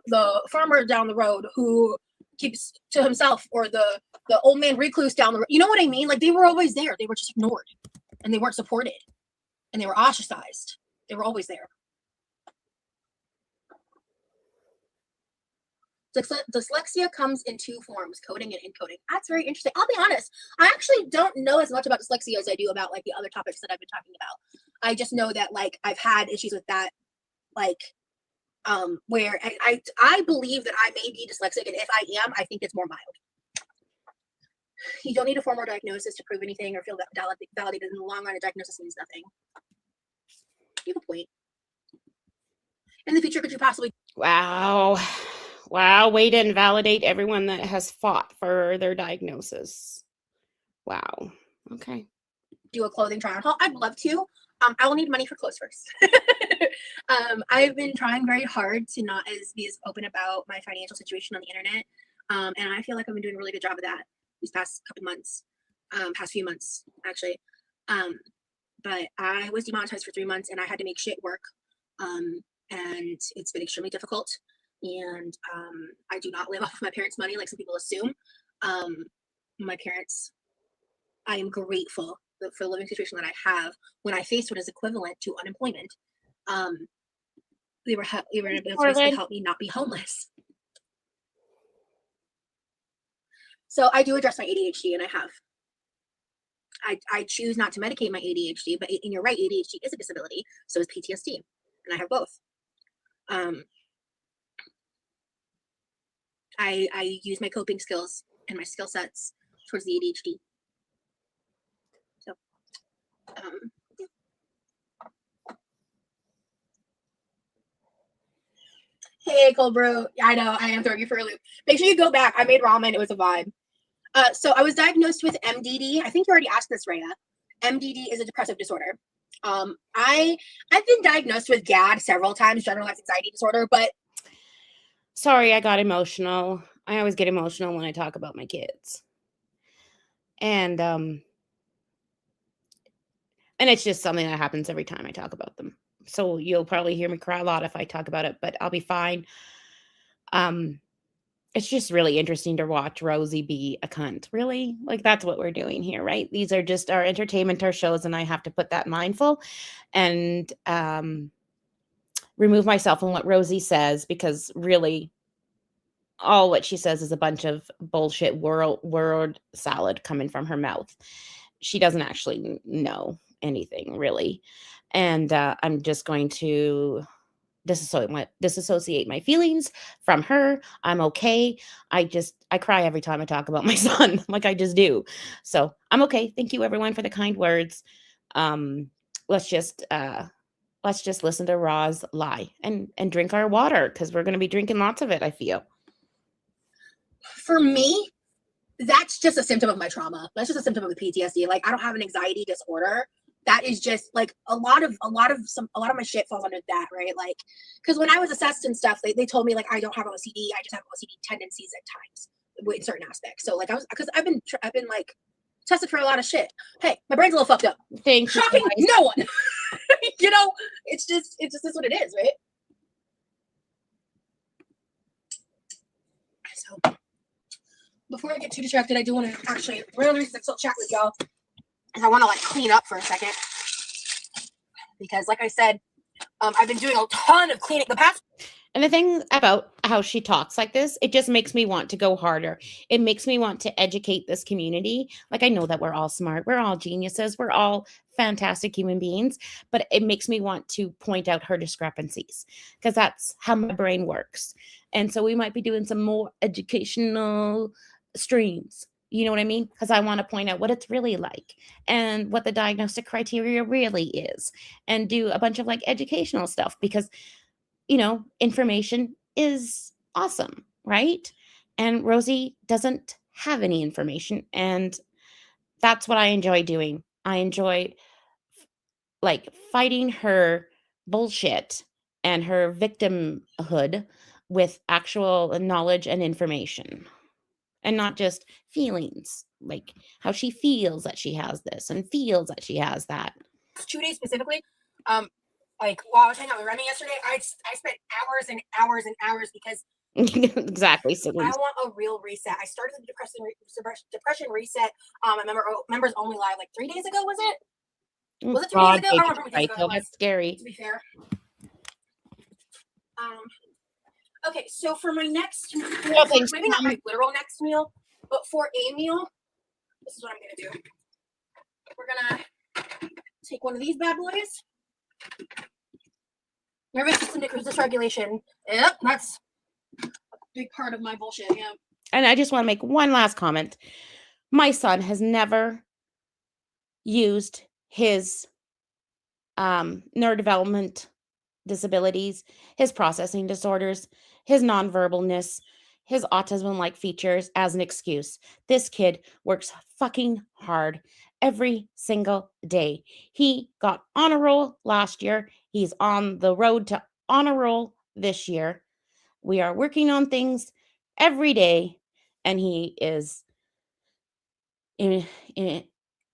farmer down the road who keeps to himself, or the old man recluse down the road. You know what I mean? Like they were always there. They were just ignored. And they weren't supported. And they were ostracized. They were always there. Dyslexia comes in 2 forms, coding and encoding. That's very interesting. I'll be honest. I actually don't know as much about dyslexia as I do about like the other topics that I've been talking about. I just know that like I've had issues with that, like where I believe that I may be dyslexic, and if I am, I think it's more mild. You don't need a formal diagnosis to prove anything or feel validated in the long run. A diagnosis means nothing. You have a point. In the future, could you possibly Wow. Wow. Way to invalidate everyone that has fought for their diagnosis. Wow. Okay. do a clothing try on haul? I'd love to. I will need money for clothes first. I've been trying very hard to not be as open about my financial situation on the internet. And I feel like I've been doing a really good job of that these past couple months, past few months, actually. But I was demonetized for 3 months and I had to make shit work. And it's been extremely difficult. And I do not live off of my parents' money like some people assume. My parents, I am grateful for the living situation that I have. When I faced what is equivalent to unemployment, they were able to basically help me not be homeless. So I do address my ADHD, and I have. I choose not to medicate my ADHD, but and you're right, ADHD is a disability, so is PTSD, and I have both. I use my coping skills and my skill sets towards the ADHD. So, hey, Cold Brew. I know, I am throwing you for a loop. Make sure you go back. I made ramen. It was a vibe. So I was diagnosed with MDD. I think you already asked this, Rhea. MDD is a depressive disorder. I've been diagnosed with GAD several times, generalized anxiety disorder, but sorry, I got emotional. I always get emotional when I talk about my kids. And it's just something that happens every time I talk about them. So you'll probably hear me cry a lot if I talk about it, but I'll be fine. It's just really interesting to watch Rosie be a cunt. Really? Like, that's what we're doing here, right? These are just our entertainment, our shows, and I have to put that mindful and remove myself from what Rosie says, because really all what she says is a bunch of bullshit word salad coming from her mouth. She doesn't actually know anything, really. And I'm just going to disassociate my feelings from her. I'm okay. I cry every time I talk about my son, like I just do. So I'm okay. Thank you, everyone, for the kind words. Let's just listen to Roz lie and drink our water, because we're going to be drinking lots of it, I feel. For me, that's just a symptom of my trauma. That's just a symptom of the PTSD. Like, I don't have an anxiety disorder. That is just like a lot of my shit falls under that, right? Like, because when I was assessed and stuff, they told me, like, I don't have OCD. I just have OCD tendencies at times with certain aspects. So like, I've been like tested for a lot of shit. Hey, my brain's a little fucked up. Thank you. Shocking no one. You know, it's just is what it is, right? So before I get too distracted, I do want to actually, one of the reasons I'm still chatting with y'all is I want to like clean up for a second, because like I said, I've been doing a ton of cleaning the past. And the thing about how she talks like this, it just makes me want to go harder. It makes me want to educate this community. Like, I know that we're all smart. We're all geniuses. We're all fantastic human beings. But it makes me want to point out her discrepancies, because that's how my brain works. And so we might be doing some more educational streams. You know what I mean? Because I want to point out what it's really like and what the diagnostic criteria really is, and do a bunch of like educational stuff, because information is awesome, right? And Rosie doesn't have any information, and that's what I enjoy doing. I enjoy like fighting her bullshit and her victimhood with actual knowledge and information, and not just feelings, like how she feels that she has this and feels that she has that. 2 days specifically, like while I was hanging out with Remy yesterday, I spent hours and hours and hours because exactly. So I want a real reset. I started the depression reset. I remember members only live like 3 days ago. Was it? Was it 2 days ago? I don't remember how many days ago it was. That's scary. To be fair. Okay, so for my next meal, maybe not my literal next meal, but for a meal, this is what I'm gonna do. We're gonna take one of these bad boys. Nervous system dysregulation. Yep, that's a big part of my bullshit. Yeah. And I just want to make one last comment. My son has never used his neurodevelopment disabilities, his processing disorders, his nonverbalness, his autism-like features as an excuse. This kid works fucking hard every single day. He got honor roll last year. He's on the road to honor roll this year. We are working on things every day, and he is in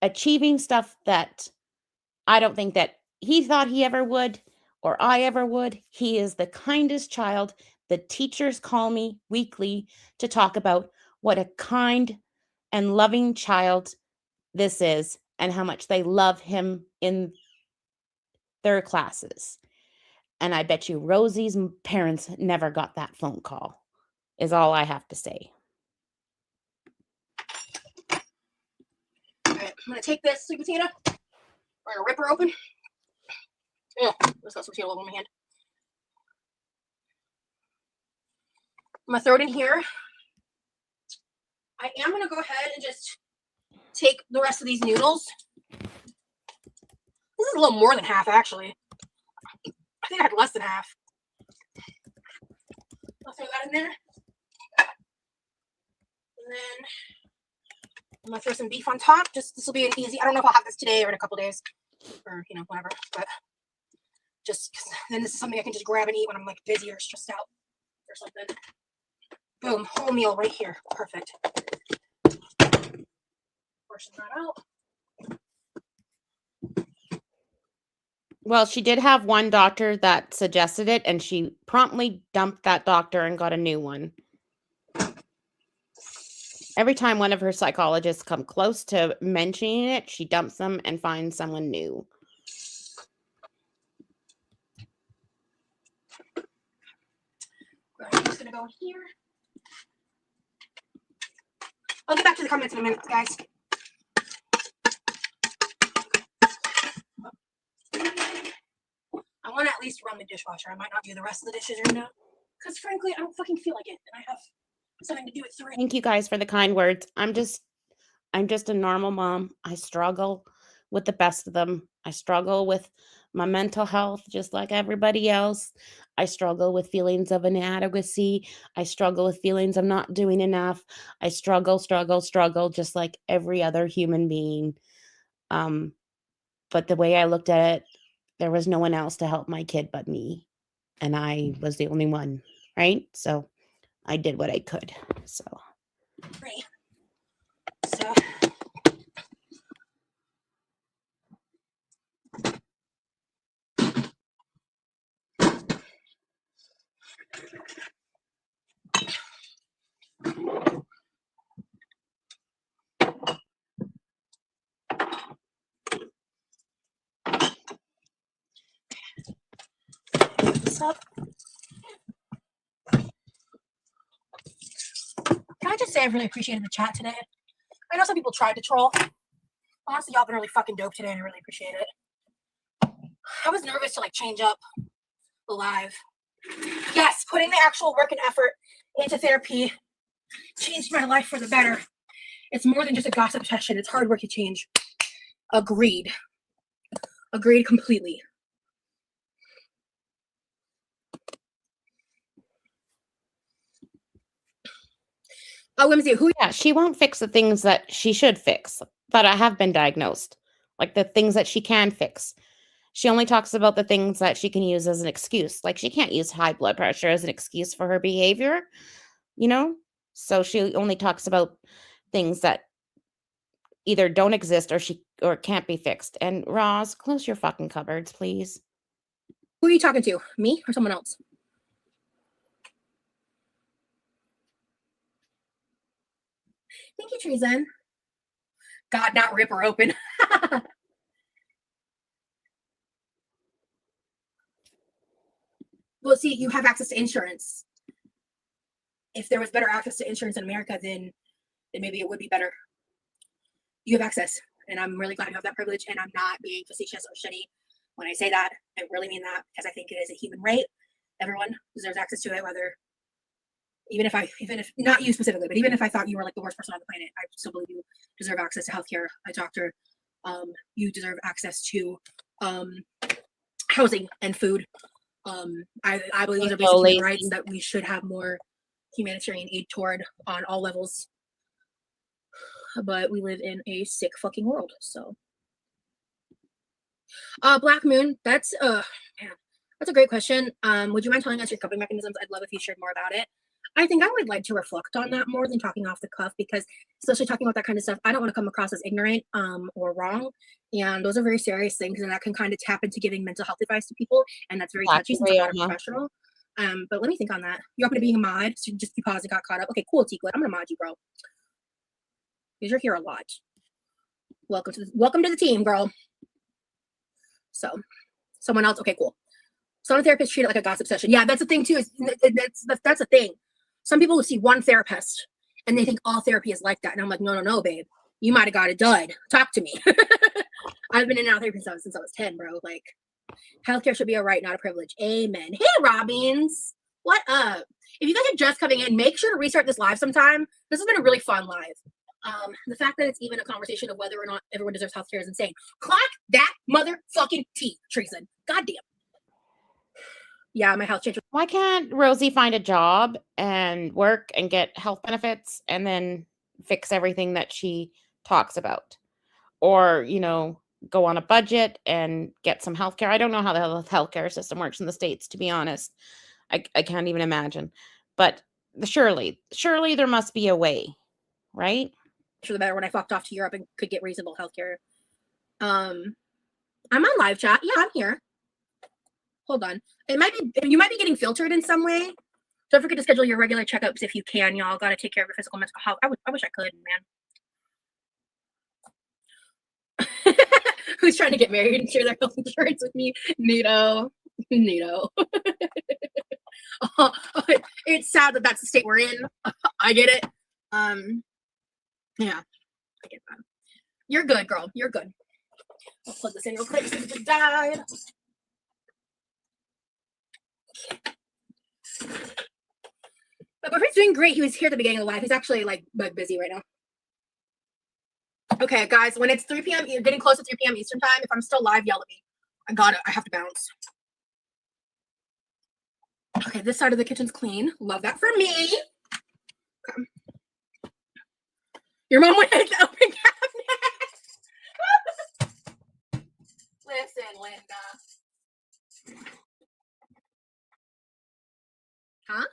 achieving stuff that I don't think that he thought he ever would or I ever would. He is the kindest child. The teachers call me weekly to talk about what a kind and loving child this is and how much they love him in their classes. And I bet you Rosie's parents never got that phone call, is all I have to say. All right, I'm gonna take this sweet potato. We're gonna rip her open. Yeah, let's got sweet potato all over my hand. I'm gonna throw it in here. I am gonna go ahead and just take the rest of these noodles. This is a little more than half, actually. I think I had less than half. I'll throw that in there. And then I'm gonna throw some beef on top. Just this will be an easy. I don't know if I'll have this today or in a couple days, or whatever. But just then this is something I can just grab and eat when I'm like busy or stressed out or something. Boom, whole meal right here. Perfect. Portion that out. Well, she did have one doctor that suggested it, and she promptly dumped that doctor and got a new one. Every time one of her psychologists come close to mentioning it, she dumps them and finds someone new. I'm just gonna go in here. I'll get back to the comments in a minute, guys. I want to at least run the dishwasher. I might not do the rest of the dishes right now, because frankly, I don't fucking feel like it, and I have something to do at 3. Thank you guys for the kind words. I'm just a normal mom. I struggle with the best of them. I struggle with my mental health just like everybody else. I struggle with feelings of inadequacy. I struggle with feelings of not doing enough. I struggle just like every other human being. But the way I looked at it, there was no one else to help my kid but me. And I was the only one, right? So I did what I could. So. Right. So. This up. Can I just say I really appreciated the chat today? I know some people tried to troll. Honestly, y'all been really fucking dope today, and I really appreciate it. I was nervous to change up the live. Yes, putting the actual work and effort into therapy changed my life for the better. It's more than just a gossip session. It's hard work to change. Agreed. Agreed completely. Oh, let me see. Yeah, she won't fix the things that she should fix, but I have been diagnosed. Like the things that she can fix. She only talks about the things that she can use as an excuse. Like she can't use high blood pressure as an excuse for her behavior, So she only talks about things that either don't exist or can't be fixed. And Roz, close your fucking cupboards, please. Who are you talking to? Me or someone else? Thank you, Treason. God, not rip her open. Well, see, you have access to insurance. If there was better access to insurance in America, then maybe it would be better. You have access, and I'm really glad you have that privilege, and I'm not being facetious or shitty when I say that. I really mean that, because I think it is a human right. Everyone deserves access to it, whether, even if not you specifically, but even if I thought you were like the worst person on the planet, I still believe you deserve access to healthcare, a doctor. You deserve access to housing and food. I believe those are basic human rights that we should have more humanitarian aid toward on all levels. But we live in a sick fucking world, so. Black Moon, that's man, that's a great question. Would you mind telling us your coping mechanisms? I'd love if you shared more about it. I think I would like to reflect on that more than talking off the cuff, because especially talking about that kind of stuff, I don't want to come across as ignorant or wrong. And those are very serious things, and that can kind of tap into giving mental health advice to people, and that's very touchy since I'm not a professional. But let me think on that. You're open to being a mod, so just you paused and got caught up. Okay, cool, Teakwood. I'm gonna mod you, bro. Because you're here a lot. Welcome to the team, girl. So, someone else. Okay, cool. Some therapists treat it like a gossip session. Yeah, that's the thing too. That's a thing. Some people will see one therapist and they think all therapy is like that. And I'm like, no, babe. You might have got it done. Talk to me. I've been in and out of therapy since I was 10, bro. Like, healthcare should be a right, not a privilege. Amen. Hey, Robbins. What up? If you guys are just coming in, make sure to restart this live sometime. This has been a really fun live. The fact that it's even a conversation of whether or not everyone deserves healthcare is insane. Clock that motherfucking T, Treason. Goddamn. Yeah, my health changed. Why can't Rosie find a job and work and get health benefits and then fix everything that she talks about? Or, go on a budget and get some healthcare. I don't know how the healthcare system works in the States, to be honest. I can't even imagine. But surely there must be a way, right? For the better when I fucked off to Europe and could get reasonable healthcare. I'm on live chat. Yeah, I'm here. Hold on. You might be getting filtered in some way. Don't forget to schedule your regular checkups if you can. Y'all got to take care of your physical, mental health. I wish I could, man. Who's trying to get married and share their health insurance with me? Neato. It's sad that that's the state we're in. I get it. Yeah, I get that. You're good, girl. You're good. I'll plug this in real quick since it died. My boyfriend's doing great. He was here at the beginning of the live. He's actually like busy right now. Okay, guys, when it's 3 p.m., you're getting close to 3 p.m. Eastern time. If I'm still live, yell at me. I got it. I have to bounce. Okay, this side of the kitchen's clean. Love that for me. Okay. Your mom went to the open cabinet. Listen, Linda. Huh?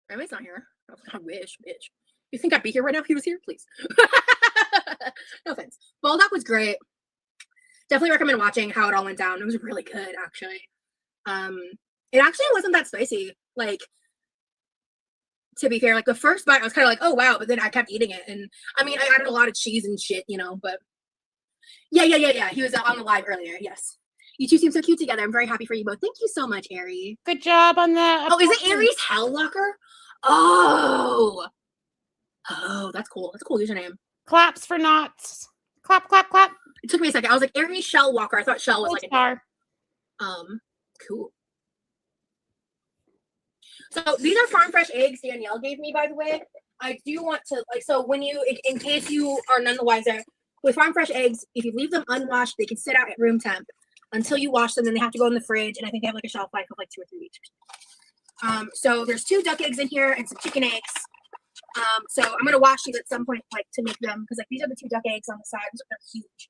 Grandma's not here. I wish, bitch. You think I'd be here right now if he was here? Please. No offense. Baldock was great. Definitely recommend watching how it all went down. It was really good, actually. It actually wasn't that spicy. Like, to be fair, like the first bite, I was kind of like, oh wow, but then I kept eating it, and I mean, I added a lot of cheese and shit, but yeah. He was on the live earlier. Yes, you two seem so cute together. I'm very happy for you both. Thank you so much, Ari. Good job on that. Oh, is it Aries Hellwalker? Oh, that's cool. That's a cool username. Claps for knots. Clap, clap, clap. It took me a second. I was like, Aries Shell Walker. I thought Shell was like a star. Cool. So these are farm fresh eggs Danielle gave me, by the way. I do want to, so when you, in case you are none the wiser, with farm fresh eggs, if you leave them unwashed, they can sit out at room temp until you wash them. Then they have to go in the fridge, and I think they have like a shelf life of like 2 or 3 weeks. So there's 2 duck eggs in here and some chicken eggs. So I'm gonna wash these at some point, like to make them, because like these are the 2 duck eggs on the sides, they're huge,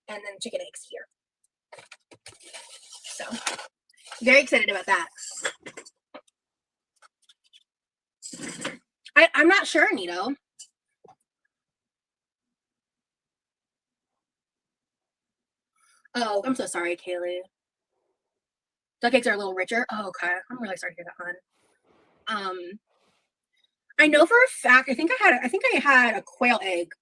and then chicken eggs here. So very excited about that. I'm not sure, Nito. Oh, I'm so sorry, Kaylee. Duck eggs are a little richer. Oh, okay. I'm really sorry to hear that, hon. I know for a fact, I think I had a quail egg.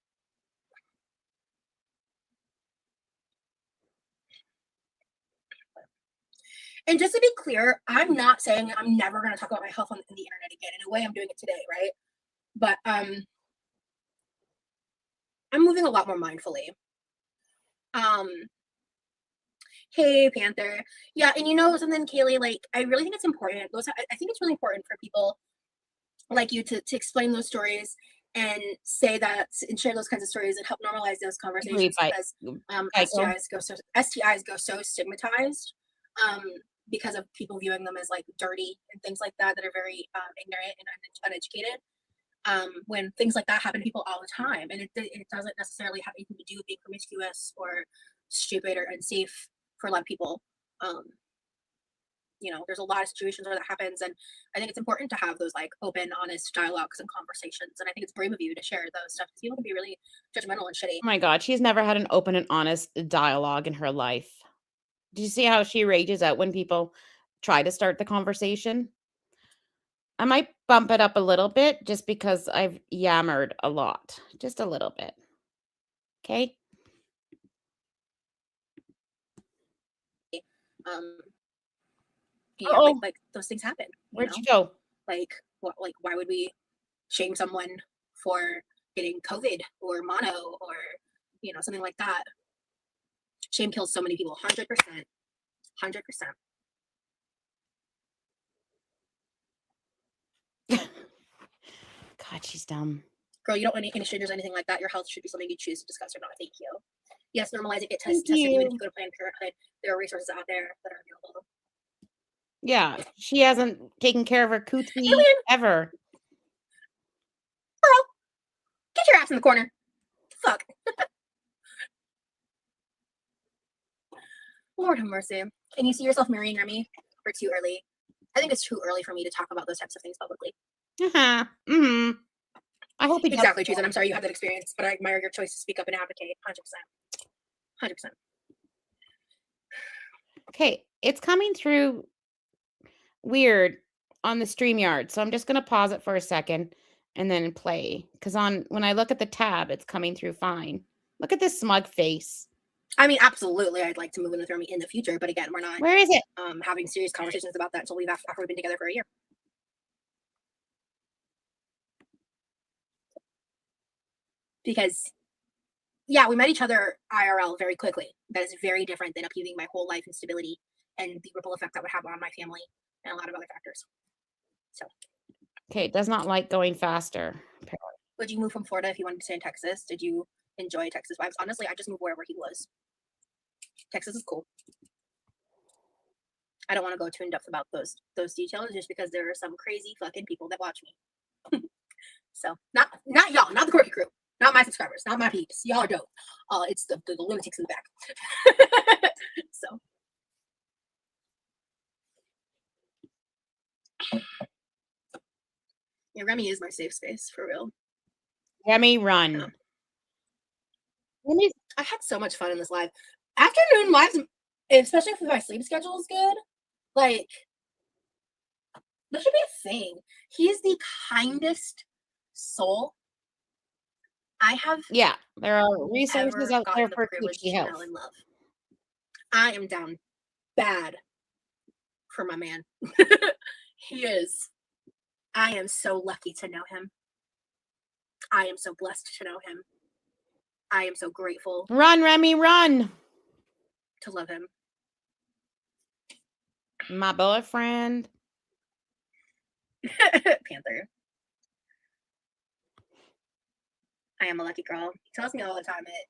And just to be clear, I'm not saying I'm never going to talk about my health on the internet again. In a way, I'm doing it today, right? But I'm moving a lot more mindfully. Hey, Panther. Yeah, and something, Kaylee, like, I really think it's important. I think it's really important for people like you to explain those stories and say that and share those kinds of stories and help normalize those conversations because STIs go so stigmatized because of people viewing them as like dirty and things like that are very ignorant and uneducated. When things like that happen to people all the time, and it doesn't necessarily have anything to do with being promiscuous or stupid or unsafe for a lot of people. There's a lot of situations where that happens, and I think it's important to have those like open, honest dialogues and conversations. And I think it's brave of you to share those stuff because people can be really judgmental and shitty. Oh my God, she's never had an open and honest dialogue in her life. Do you see how she rages out when people try to start the conversation? I might bump it up a little bit just because I've yammered a lot. Just a little bit. Okay? Like those things happen. Where'd you go? Like why would we shame someone for getting COVID or mono or something like that? Shame kills so many people. 100%. 100%. God, she's dumb. Girl, you don't want any strangers, anything like that. Your health should be something you choose to discuss or not. Thank you. Yes, normalize it. Get tested. Even if you go to Planned Parenthood, there are resources out there that are available. Yeah, she hasn't taken care of her coochie ever. Girl, get your ass in the corner. Fuck. Lord have mercy. Can you see yourself marrying Remy or too early? I think it's too early for me to talk about those types of things publicly. Mm-hmm. I hope he does. Exactly, Trees, and I'm sorry you had that experience, but I admire your choice to speak up and advocate. 100%. 100%. Okay, it's coming through weird on the StreamYard, so I'm just going to pause it for a second and then play. Because when I look at the tab, it's coming through fine. Look at this smug face. I mean, absolutely, I'd like to move in with Remy in the future, but again, we're not. Where is it? Having serious conversations about that until after we've been together for a year. Because, yeah, we met each other IRL very quickly. That is very different than upheaving my whole life and stability and the ripple effect that would have on my family and a lot of other factors. So. Okay, it does not like going faster. Would you move from Florida if you wanted to stay in Texas? Did you enjoy Texas vibes? Honestly, I just moved wherever he was. Texas is cool. I don't want to go too in depth about those details just because there are some crazy fucking people that watch me. So not y'all, not the quirky crew, not my subscribers, not my peeps. Y'all are dope. It's the lunatics in the back. So. Yeah, Remy is my safe space for real. Remy, run. Yeah. I had so much fun in this live. Afternoon lives, especially if my sleep schedule is good, like that should be a thing. He's the kindest soul I have. Yeah, there are resources out there for coochie health. And love. I am down bad for my man. He is. I am so lucky to know him. I am so blessed to know him. I am so grateful. Run, Remy, run. To love him. My boyfriend. Panther. I am a lucky girl. He tells me all the time that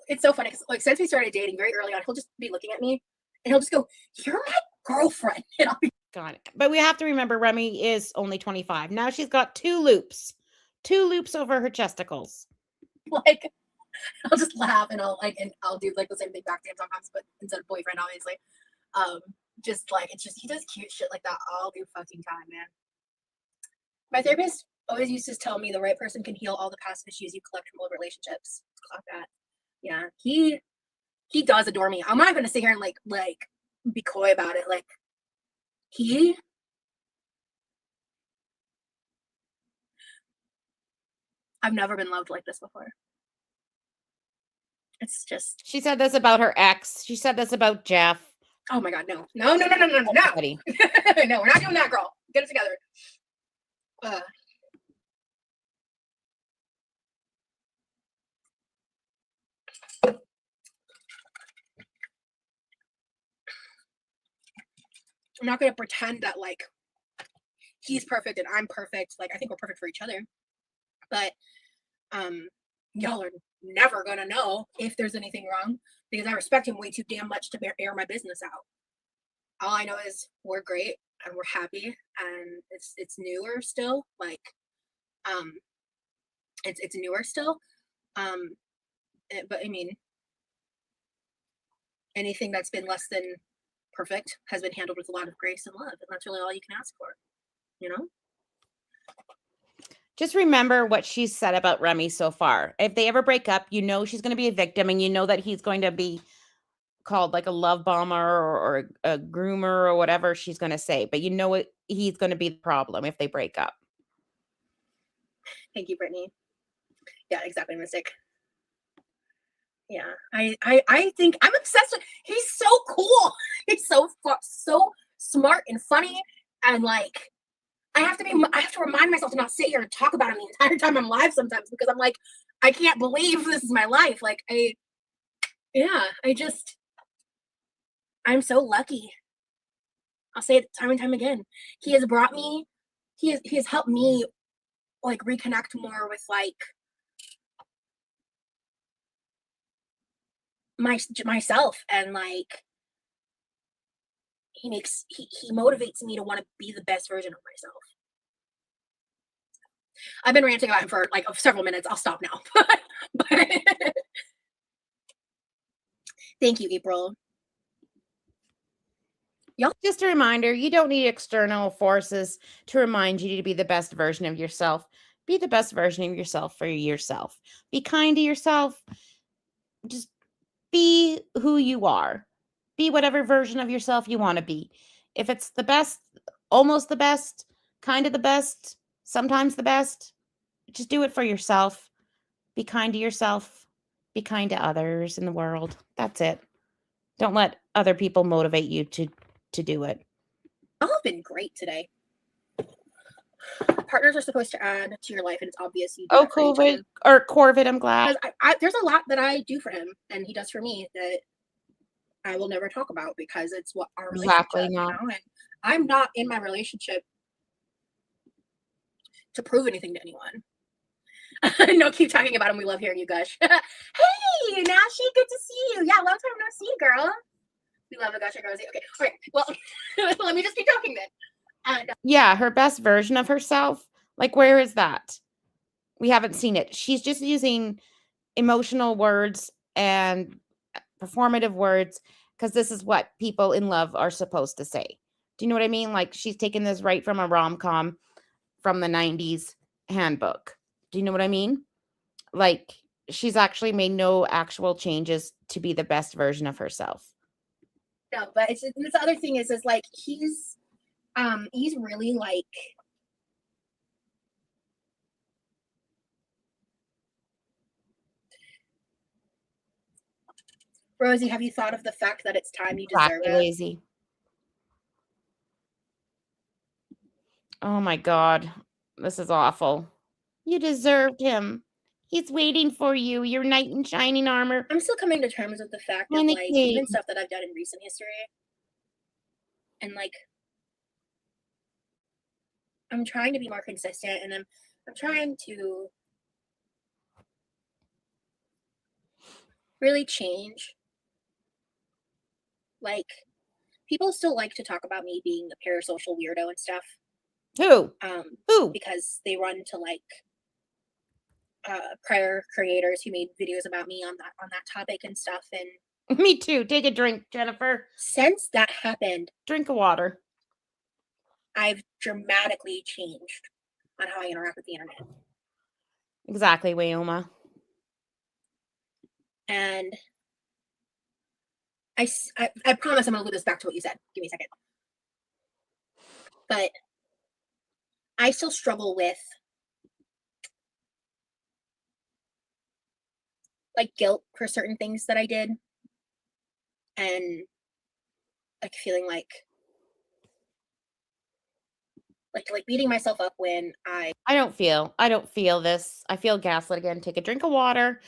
it's so funny because like since we started dating very early on, he'll just be looking at me and he'll just go, "You're my girlfriend." And I'll be got it. But we have to remember Remy is only 25. Now she's got 2 loops over her chesticles. Like I'll just laugh and I'll do like the same thing back to him sometimes, but instead of boyfriend, obviously. Just like he does cute shit like that all the fucking time, man. My therapist always used to tell me the right person can heal all the past issues you collect from old relationships. Clock that. Yeah, he does adore me. I'm not gonna sit here and like be coy about it. Like I've never been loved like this before. It's just. She said this about her ex. She said this about Jeff. Oh my God, no. No. No, we're not doing that, girl. Get it together. I'm not gonna pretend that like he's perfect and I'm perfect. Like, I think we're perfect for each other. But y'all are never gonna know if there's anything wrong because I respect him way too damn much to air my business out. All I know is we're great and we're happy and it's newer still. Like, um, it's newer still. Um, but I mean, anything that's been less than perfect has been handled with a lot of grace and love, and that's really all you can ask for, you know? Just remember what she's said about Remy so far. If they ever break up, you know she's going to be a victim, and you know that he's going to be called like a love bomber or a groomer or whatever she's going to say. But you know it, he's going to be the problem if they break up. Thank you, Brittany. Yeah, exactly, Mystic. Yeah, I think I'm obsessed with. He's so cool. He's so smart and funny, and like I have to remind myself to not sit here and talk about him the entire time I'm live sometimes because I'm like, I can't believe this is my life. Like I'm so lucky. I'll say it time and time again. He has brought me, he has helped me like reconnect more with like myself, and like he motivates me to want to be the best version of myself. I've been ranting about him for like several minutes. I'll stop now. But thank you, April. Just a reminder, you don't need external forces to remind you to be the best version of yourself. Be the best version of yourself for yourself. Be kind to yourself. Just be who you are. Be whatever version of yourself you want to be. If it's the best, almost the best, kind of the best, sometimes the best, just do it for yourself. Be kind to yourself. Be kind to others in the world. That's it. Don't let other people motivate you to do it. Y'all have been great today. Partners are supposed to add to your life, and it's obvious you do that for each COVID other. or Corvid, I'm glad. Because there's a lot that I do for him, and he does for me that I will never talk about because it's what our Exactly relationship, not. you know. And I'm not in my relationship to prove anything to anyone. No, keep talking about him. We love hearing you gush. Hey, Nashi, good to see you. Yeah, long time no see, girl. We love a gusher, Rosie. Okay, all right. Well, let me just keep talking then. And Yeah, her best version of herself. Like, where is that? We haven't seen it. She's just using emotional words and performative words because this is what people in love are supposed to say. Do you know what I mean? Like, she's taken this right from a rom-com from the 90s handbook. Do you know what I mean? Like, she's actually made no actual changes to be the best version of herself. no, but it's this other thing is like he's really like Rosie, have you thought of the fact that it's time you deserve Exactly, it? lazy. Oh my God. This is awful. You deserved him. He's waiting for you, your knight in shining armor. I'm still coming to terms with the fact that like even stuff that I've done in recent history, and like I'm trying to be more consistent, and I'm trying to really change. Like people still like to talk about me being the parasocial weirdo and stuff. Who? Because they run to like prior creators who made videos about me on that topic and stuff. And Me too. Take a drink, Jennifer. Since that happened, drink of water. I've dramatically changed on how I interact with the internet. Exactly, Wyoma. And I promise I'm going to loop this back to what you said. Give me a second. But I still struggle with like guilt for certain things that I did. And like feeling like beating myself up when I don't feel this. I feel gaslit again. Take a drink of water.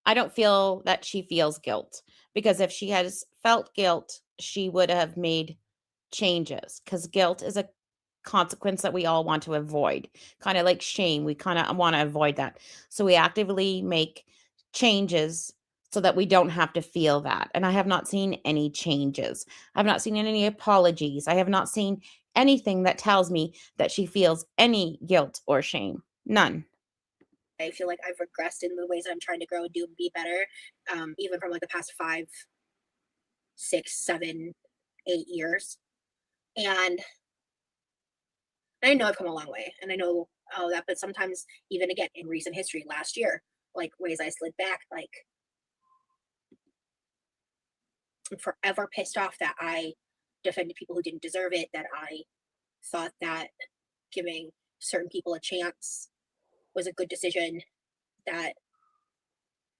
I don't feel that she feels guilt because if she has felt guilt, she would have made changes because guilt is a consequence that we all want to avoid. Kind of like shame. We kind of want to avoid that. So we actively make changes so that we don't have to feel that. And I have not seen any changes. I've not seen any apologies. I have not seen anything that tells me that she feels any guilt or shame. None. I feel like I've regressed in the ways that I'm trying to grow and do and be better, even from like the past 5, 6, 7, 8 years. And I know I've come a long way, and I know that, but sometimes even again in recent history, last year, like ways I slid back, like I'm forever pissed off that I defended people who didn't deserve it, that I thought that giving certain people a chance was a good decision, that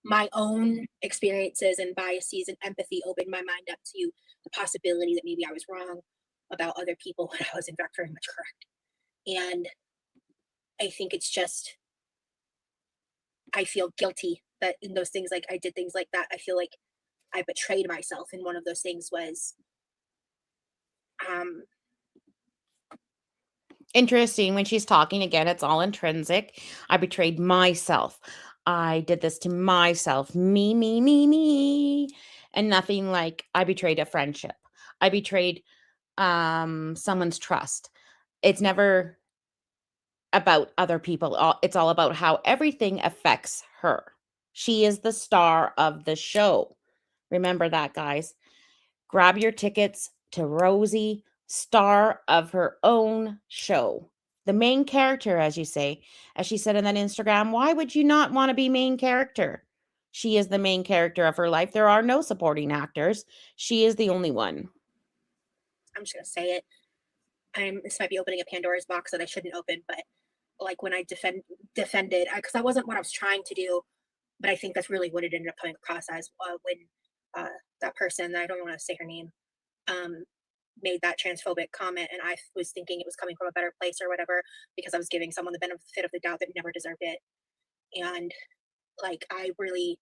my own experiences and biases and empathy opened my mind up to the possibility that maybe I was wrong about other people when I was in fact very much correct. And I think it's just, I feel guilty that in those things, like I did things like that. I feel like I betrayed myself. And one of those things was, Interesting. When she's talking again, it's all intrinsic. I betrayed myself. I did this to myself. Me. And nothing like I betrayed a friendship. I betrayed someone's trust. It's never about other people. It's all about how everything affects her. She is the star of the show. Remember that, guys. Grab your tickets to Rosie, star of her own show. The main character, as you say, as she said in that Instagram, why would you not want to be main character? She is the main character of her life. There are no supporting actors. She is the only one. I'm just gonna say it. This might be opening a Pandora's box that I shouldn't open, but like when I defended, because that wasn't what I was trying to do, but I think that's really what it ended up coming across as when that person, I don't want to say her name, made that transphobic comment, and I was thinking it was coming from a better place or whatever because I was giving someone the benefit of the doubt that never deserved it. And like I really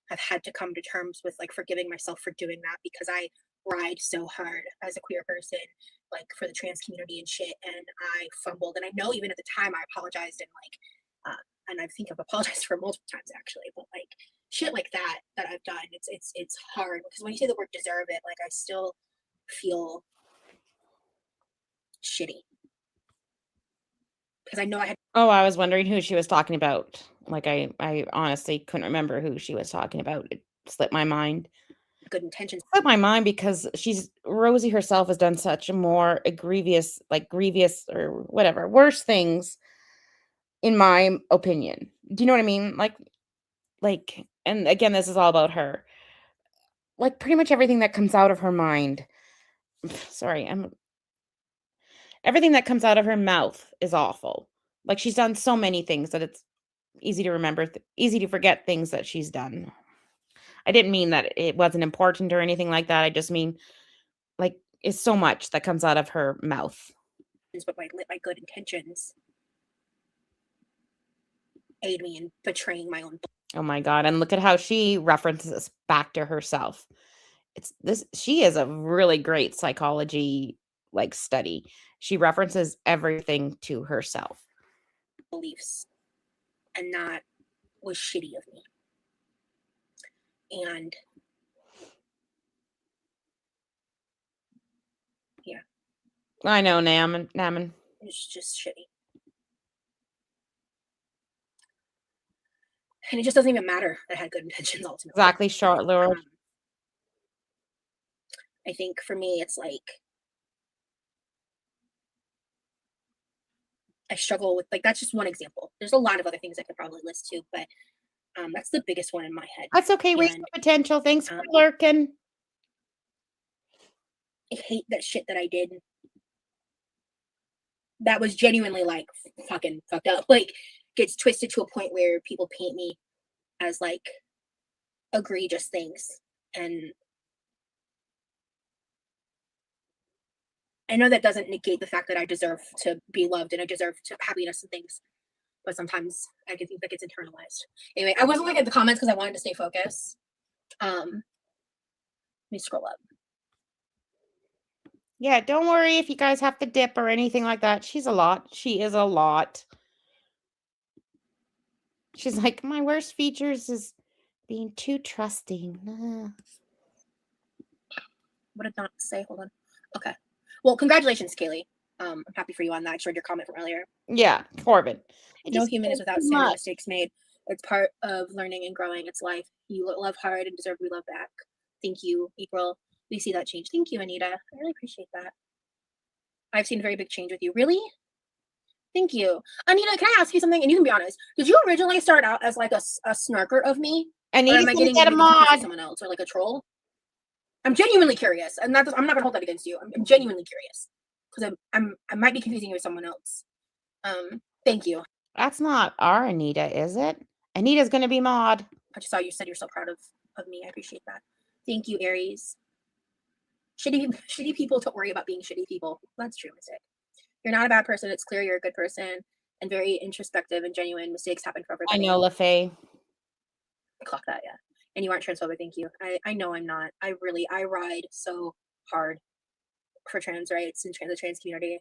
have had to come to terms with like forgiving myself for doing that because I tried so hard as a queer person, like for the trans community and shit, and I fumbled. And I know even at the time I apologized and I think I've apologized for multiple times actually, but like shit like that I've done, it's hard because when you say the word deserve it, like I still feel shitty because I know I had Oh, I was wondering who she was talking about. Like I honestly couldn't remember who she was talking about. It slipped my mind. good intentions. Slipped my mind because Rosie herself has done such more grievous or whatever, worse things in my opinion. Do you know what I mean? And again, this is all about her. Like pretty much everything that comes out of her mind. Sorry, everything that comes out of her mouth is awful. Like she's done so many things that it's easy to remember, easy to forget things that she's done. I didn't mean that it wasn't important or anything like that. I just mean like it's so much that comes out of her mouth. But my good intentions aid me in betraying my own. Oh my god, and look at how she references back to herself. She is a really great psychology study. She references everything to herself. Beliefs, and that was shitty of me. And yeah, I know, Naman. it's just shitty. And it just doesn't even matter that I had good intentions ultimately. Exactly, Charlotte. I think for me, it's like I struggle with that's just one example. There's a lot of other things I could probably list too, but that's the biggest one in my head. That's okay. Waste of potential. Thanks for lurking. I hate that shit that I did. That was genuinely like fucking fucked up. Like gets twisted to a point where people paint me as like egregious things. And I know that doesn't negate the fact that I deserve to be loved and I deserve to happiness and things. But sometimes I can think that gets internalized. Anyway, I wasn't looking at the comments because I wanted to stay focused. Let me scroll up. Yeah, don't worry if you guys have to dip or anything like that. She's a lot. She is a lot. She's like, my worst features is being too trusting. What did not say? Hold on. Okay. Well, congratulations, Kaylee. I'm happy for you on that. I shared your comment from earlier. Yeah, Corbin. No human is without sin or mistakes made. It's part of learning and growing. It's life. You love hard and deserve we love back. Thank you, April. We see that change. Thank you, Anita. I really appreciate that. I've seen a very big change with you. Really? Thank you. Anita, can I ask you something? And you can be honest. Did you originally start out as like a snarker of me? Anita's or am I gonna getting get a maybe confused with mod. someone else or like a troll? I'm genuinely curious. I'm not gonna hold that against you. I'm genuinely curious. Because I might be confusing you with someone else. Thank you. That's not our Anita, is it? Anita's gonna be mod. I just saw you said you're so proud of me. I appreciate that. Thank you, Aries. Shitty people don't worry about being shitty people. That's true, mistake. You're not a bad person. It's clear you're a good person and very introspective and genuine. Mistakes happen for I everybody. know, LaFay. Clock that, yeah. And you aren't transphobic. Thank you. I know I'm not. I ride so hard for trans rights and the trans community.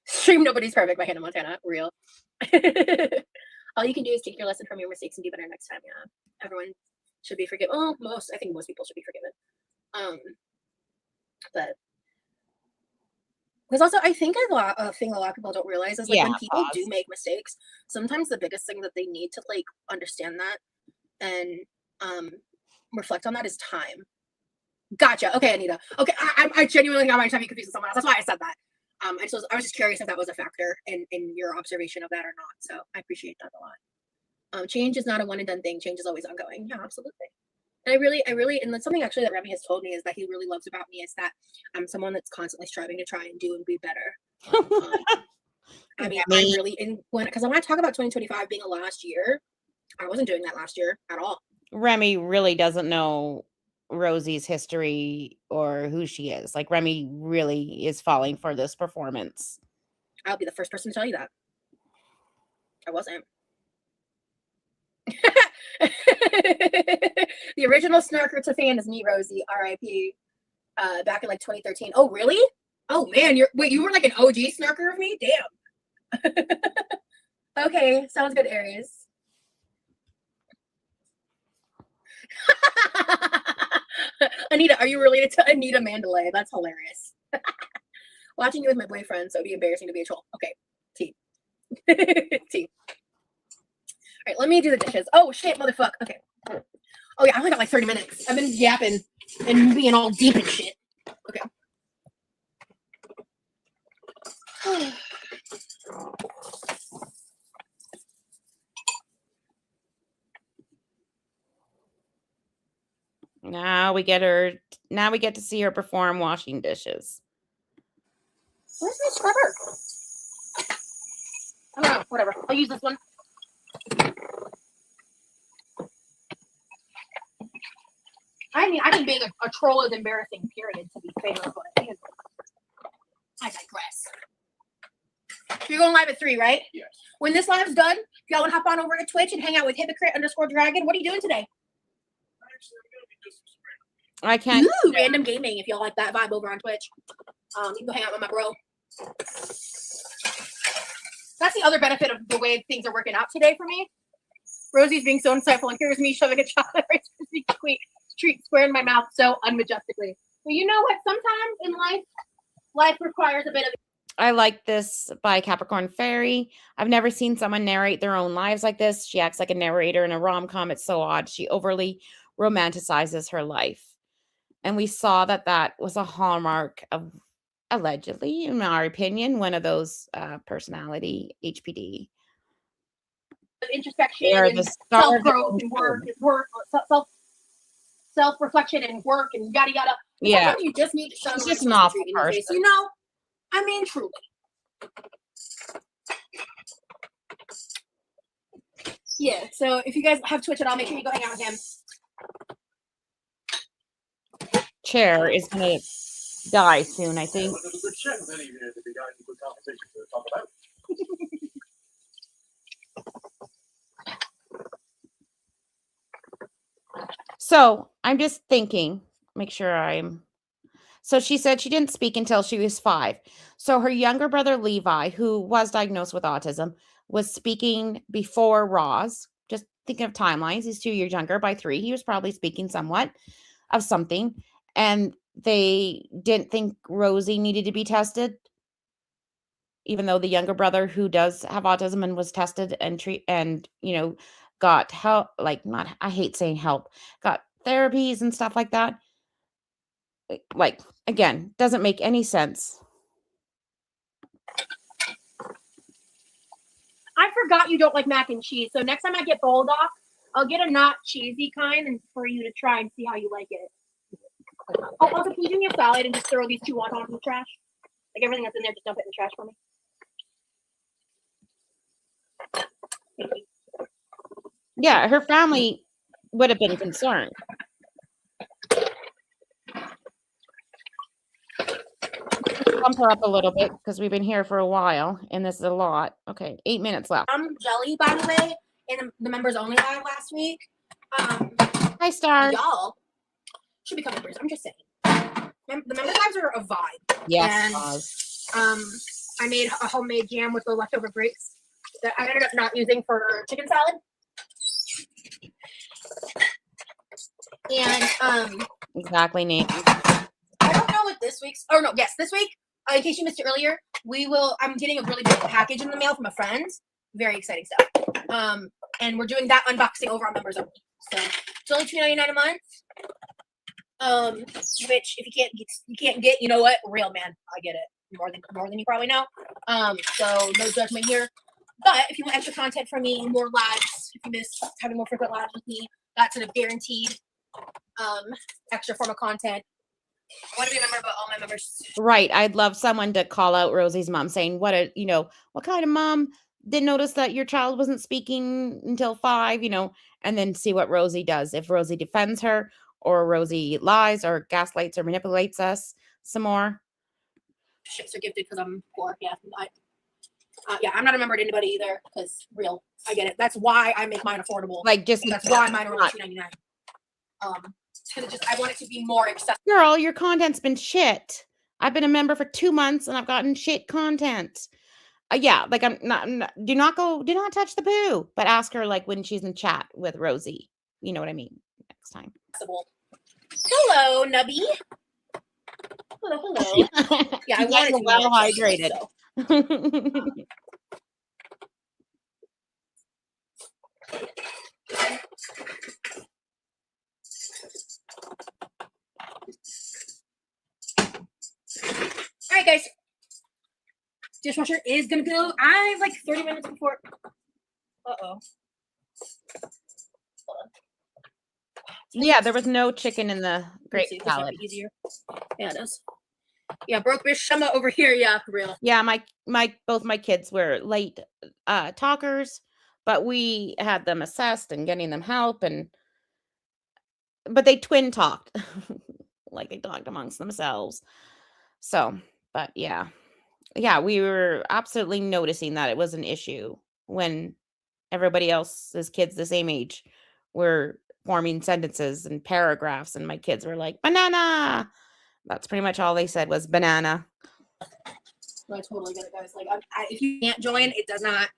Stream Nobody's Perfect by Hannah Montana. Real. All you can do is take your lesson from your mistakes and do better next time. Yeah. Everyone should be forgiven. Well, I think most people should be forgiven. But because also I think a thing a lot of people don't realize is like when people do make mistakes, sometimes the biggest thing that they need to like understand that and reflect on that is time. Gotcha. Okay, Anita. Okay, I genuinely got my time confused with someone else. That's why I said that. I was just curious if that was a factor in your observation of that or not. So I appreciate that a lot. Change is not a one and done thing. Change is always ongoing. Yeah, absolutely. And I really, and that's something actually that Remy has told me is that he really loves about me is that I'm someone that's constantly striving to try and do and be better. I mean, I really, because when I talk about 2025 being a last year, I wasn't doing that last year at all. Remy really doesn't know Rosie's history or who she is. Like, Remy really is falling for this performance. I'll be the first person to tell you that. I wasn't. The original snarker to fan is me, Rosie, R.I.P. Back in like 2013. Oh, really? Oh man, you were like an OG snarker of me? Damn. Okay, sounds good, Aries. Anita, are you related to Anita Mandalay? That's hilarious. Watching you with my boyfriend, so it'd be embarrassing to be a troll. Okay, T. T. All right, let me do the dishes. Oh shit, motherfucker. Okay. Oh yeah, I only got like 30 minutes. I've been yapping and being all deep and shit. Okay. Now we get to see her perform washing dishes. Where's my scrubber? I don't know, whatever. I'll use this one. I mean, I think being a troll is embarrassing, period, to be fair, but I digress. You're going live at 3, right? Yes. When this live's done, y'all want to hop on over to Twitch and hang out with hypocrite_dragon. What are you doing today? I can't. Ooh, random gaming, if y'all like that vibe over on Twitch. You can go hang out with my bro. That's the other benefit of the way things are working out today for me. Rosie's being so insightful, and here's me shoving a chocolate Rice Krispie treat square in my mouth so unmajestically. But you know what? Sometimes in life requires a bit of. I like this by Capricorn Fairy. I've never seen someone narrate their own lives like this. She acts like a narrator in a rom-com. It's so odd. She overly romanticizes her life. And we saw that was a hallmark of, allegedly, in our opinion, one of those personality HPD. Introspection and self-growth and work, self-reflection and work and yada yada. Yeah. Sometimes you just need to shut She's just an awful person. You know? I mean, truly. Yeah, so if you guys have Twitch at all, make sure you go hang out with him. Chair is going to die soon, I think. So I'm just thinking, make sure I'm. So she said she didn't speak until she was 5. So her younger brother Levi, who was diagnosed with autism, was speaking before Roz. Just thinking of timelines, he's 2 years younger by 3. He was probably speaking somewhat of something, and they didn't think Rosie needed to be tested, even though the younger brother who does have autism and was tested and got help, like, not, I hate saying help, got therapies and stuff like that. Like, again, doesn't make any sense. I forgot you don't like mac and cheese, so next time I get bulldog, I'll get a not cheesy kind and for you to try and see how you like it. Oh, also, can you do me a salad and just throw these 2 wontons in the trash? Like everything that's in there, just dump it in the trash for me. Thank you. Yeah, her family would have been concerned. Bump her up a little bit because we've been here for a while and this is a lot. Okay, 8 minutes left. Jelly, by the way, in the members only live last week. Hi, Star. Y'all should become members. I'm just saying. The member lives are a vibe. Yes. And I made a homemade jam with the leftover grapes that I ended up not using for chicken salad. And Exactly, Nate. I don't know what this week's. Oh no, yes, this week. In case you missed it earlier, I'm getting a really big package in the mail from a friend. Very exciting stuff. And we're doing that unboxing over on members only. So it's only $2.99 a month. Which if you can't get, you know what, real man, I get it more than you probably know. So no judgment here. But if you want extra content from me, more lives, if you miss having more frequent lives with me, that's a guaranteed extra form of content. I want to be a member, but all my members. Right. I'd love someone to call out Rosie's mom saying, what kind of mom didn't notice that your child wasn't speaking until 5, and then see what Rosie does. If Rosie defends her or Rosie lies or gaslights or manipulates us some more. Shits are gifted because I'm poor. Yeah. I'm not a member to anybody either because real. I get it. That's why I make mine affordable. That's why mine are only $2.99. Because I want it to be more accessible. Girl, your content's been shit. I've been a member for 2 months and I've gotten shit content. Like I'm not. Do not touch the poo. But ask her like when she's in chat with Rosie. You know what I mean. Next time. Hello, Nubby. Hello. Yeah, I want it to be well hydrated. All right, guys. Dishwasher is gonna go. I like 30 minutes before. Yeah, there was no chicken in the grape salad. Easier. Yeah, it is. Yeah, broke bitch Shema over here. Yeah, for real. Yeah, both my kids were late talkers, but we had them assessed and getting them help, but they twin talked. Like they talked amongst themselves. So, but yeah, we were absolutely noticing that it was an issue when everybody else's kids the same age were forming sentences and paragraphs, and my kids were like, banana. That's pretty much all they said was banana. I totally get it, guys. Like, if you can't join, it does not.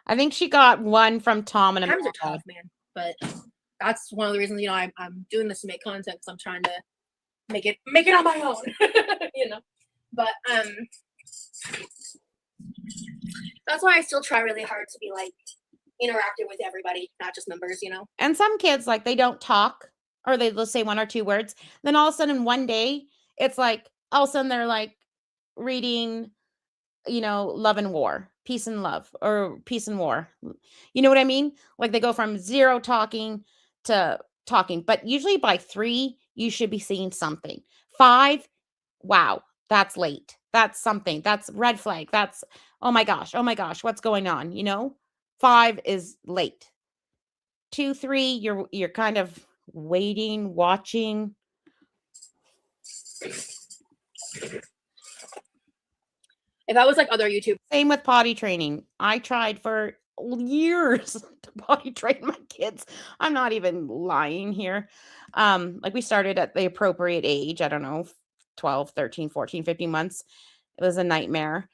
I think she got one from Tom and Times are tough, man. But that's one of the reasons, I'm doing this to make content because I'm trying to make it on my own, But that's why I still try really hard to be like interactive with everybody, not just members, And some kids, like, they don't talk, or they'll say 1 or 2 words. Then all of a sudden one day, it's like all of a sudden they're like reading, Love and War, Peace and Love, or Peace and War. You know what I mean? Like they go from 0 talking to talking, but usually by 3, you should be seeing something. 5, wow, that's late. That's something. That's red flag. That's, oh my gosh, what's going on? 5 is late. 2, 3, you're kind of waiting, watching. If I was like other YouTube, Same with potty training. I tried for years to potty train my kids. I'm not even lying here. Like we started at the appropriate age, I don't know, 12, 13, 14, 15 months. It was a nightmare.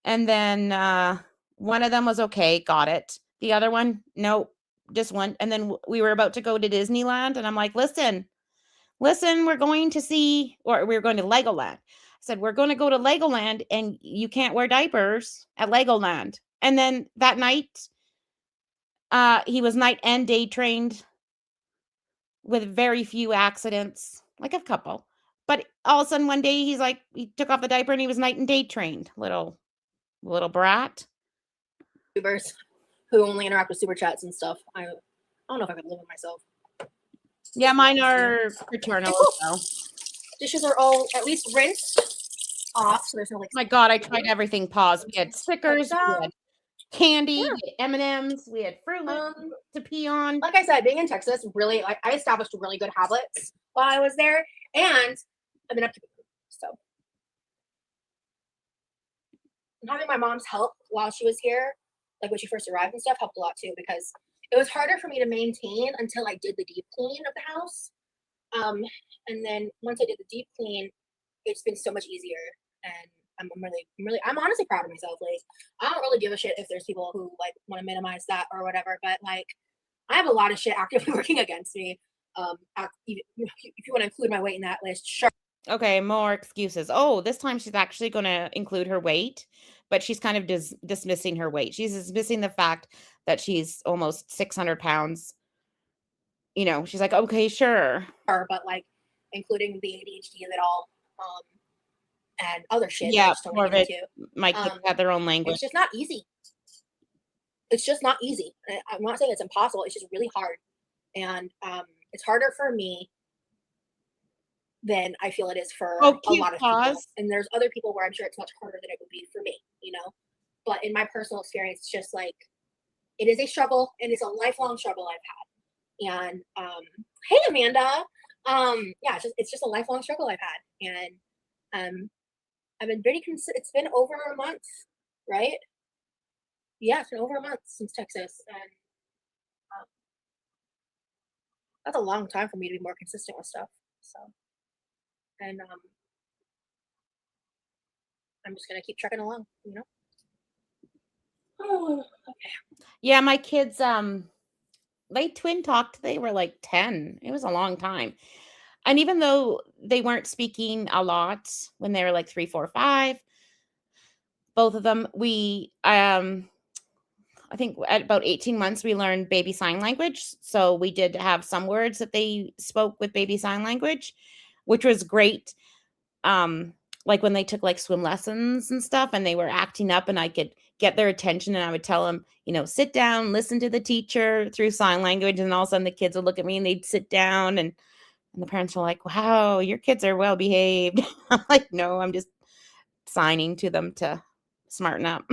And then one of them was okay, got it. The other one, nope, just one. And then we were about to go to Disneyland, and I'm like, listen, we're going to see, or we were going to Legoland. I said, we're going to go to Legoland, and you can't wear diapers at Legoland. And then that night, he was night and day trained with very few accidents, like a couple. But all of a sudden one day he took off the diaper and he was night and day trained. Little brat. YouTubers who only interact with super chats and stuff. I don't know if I could live with myself. Yeah, mine are fraternal as well. Dishes are all at least rinsed off, so there's no like. My God, I tried everything. Pause. We had stickers, we had candy, we had M&Ms, we had Fruit Loops to pee on. Like I said, being in Texas, really, like I established really good habits while I was there, and I've been up to so. And having my mom's help while she was here, like when she first arrived and stuff, helped a lot too, because it was harder for me to maintain until I did the deep clean of the house. And then once I did the deep clean, it's been so much easier, and I'm honestly proud of myself. Like, I don't really give a shit if there's people who like want to minimize that or whatever, but like, I have a lot of shit actively working against me. If you want to include my weight in that list, sure. Okay, more excuses. Oh, this time she's actually going to include her weight, but she's kind of dismissing her weight. She's dismissing the fact that she's almost 600 pounds. You know, she's like, okay, sure. But like, including the ADHD of it all, and other shit. Yeah, more of it. My kids have their own language. It's just not easy. It's just not easy. I'm not saying it's impossible. It's just really hard, and it's harder for me than I feel it is for a lot of people. And there's other people where I'm sure it's much harder than it would be for me, you know. But in my personal experience, it's just like it is a struggle, and it's a lifelong struggle I've had. And hey, Amanda, yeah, it's just a lifelong struggle I've had, and I've been very it's been over a month, right? Yeah, it's been over a month since Texas, and that's a long time for me to be more consistent with stuff. So, and I'm just gonna keep trucking along, you know. Oh, okay. Yeah, my kids, they twin talked. They were like 10. It was a long time. And even though they weren't speaking a lot when they were like 3, 4, 5, both of them, I think at about 18 months, we learned baby sign language. So we did have some words that they spoke with baby sign language, which was great. Like when they took like swim lessons and stuff and they were acting up, and I could get their attention, and I would tell them, you know, sit down, listen to the teacher through sign language. And all of a sudden the kids would look at me and they'd sit down, and the parents were like, wow, your kids are well behaved. I'm like, no, I'm just signing to them to smarten up.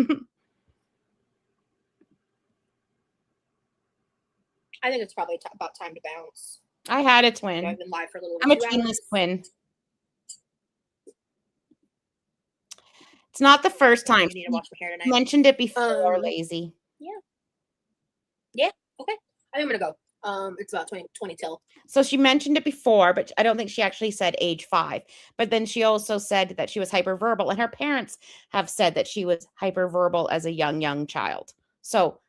I think it's probably about time to bounce. I had a twin. I've been live for a little. I'm a twinless twin. It's not the first time. I need to wash my hair tonight. Mentioned it before, lazy. Yeah. Okay. I'm gonna go. It's about 20 till. So she mentioned it before, but I don't think she actually said age 5. But then she also said that she was hyperverbal, and her parents have said that she was hyperverbal as a young child. So,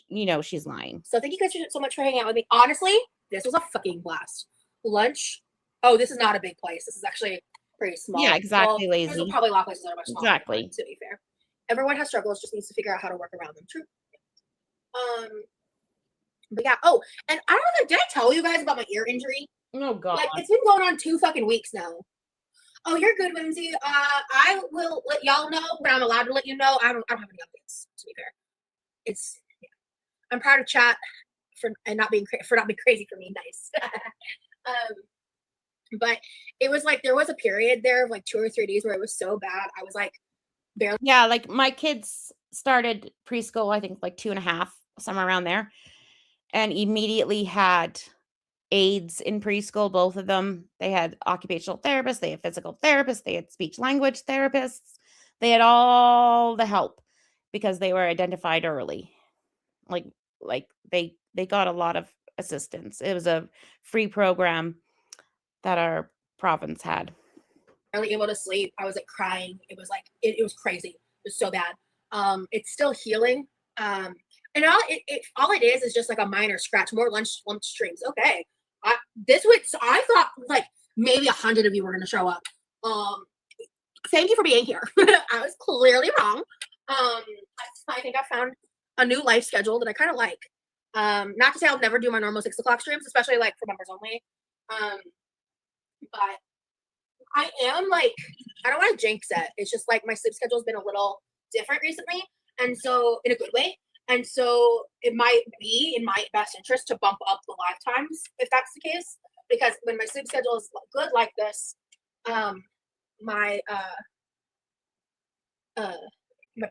you know, she's lying. So thank you guys so much for hanging out with me. Honestly, this was a fucking blast. Lunch. Oh, this is not a big place. This is actually pretty small. Yeah, exactly, lazy. There's probably a lot of places that are much smaller. Exactly. To be fair, everyone has struggles. Just needs to figure out how to work around them. True. But yeah. Oh, and I don't know. Did I tell you guys about my ear injury? Oh God. Like, it's been going on 2 fucking weeks now. Oh, you're good, Whimsy. I will let y'all know when I'm allowed to let you know. I don't have any updates, to be fair. It's I'm proud of chat for not being crazy for me. Nice. But it was like there was a period there of like 2 or 3 days where it was so bad. I was like barely. Yeah, like my kids started preschool, I think like 2.5, somewhere around there, and immediately had aides in preschool, both of them. They had occupational therapists, they had physical therapists, they had speech language therapists. They had all the help because they were identified early. Like they got a lot of assistance. It was a free program that our province had. Barely able to sleep. I was like crying. It was like it was crazy. It was so bad. It's still healing. And all it is just like a minor scratch, more lump streams. Okay. I thought like maybe 100 of you were gonna show up. Thank you for being here. I was clearly wrong. I think I found a new life schedule that I kind of like. Not to say I'll never do my normal 6 o'clock streams, especially like for members only. But I am like, I don't want to jinx it. It's just like my sleep schedule has been a little different recently. And so, in a good way. And so, it might be in my best interest to bump up the live times if that's the case. Because when my sleep schedule is good like this, my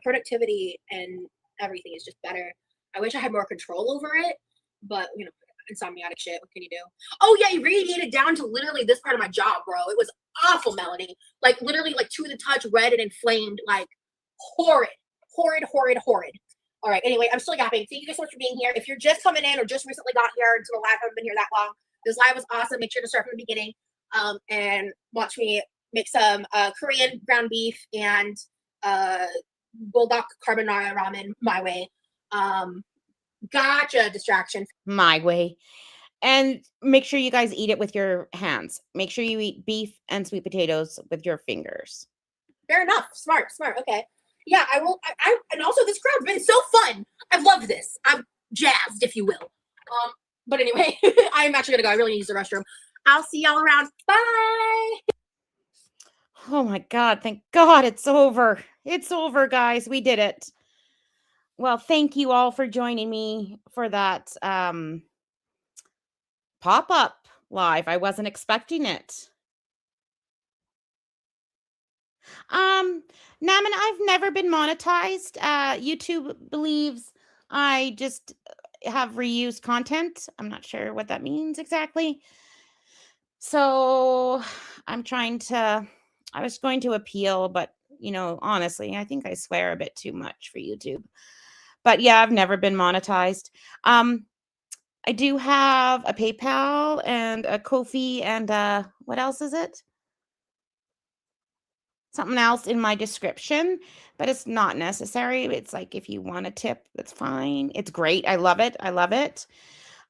productivity and everything is just better. I wish I had more control over it, but insomniatic shit. What can you do? Oh yeah, you radiated down to literally this part of my jaw, bro. It was awful, Melanie. Like literally, like to the touch, red and inflamed, like horrid. All right. Anyway, I'm still yapping. Thank you guys so much for being here. If you're just coming in or just recently got here into the live, haven't been here that long, this live was awesome. Make sure to start from the beginning, and watch me make some Korean ground beef and bulldog carbonara ramen myWay. Gotcha. Distraction. myWay. And make sure you guys eat it with your hands. Make sure you eat beef and sweet potatoes with your fingers. Fair enough. Smart. Okay. Yeah, I will. And also this crowd's been so fun. I've loved this. I'm jazzed, if you will. But anyway, I'm actually gonna go. I really need to use the restroom. I'll see y'all around. Bye. Oh my God. Thank God it's over. It's over, guys. We did it. Well, thank you all for joining me for that pop-up live. I wasn't expecting it. Naman, I've never been monetized. YouTube believes I just have reused content. I'm not sure what that means exactly. So I was going to appeal, but honestly, I think I swear a bit too much for YouTube. But yeah, I've never been monetized. I do have a PayPal and a Ko-fi and what else is it? Something else in my description, but it's not necessary. It's like if you want a tip, that's fine. It's great. I love it.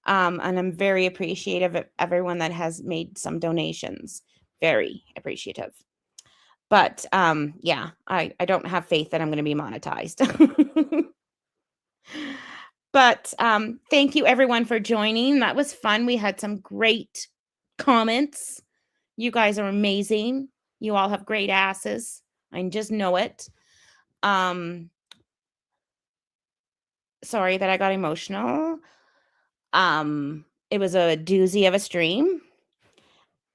And I'm very appreciative of everyone that has made some donations. Very appreciative. But yeah, I don't have faith that I'm going to be monetized. But thank you everyone for joining. That was fun. We had some great comments. You guys are amazing. You all have great asses. I just know it. Sorry that I got emotional. It was a doozy of a stream.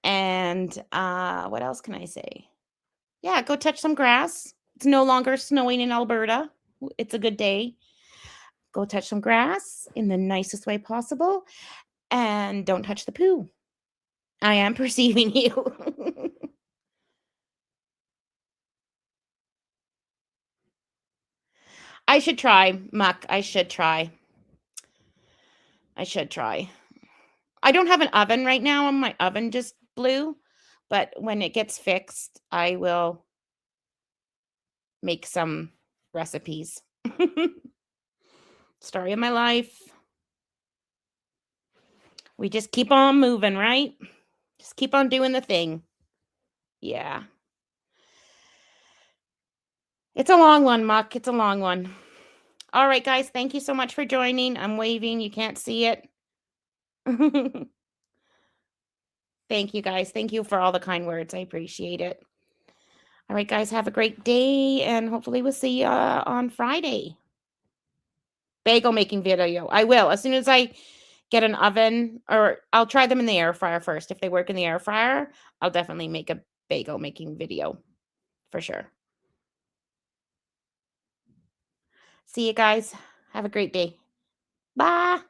And what else can I say? Yeah, go touch some grass. It's no longer snowing in Alberta. It's a good day. Go touch some grass in the nicest way possible. And don't touch the poo. I am perceiving you. I should try, Muck. I should try. I don't have an oven right now, and my oven just blew. But when it gets fixed, I will make some recipes. Story of my life. We just keep on moving, right? Just keep on doing the thing. Yeah. It's a long one, Muck. It's a long one. All right, guys. Thank you so much for joining. I'm waving. You can't see it. Thank you, guys. Thank you for all the kind words. I appreciate it. All right, guys. Have a great day, and hopefully we'll see you on Friday. Bagel making video. I will. As soon as I get an oven, or I'll try them in the air fryer first. If they work in the air fryer, I'll definitely make a bagel making video for sure. See you guys. Have a great day. Bye.